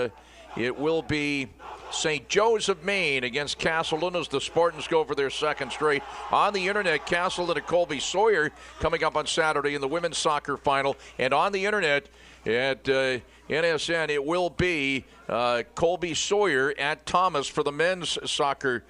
[SPEAKER 1] it will be St. Joe's of Maine against Castleton as the Spartans go for their second straight. On the internet, Castleton and Colby Sawyer coming up on Saturday in the women's soccer final. And on the internet at NSN, it will be Colby Sawyer at Thomas for the men's soccer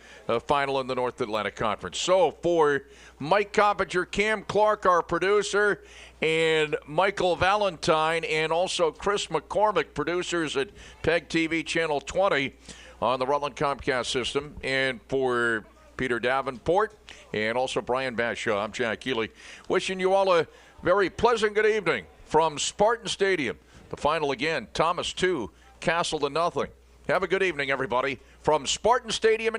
[SPEAKER 1] final in the North Atlantic Conference. So for Mike Coppinger, Cam Clark, our producer, and Michael Valentine, and also Chris McCormick, producers at PEGTV Channel 20 on the Rutland Comcast system, and for Peter Davenport and also Brian Bashaw, I'm Jack Healey, wishing you all a very pleasant good evening from Spartan Stadium. The final again, Thomas 2, Castleton 0. Have a good evening, everybody, from Spartan Stadium.